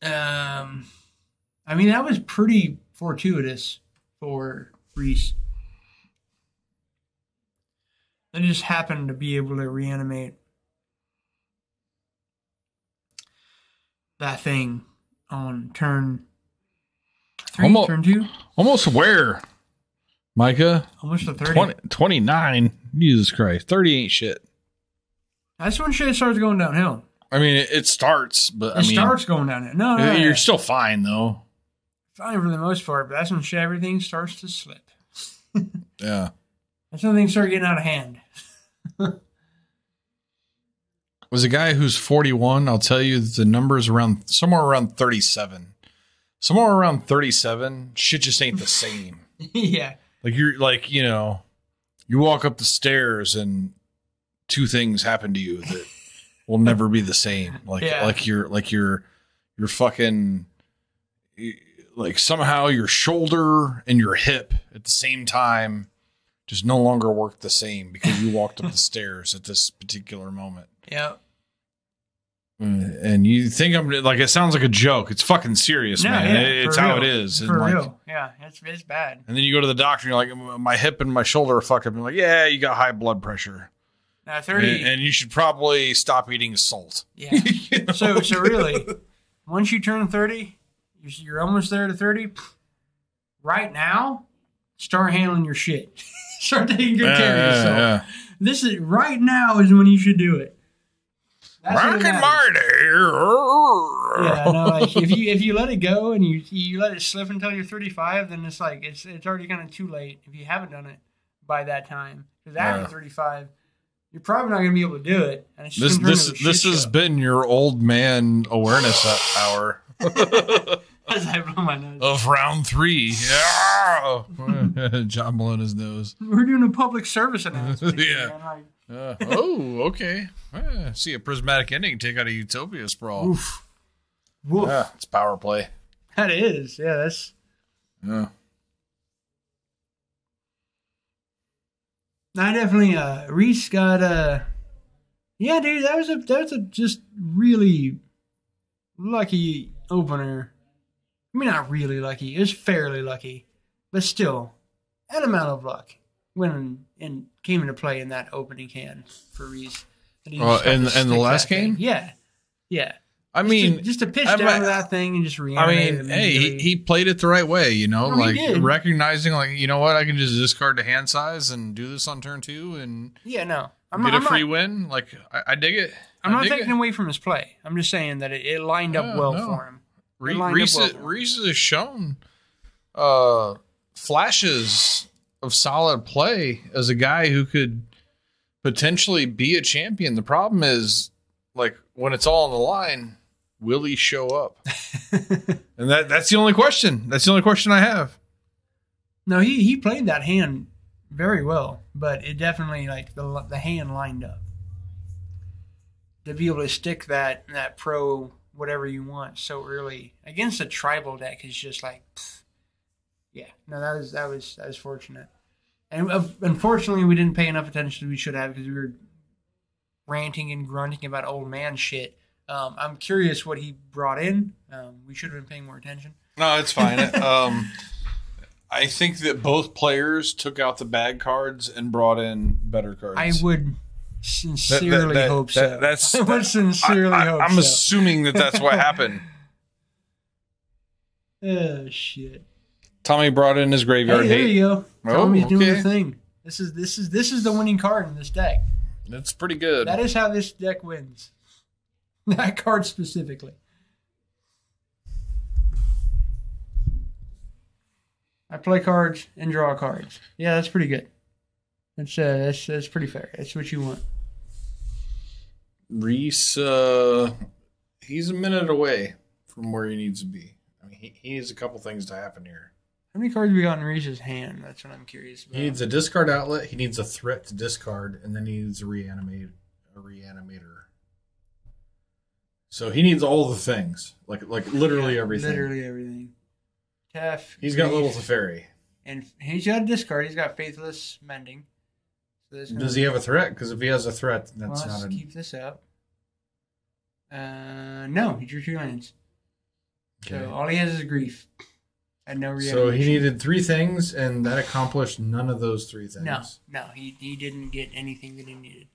I mean, that was pretty fortuitous for Reese. I just happened to be able to reanimate that thing on turn 3, turn 2. Almost where, Micah? Almost a 30. 29. Jesus Christ. 30 ain't shit. That's when shit starts going downhill. I mean, it starts, but it starts going downhill. No, you're still fine, though. Fine for the most part, but that's when everything starts to slip. Yeah. That's when things start getting out of hand. Was a guy who's 41, I'll tell you the number's somewhere around 37. Somewhere around 37, shit just ain't the same. Yeah. You walk up the stairs and two things happen to you that will never be the same. You're fucking, like somehow your shoulder and your hip at the same time just no longer work the same because you walked up the stairs at this particular moment. Yeah. And you think I'm like, it sounds like a joke. It's fucking serious, man. Yeah, it's how it is. For real. Yeah, it's bad. And then you go to the doctor and you're like, my hip and my shoulder are fucked up. And you're like, yeah, you got high blood pressure. 30. And you should probably stop eating salt. Yeah. You know? So really, once you turn 30, you're almost there to 30. Right now, start handling your shit. Start taking good care of yourself. Yeah. Right now is when you should do it. Rock and Marty. Yeah, no, like if you let it go and you let it slip until you're 35, then it's like it's already kind of too late if you haven't done it by that time. Because after 35, you're probably not going to be able to do it. And it's this has been your old man awareness hour. As I blow my nose. Of round 3. Yeah. John blowing his nose. We're doing a public service announcement. Yeah. Okay. See a prismatic ending take out a Utopia sprawl. Oof. Yeah, it's power play. That is. Yeah, that's. Yeah. I definitely. Reese got yeah, dude, that was a just really lucky opener. I mean, not really lucky. It was fairly lucky, but still, an amount of luck when and came into play in that opening hand for Reese. And the last game, yeah. I mean, just to pitch down to that thing and just reanimate. I mean, hey, he played it the right way, you know, recognizing, like, you know what, I can just discard the hand size and do this on turn 2 and get a free win. Like, I dig it. I'm not taking away from his play. I'm just saying that it lined up well for him. Reese has shown flashes of solid play as a guy who could potentially be a champion. The problem is, like, when it's all on the line, will he show up? And that's the only question. That's the only question I have. No, he played that hand very well, but it definitely, like, the hand lined up. To be able to stick that pro whatever you want so early against a tribal deck is just like, pfft. Yeah, no, that was fortunate. And unfortunately, we didn't pay enough attention as we should have because we were ranting and grunting about old man shit. I'm curious what he brought in. We should have been paying more attention. No, it's fine. I think that both players took out the bad cards and brought in better cards. I would sincerely hope so. I would sincerely hope so. I'm assuming that's what happened. Oh, shit. Tommy brought in his graveyard hate. There you go. Tommy's doing the thing. This is the winning card in this deck. That's pretty good. That is how this deck wins. That card specifically. I play cards and draw cards. Yeah, that's pretty good. That's pretty fair. That's what you want. Reese, he's a minute away from where he needs to be. I mean, he needs a couple things to happen here. How many cards we got in Reese's hand? That's what I'm curious about. He needs a discard outlet. He needs a threat to discard, and then he needs a reanimator. So he needs all the things, like literally everything. Literally everything. Tough. He's got Little Teferi. And he's got a discard. He's got Faithless Mending. So does he have a threat? Because if he has a threat, that's let's not keep this up. No, he drew 2 lands. Okay. So all he has is grief. And no reanimation. So he needed 3 things, and that accomplished none of those 3 things. No, he didn't get anything that he needed.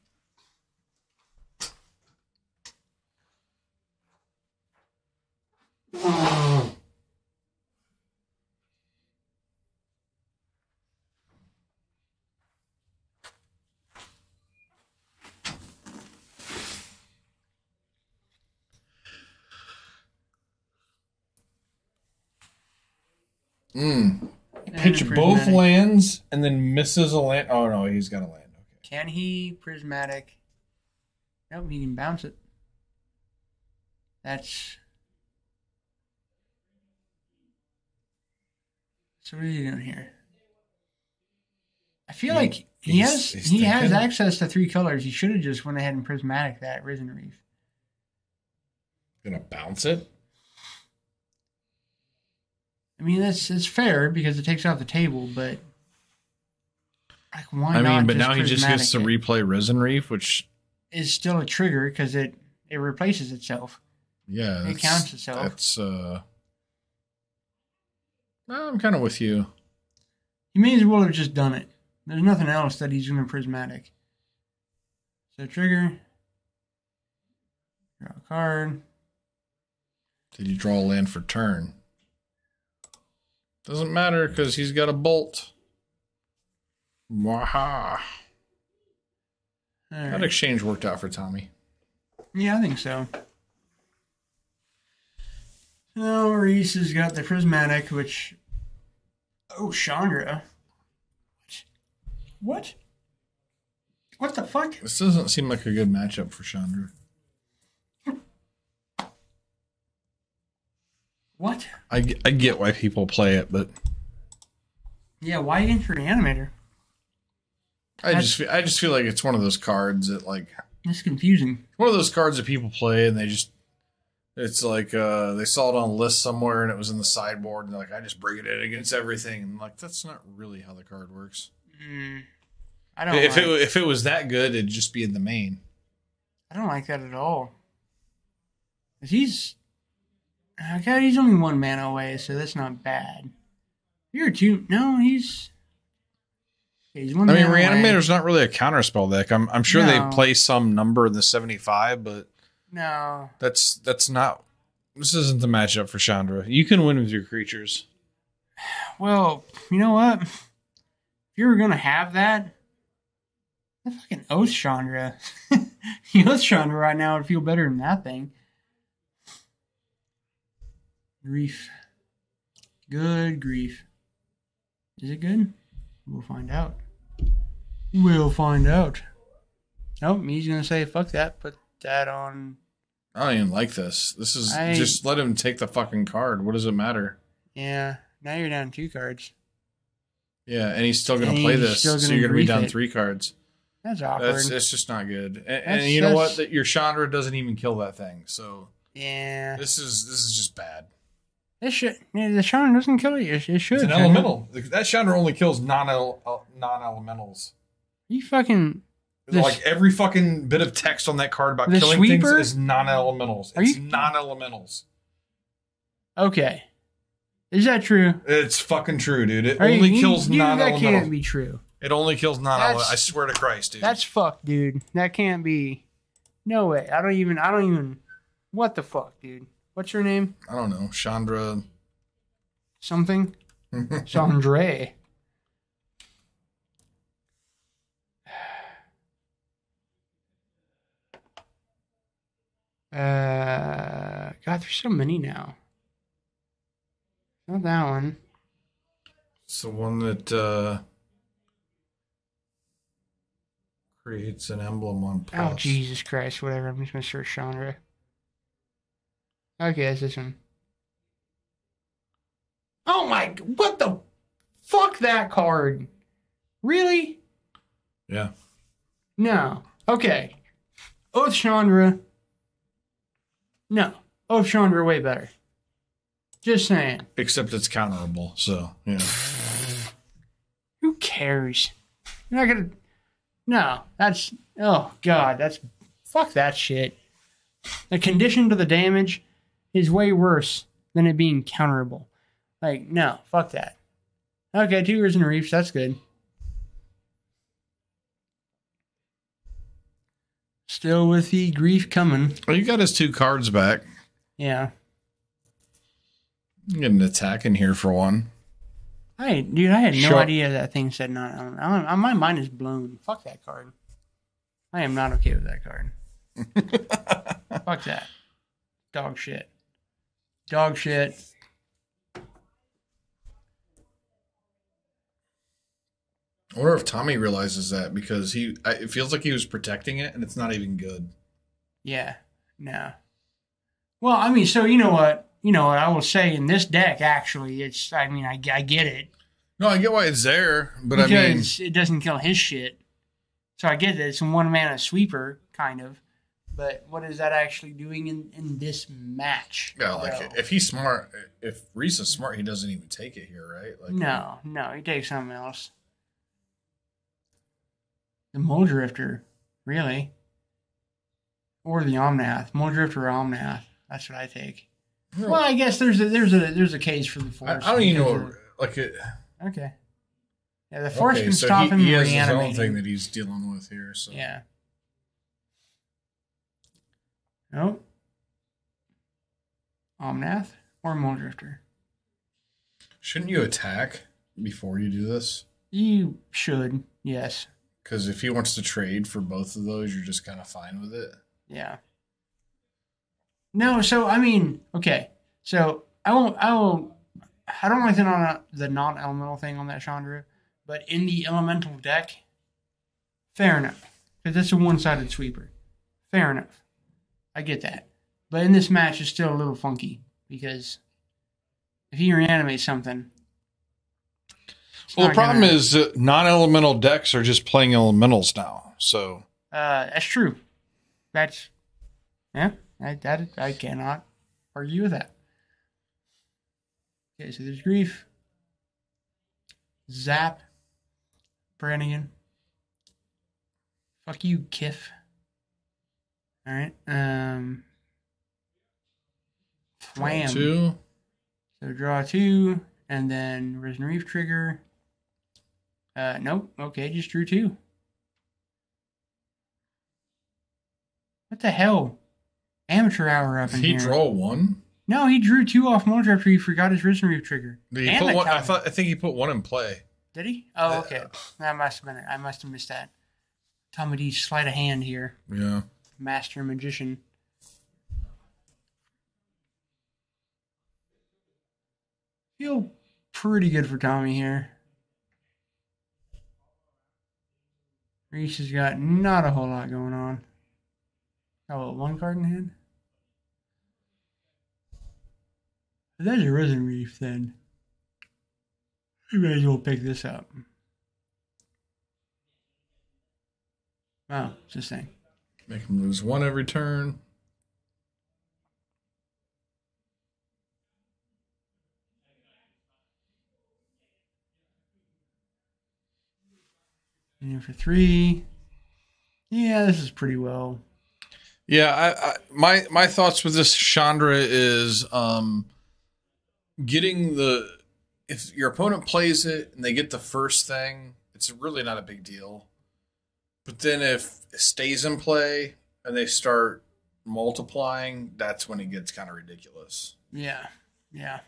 Pitch both lands and then misses a land. Oh, no, he's got a land. Okay. Can he prismatic? Nope, he can bounce it. That's... So what are you doing here? I feel like he has access to 3 colors. He should have just went ahead and prismatic that Risen Reef. Gonna bounce it? I mean, it's fair because it takes it off the table, but like, why not? I mean, but now he just gets to replay Risen Reef, which is still a trigger because it replaces itself. Yeah, it counts itself. That's I'm kind of with you. He may as well have just done it. There's nothing else that he's going to prismatic. So trigger, draw a card. Did he draw a land for turn? Doesn't matter because he's got a bolt. Waha. That exchange worked out for Tommy. Yeah, I think so. Now Reese has got the prismatic, which... Oh, Chandra. What? What the fuck? This doesn't seem like a good matchup for Chandra. What? I get why people play it, but... Yeah, why against Reanimator? I just feel like it's one of those cards that, like... It's confusing. One of those cards that people play and they just... It's like they saw it on a list somewhere and it was in the sideboard and they're like, I just bring it in against everything. And like, that's not really how the card works. I don't. If it was that good, it'd just be in the main. I don't like that at all. He's only 1 mana away, so that's not bad. You're 2. No, he's 1 mana away. Reanimator's not really a counterspell deck. I'm sure they play some number in the 75, but no, that's not. This isn't the matchup for Chandra. You can win with your creatures. Well, you know what? If you were gonna have that, the fucking Oath Chandra, the Oath Chandra right now would feel better than that thing. Grief. Good grief. Is it good? We'll find out. We'll find out. Nope, he's gonna say fuck that. Put that on. I don't even like this. This is just let him take the fucking card. What does it matter? Yeah. Now you're down 2 cards. Yeah, and he's still gonna play this, so you're gonna be down 3 cards. That's awkward. It's just not good. And you know what? Your Chandra doesn't even kill that thing. So yeah, this is just bad. The Chandra doesn't kill it. It should. It's an elemental. That Chandra only kills non-elementals. You fucking... Like every fucking bit of text on that card about killing things is non-elementals. It's non-elementals. Okay. Is that true? It's fucking true, dude. It only kills non-elementals. That can't be true. It only kills non-elementals. I swear to Christ, dude. That's fucked, dude. That can't be. No way. I don't even. What the fuck, dude? What's your name? I don't know. Chandra. Something? Chandra. God, there's so many now. Not that one. It's the one that creates an emblem on plus. Oh, Jesus Christ. Whatever. I'm just going to search Chandra. Okay, it's this one. Oh my, what the fuck that card? Really? Yeah. No. Okay. Oath Chandra. No. Oath Chandra way better. Just saying. Except it's counterable, so, yeah. Who cares? You're not gonna... No, that's... Oh, God, that's... Fuck that shit. The condition to the damage is way worse than it being counterable. Like, no, fuck that. Okay, 2 Risen Reefs, that's good. Still with the grief coming. Well, you got his 2 cards back. Yeah. You get an attack in here for one. Dude, I had no idea that thing said not. My mind is blown. Fuck that card. I am not okay with that card. Fuck that. Dog shit. Dog shit. I wonder if Tommy realizes that because it feels like he was protecting it and it's not even good. Yeah. No. Well, I mean, so you know what? I will say in this deck, actually, it's, I mean, I get it. No, I get why it's there, but because I mean... it doesn't kill his shit. So I get that it's a 1-mana sweeper, kind of. But what is that actually doing in this match? Yeah, like, if he's smart, if Reese is smart, he doesn't even take it here, right? Like, No, he takes something else. The Muldrifter, really. Or the Omnath. Muldrifter or Omnath. That's what I take. No. Well, I guess there's a case for the Force. I don't even know, like it... Okay. Yeah, the Force can so stop him he has reanimating. his own thing that he's dealing with here. So. Yeah. Nope. Omnath or Muldrifter. Shouldn't you attack before you do this? You should, yes. Because if he wants to trade for both of those, you're just kind of fine with it. Yeah. No, so I mean, okay. So I don't like the non-elemental thing on that Chandra, but in the elemental deck, fair enough. Because it's a one-sided sweeper. Fair enough. I get that. But in this match, it's still a little funky. Because if he reanimates something... Well, the problem is non-elemental decks are just playing elementals now. So that's true. That's... Yeah, I cannot argue with that. Okay, so there's Grief. Zap. Brannigan. Fuck you, Kiff. Alright. Wham. 2. So draw 2, and then Risen Reef trigger. Nope. Okay, just drew 2. What the hell? Amateur hour up in here. Did he draw 1? No, he drew 2 off Muldrifter after he forgot his Risen Reef trigger. Did he put 1? I think he put 1 in play. Did he? Oh, okay. That must have been it. I must have missed that. Tommy D, sleight of hand here. Yeah. Master magician. Feel pretty good for Tommy here. Reese has got not a whole lot going on. Oh, 1 card in hand? If there's a Risen Reef, then we may as well pick this up. Wow, it's this thing. Make him lose 1 every turn. And for 3. Yeah, this is pretty well. Yeah, my thoughts with this Chandra is getting if your opponent plays it and they get the first thing, it's really not a big deal. But then if it stays in play and they start multiplying, that's when it gets kind of ridiculous. Yeah, yeah.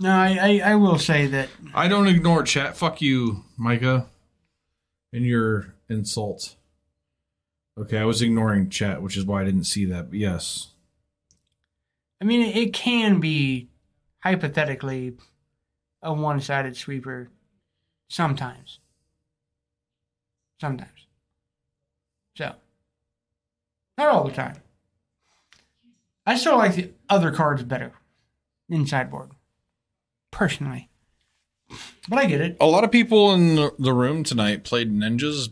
No, I will say that... I don't ignore chat. Fuck you, Micah, and your insult. Okay, I was ignoring chat, which is why I didn't see that, but yes. I mean, it can be, hypothetically, a one-sided sweeper sometimes. Sometimes. So, not all the time. I still like the other cards better in sideboard, personally. But I get it. A lot of people in the room tonight played ninjas,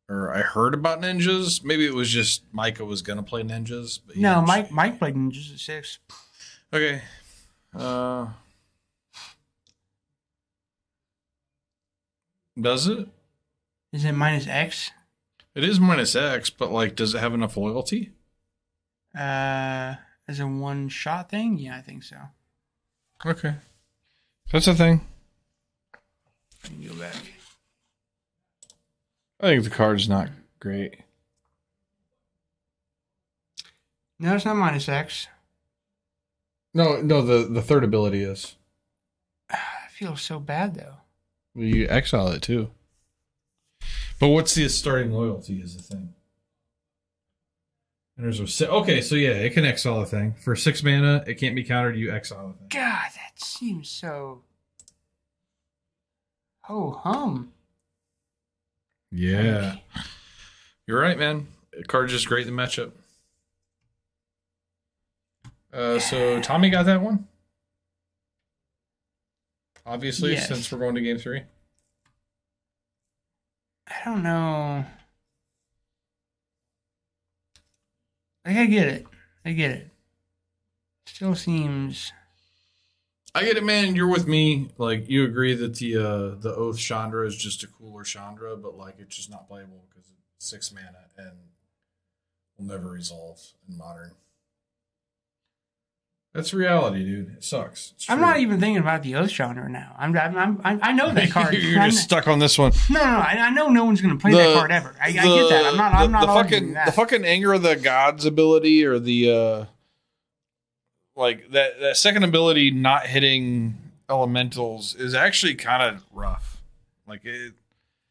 or I heard about ninjas. Maybe it was just Micah was going to play ninjas. But no, Mike played ninjas at 6. Okay. Does it? Is it minus X? It is minus X, but like, does it have enough loyalty? As a one-shot thing? Yeah, I think so. Okay. That's a thing. Let me go back. I think the card's not great. No, it's not minus X. No, the third ability is. I feel so bad, though. Well, you exile it, too. But what's the starting loyalty is the thing. And there's a... Okay, so yeah, it can exile a thing. For 6 mana, it can't be countered, you exile a thing. God, that seems so... Ho-hum. Yeah. You're right, man. The card's just great in the matchup. So Tommy got that one? Obviously, yes. Since we're going to game 3. I don't know. Like, I get it. Still seems... I get it, man. You're with me. Like, you agree that the Oath Chandra is just a cooler Chandra, but like it's just not playable because it's 6 mana and will never resolve in Modern. That's reality, dude. It sucks. I'm not even thinking about the Oath Chandra now. I know that card. You're just stuck on this one. No. I know no one's going to play that card ever. I get that. I'm not arguing that. The fucking Anger of the Gods ability, or the like that second ability not hitting elementals is actually kind of rough. Like it.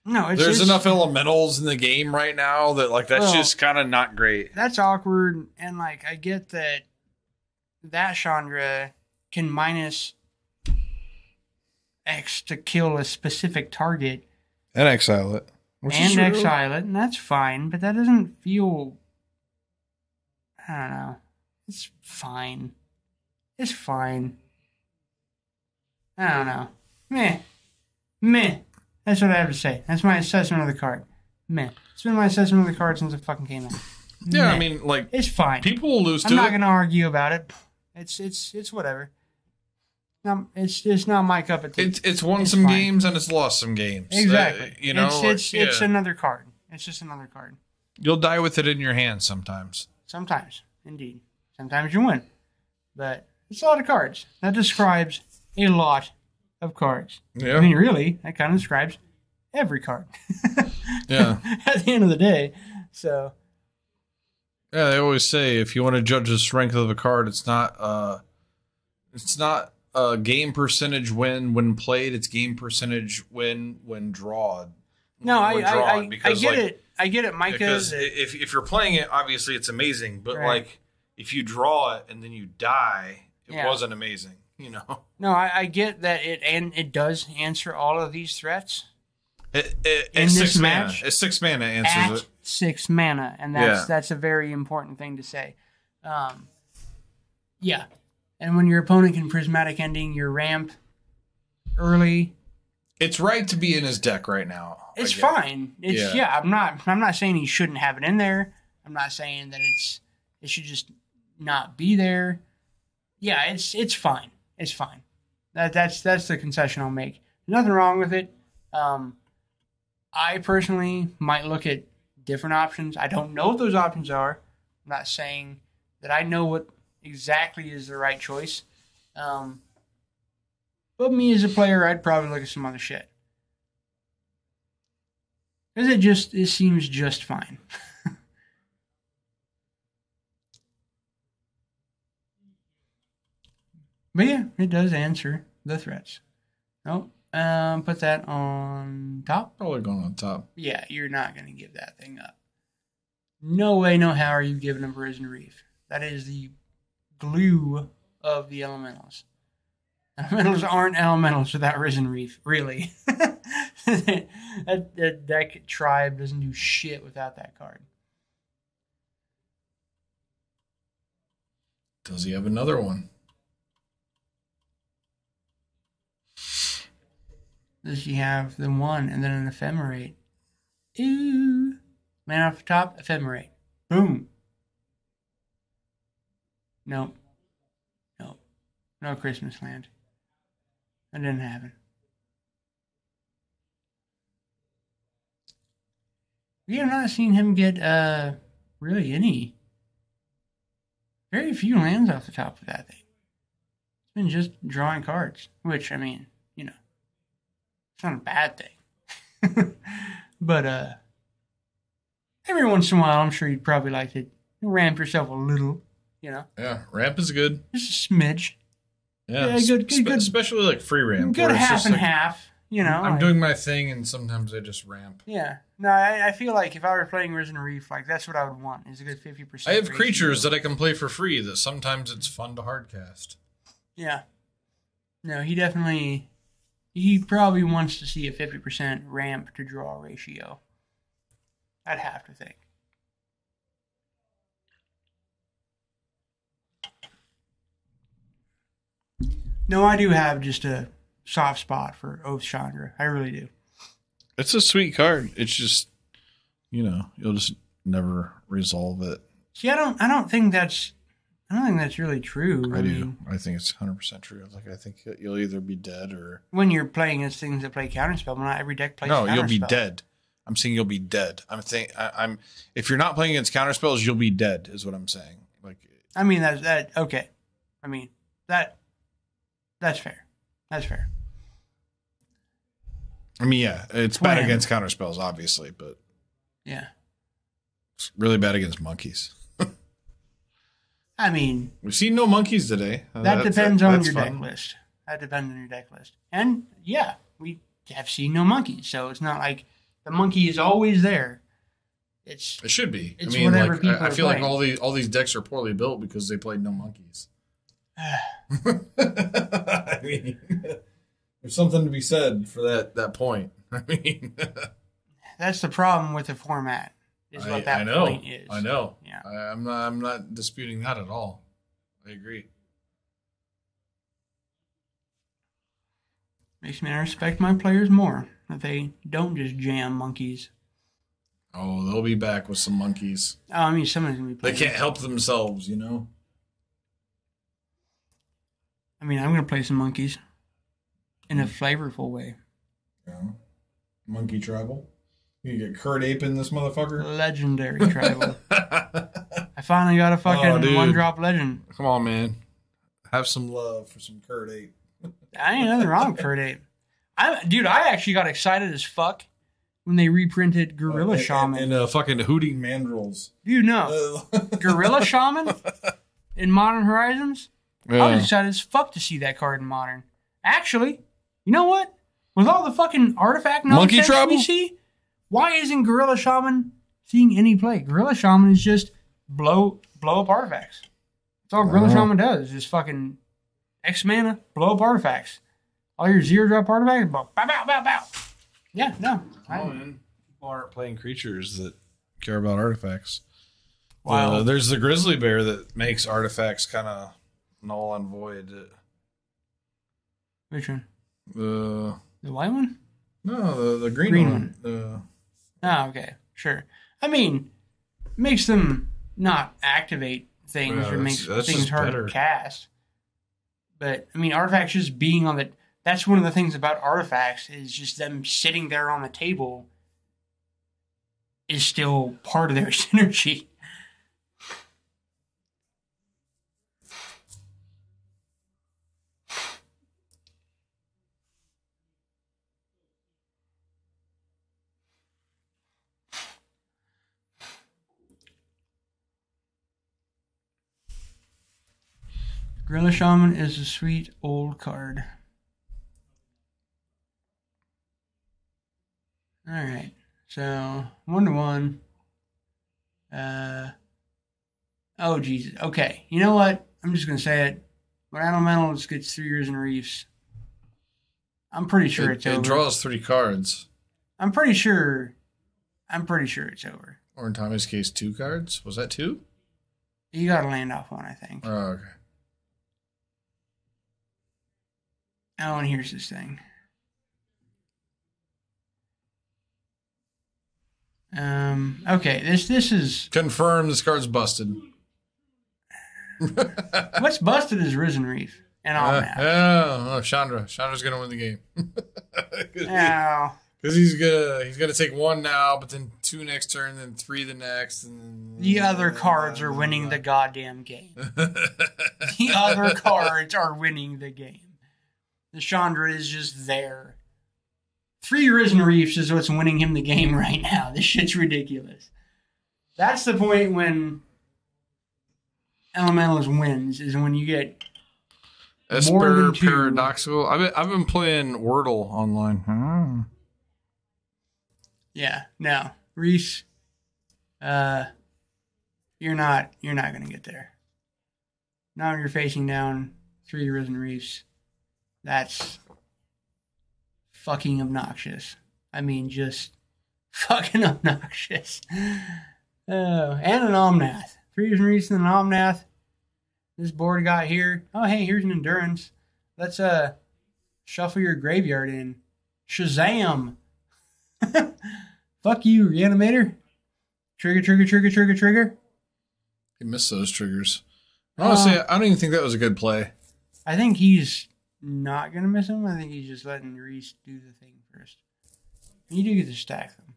No, there's enough elementals in the game right now that like that's just kind of not great. That's awkward, and like I get that Chandra can minus X to kill a specific target. And exile it. And that's fine, but that doesn't feel... I don't know. It's fine. I don't know. Meh. That's what I have to say. That's my assessment of the card. Meh. It's been my assessment of the card since it fucking came out. Yeah, Meh. I mean, like... It's fine. People will lose to it. I'm not going to argue about it. It's whatever. No, it's not my cup of tea. It's won some games and it's lost some games. Exactly. You know, it's another card. It's just another card. You'll die with it in your hand sometimes. Sometimes, indeed. Sometimes you win. But it's a lot of cards. That describes a lot of cards. Yeah. I mean, really, that kind of describes every card. Yeah. At the end of the day. So... Yeah, they always say if you want to judge the strength of a card, it's not a game percentage win when played. It's game percentage win when drawn. No, I get it. I get it, Micah. Because if you're playing it, obviously it's amazing. But like if you draw it and then you die, it wasn't amazing. You know. No, I get that it does answer all of these threats. In this match, it's 6 mana answers it. 6 mana, and that's a very important thing to say. Yeah, and when your opponent can prismatic ending your ramp early, it's right to be in his deck right now. It's fine. I'm not saying he shouldn't have it in there. I'm not saying that it should just not be there. Yeah, it's fine. It's fine. That's the concession I'll make. Nothing wrong with it. I personally might look at different options. I don't know what those options are. I'm not saying that I know what exactly is the right choice. But me as a player, I'd probably look at some other shit. Because it seems just fine. But yeah, it does answer the threats. Nope. Put that on top. Probably going on top. Yeah, you're not going to give that thing up. No way, no how are you giving up Risen Reef. That is the glue of the elementals. Elementals aren't elementals without Risen Reef, really. that tribe doesn't do shit without that card. Does he have another one? Does he have the one and then an ephemerate? Ooh. Man off the top, ephemerate. Boom. Nope. Nope. No Christmas Land. That didn't happen. We have not seen him get really any. Very few lands off the top of that thing. It's been just drawing cards, which, I mean, you know, it's not a bad thing. But every once in a while, I'm sure you'd probably like to ramp yourself a little, you know. Yeah, ramp is good. Just a smidge. Yeah, good. Especially like free ramp. Good half and half, you know. I'm doing my thing, and sometimes I just ramp. Yeah. No, I feel like if I were playing Risen Reef, like that's what I would want. Is a good 50%. I have creatures that I can play for free that sometimes it's fun to hardcast. Yeah. No, he probably wants to see a 50% ramp to draw ratio. I'd have to think. No, I do have just a soft spot for Oath Chandra. I really do. It's a sweet card. It's just, you know, you'll just never resolve it. See, I don't think that's really true. I do. I think it's 100% true. Like, I think you'll either be dead or when you're playing against things that play counterspell. Not every deck plays. No, counterspell. you'll be dead. I'm saying you'll be dead. I'm if you're not playing against counterspells, you'll be dead. Is what I'm saying. Like, I mean that okay. I mean that's fair. That's fair. I mean, yeah, it's bad against counterspells, obviously, but yeah, it's really bad against monkeys. I mean, we've seen no monkeys today. That depends on your deck list. That depends on your deck list. And yeah, we have seen no monkeys, so it's not like the monkey is always there. It should be. It's I mean, whatever like, people I feel playing. like all these decks are poorly built because they played no monkeys. I mean, there's something to be said for that point. I mean, that's the problem with the format. Is what that point is. I know. Yeah. I'm not disputing that at all. I agree. Makes me respect my players more that they don't just jam monkeys. Oh, they'll be back with some monkeys. Oh, I mean, someone's gonna be playing. They can't help themselves, you know. I mean, I'm gonna play some monkeys in a flavorful way. Yeah. Monkey tribal. You get Kurt Ape in this motherfucker? Legendary tribal. I finally got a fucking one-drop legend. Come on, man. Have some love for some Kurt Ape. I ain't nothing wrong with Kurt Ape. I actually got excited as fuck when they reprinted Gorilla Shaman. And fucking Hooting Mandrills. You know. Gorilla Shaman in Modern Horizons? Yeah. I was excited as fuck to see that card in Modern. Actually, you know what? With all the fucking artifact nonsense we see, why isn't Gorilla Shaman seeing any play? Gorilla Shaman is just blow up artifacts. That's all Gorilla Shaman does. Just fucking X mana, blow up artifacts. All your 0-drop artifacts, bow, bow, bow, bow. Yeah, no. Man. People aren't playing creatures that care about artifacts. Wow. There's the grizzly bear that makes artifacts kind of null and void. Which one? The white one? No, the green one. Oh, okay. Sure. I mean, it makes them not activate things or make things harder to cast. But, I mean, artifacts just being on the... That's one of the things about artifacts is just them sitting there on the table is still part of their synergy. Gorilla Shaman is a sweet old card. Alright, so 1-1. Oh, Jesus. Okay, you know what? I'm just going to say it. When Elemental gets 3 years in Reefs, I'm pretty sure it's over. It draws 3 cards. I'm pretty sure it's over. Or in Tommy's case, 2 cards? Was that 2? You got to land off one, I think. Oh, okay. Oh, and here's this thing. Okay, this is... Confirm this card's busted. What's busted is Risen Reef and all that. Oh, Chandra. Chandra's going to win the game. Because he's gonna take one now, but then 2 next turn, then 3 the next, and the other cards are winning the goddamn game. The other cards are winning the game. The Chandra is just there. 3 Risen Reefs is what's winning him the game right now. This shit's ridiculous. That's the point when Elementalist wins, is when you get Esper Paradoxical. I've been playing Wordle online. Yeah, no. Reese, you're not gonna get there. Now you're facing down 3 Risen Reefs. That's fucking obnoxious. I mean, just fucking obnoxious. Oh, and an Omnath. 3 Risen Reefs and an Omnath. This board got here. Oh, hey, here's an Endurance. Let's shuffle your graveyard in. Shazam! Fuck you, Reanimator. Trigger. He missed those triggers. Honestly, I don't even think that was a good play. I think he's not going to miss them. I think he's just letting Reese do the thing first. And you do get to stack them.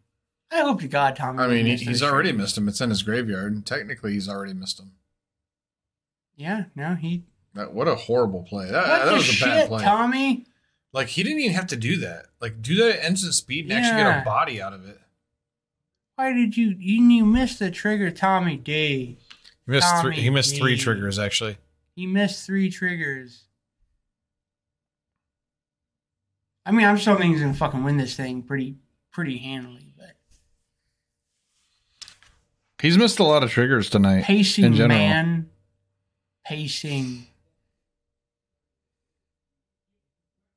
I hope to God Tommy... I mean, he's already missed them. It's in his graveyard. And technically, he's already missed them. Yeah, no, he... What a horrible play. That was a bad play. Tommy? Like, he didn't even have to do that. Like, do that at instant speed and actually get a body out of it. Why did you missed the trigger, Tommy D? He missed 3 triggers, actually. He missed 3 triggers. I mean, I'm still thinking he's going to fucking win this thing pretty handily, but... He's missed a lot of triggers tonight. Pacing, man. Pacing.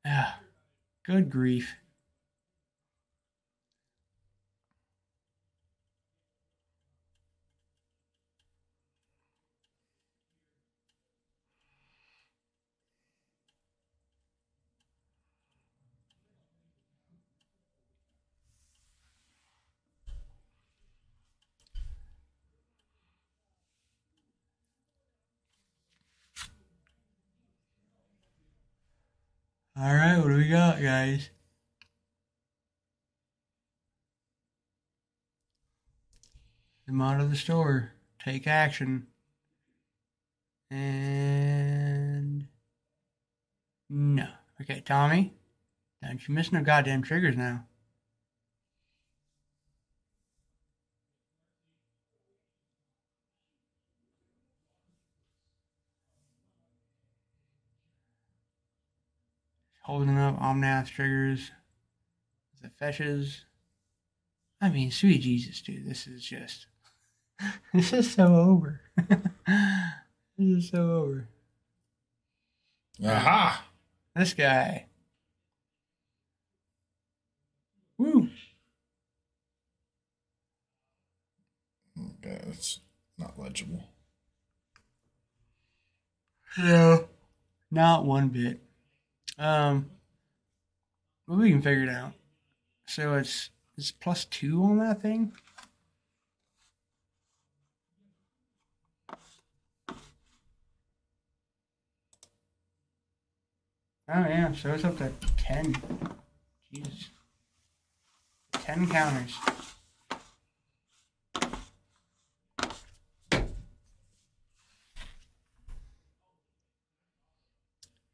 Ah, good grief. All right, what do we got, guys? Come out of the store. Take action. And... no. Okay, Tommy. Don't you miss no goddamn triggers now. Holding up Omnath triggers. The fetches. I mean, sweet Jesus, dude. This is just... this is so over. This is so over. Aha! This guy. Woo! Okay, that's not legible. No. Not one bit. Well, we can figure it out. So it's +2 on that thing. Oh yeah, so it's up to 10. Jesus. 10 counters.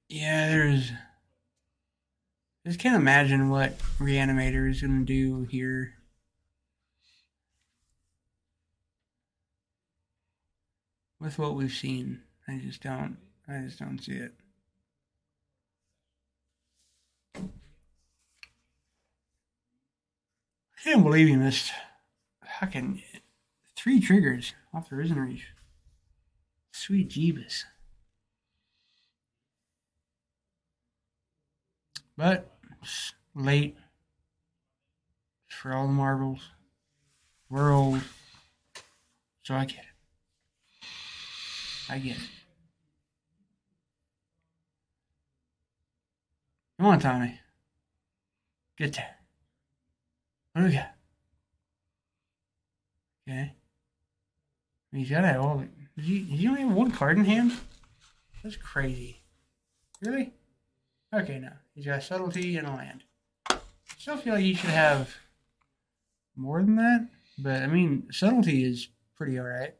Yeah, I just can't imagine what Reanimator is going to do here. With what we've seen. I just don't see it. I can't believe he missed fucking 3 triggers off the Risen Reef. Sweet Jeebus. But it's late for all the marbles. We're old, so I get it. I get it. Come on, Tommy. Get there. What do we got? Okay. He's got to have all. Did you only have one card in hand? That's crazy. Really? Okay, no. He's got subtlety and a land. I still feel like he should have more than that, but I mean, subtlety is pretty alright.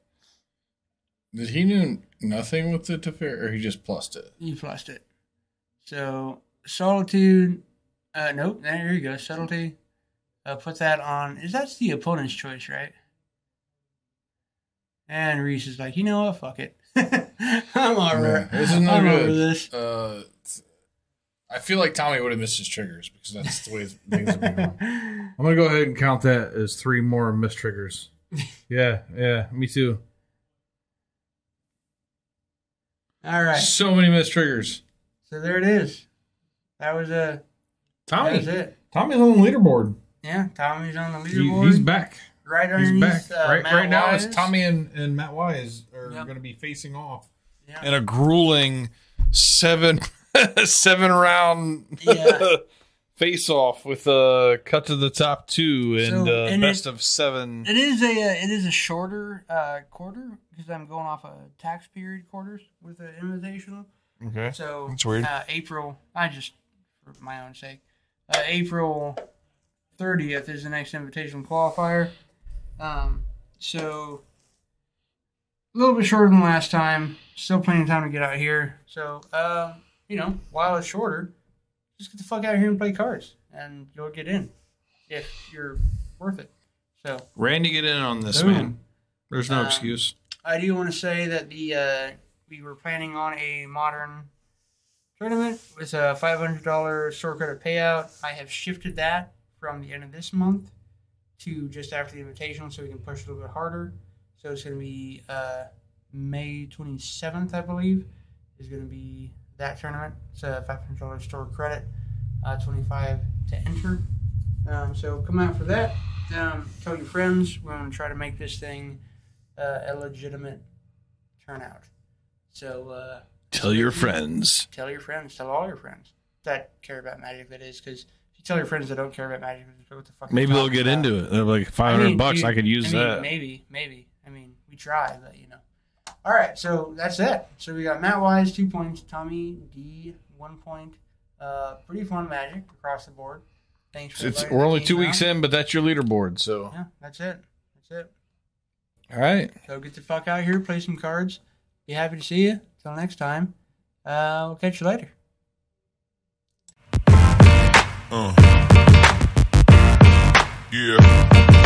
Did he do nothing with the Teferi, or he just plussed it? He plussed it. So, solitude. Nope. There you go. Subtlety. Put that on. That's the opponent's choice, right? And Reese is like, you know what? Fuck it. I'm over. This is not good. Over this. I feel like Tommy would have missed his triggers because that's the way things are going. I'm gonna go ahead and count that as 3 more missed triggers. Yeah, me too. All right. So many missed triggers. So there it is. That was Tommy. That was it. Tommy's on the leaderboard. Yeah, Tommy's on the leaderboard. He's back. Right underneath. He's back. Right now, Wise. it's Tommy and Matt Wise are going to be facing off in a grueling 7 round face off with a cut to the top 2 and best of 7. It is a shorter quarter because I'm going off a tax period quarters with an invitational. Okay, so that's weird. April. For my own sake, April 30th is the next invitational qualifier. So a little bit shorter than last time. Still plenty of time to get out here. So, while it's shorter, just get the fuck out here and play cards, and you'll get in if you're worth it. So, Randy, get in on this, man. There's no excuse. I do want to say that we were planning on a modern tournament with a $500 store credit payout. I have shifted that from the end of this month to just after the invitation so we can push a little bit harder. So it's going to be May 27th, I believe, is going to be that tournament. It's a $500 store credit, $25 to enter. So come out for that. Tell your friends. We're going to try to make this thing a legitimate turnout. So tell your friends. Tell your friends. Tell all your friends that care about Magic, that is, because tell your friends that don't care about Magic. What the fuck? Maybe they'll get into it. They're like $500. I could use that. Maybe. I mean, we try, but All right, so that's it. So we got Matt Wise 2 points, Tommy D 1 point. Pretty fun Magic across the board. Thanks for We're only 2 weeks in, but that's your leaderboard. So yeah, that's it. All right. So get the fuck out here, play some cards. Be happy to see you. Till next time. We'll catch you later. Yeah.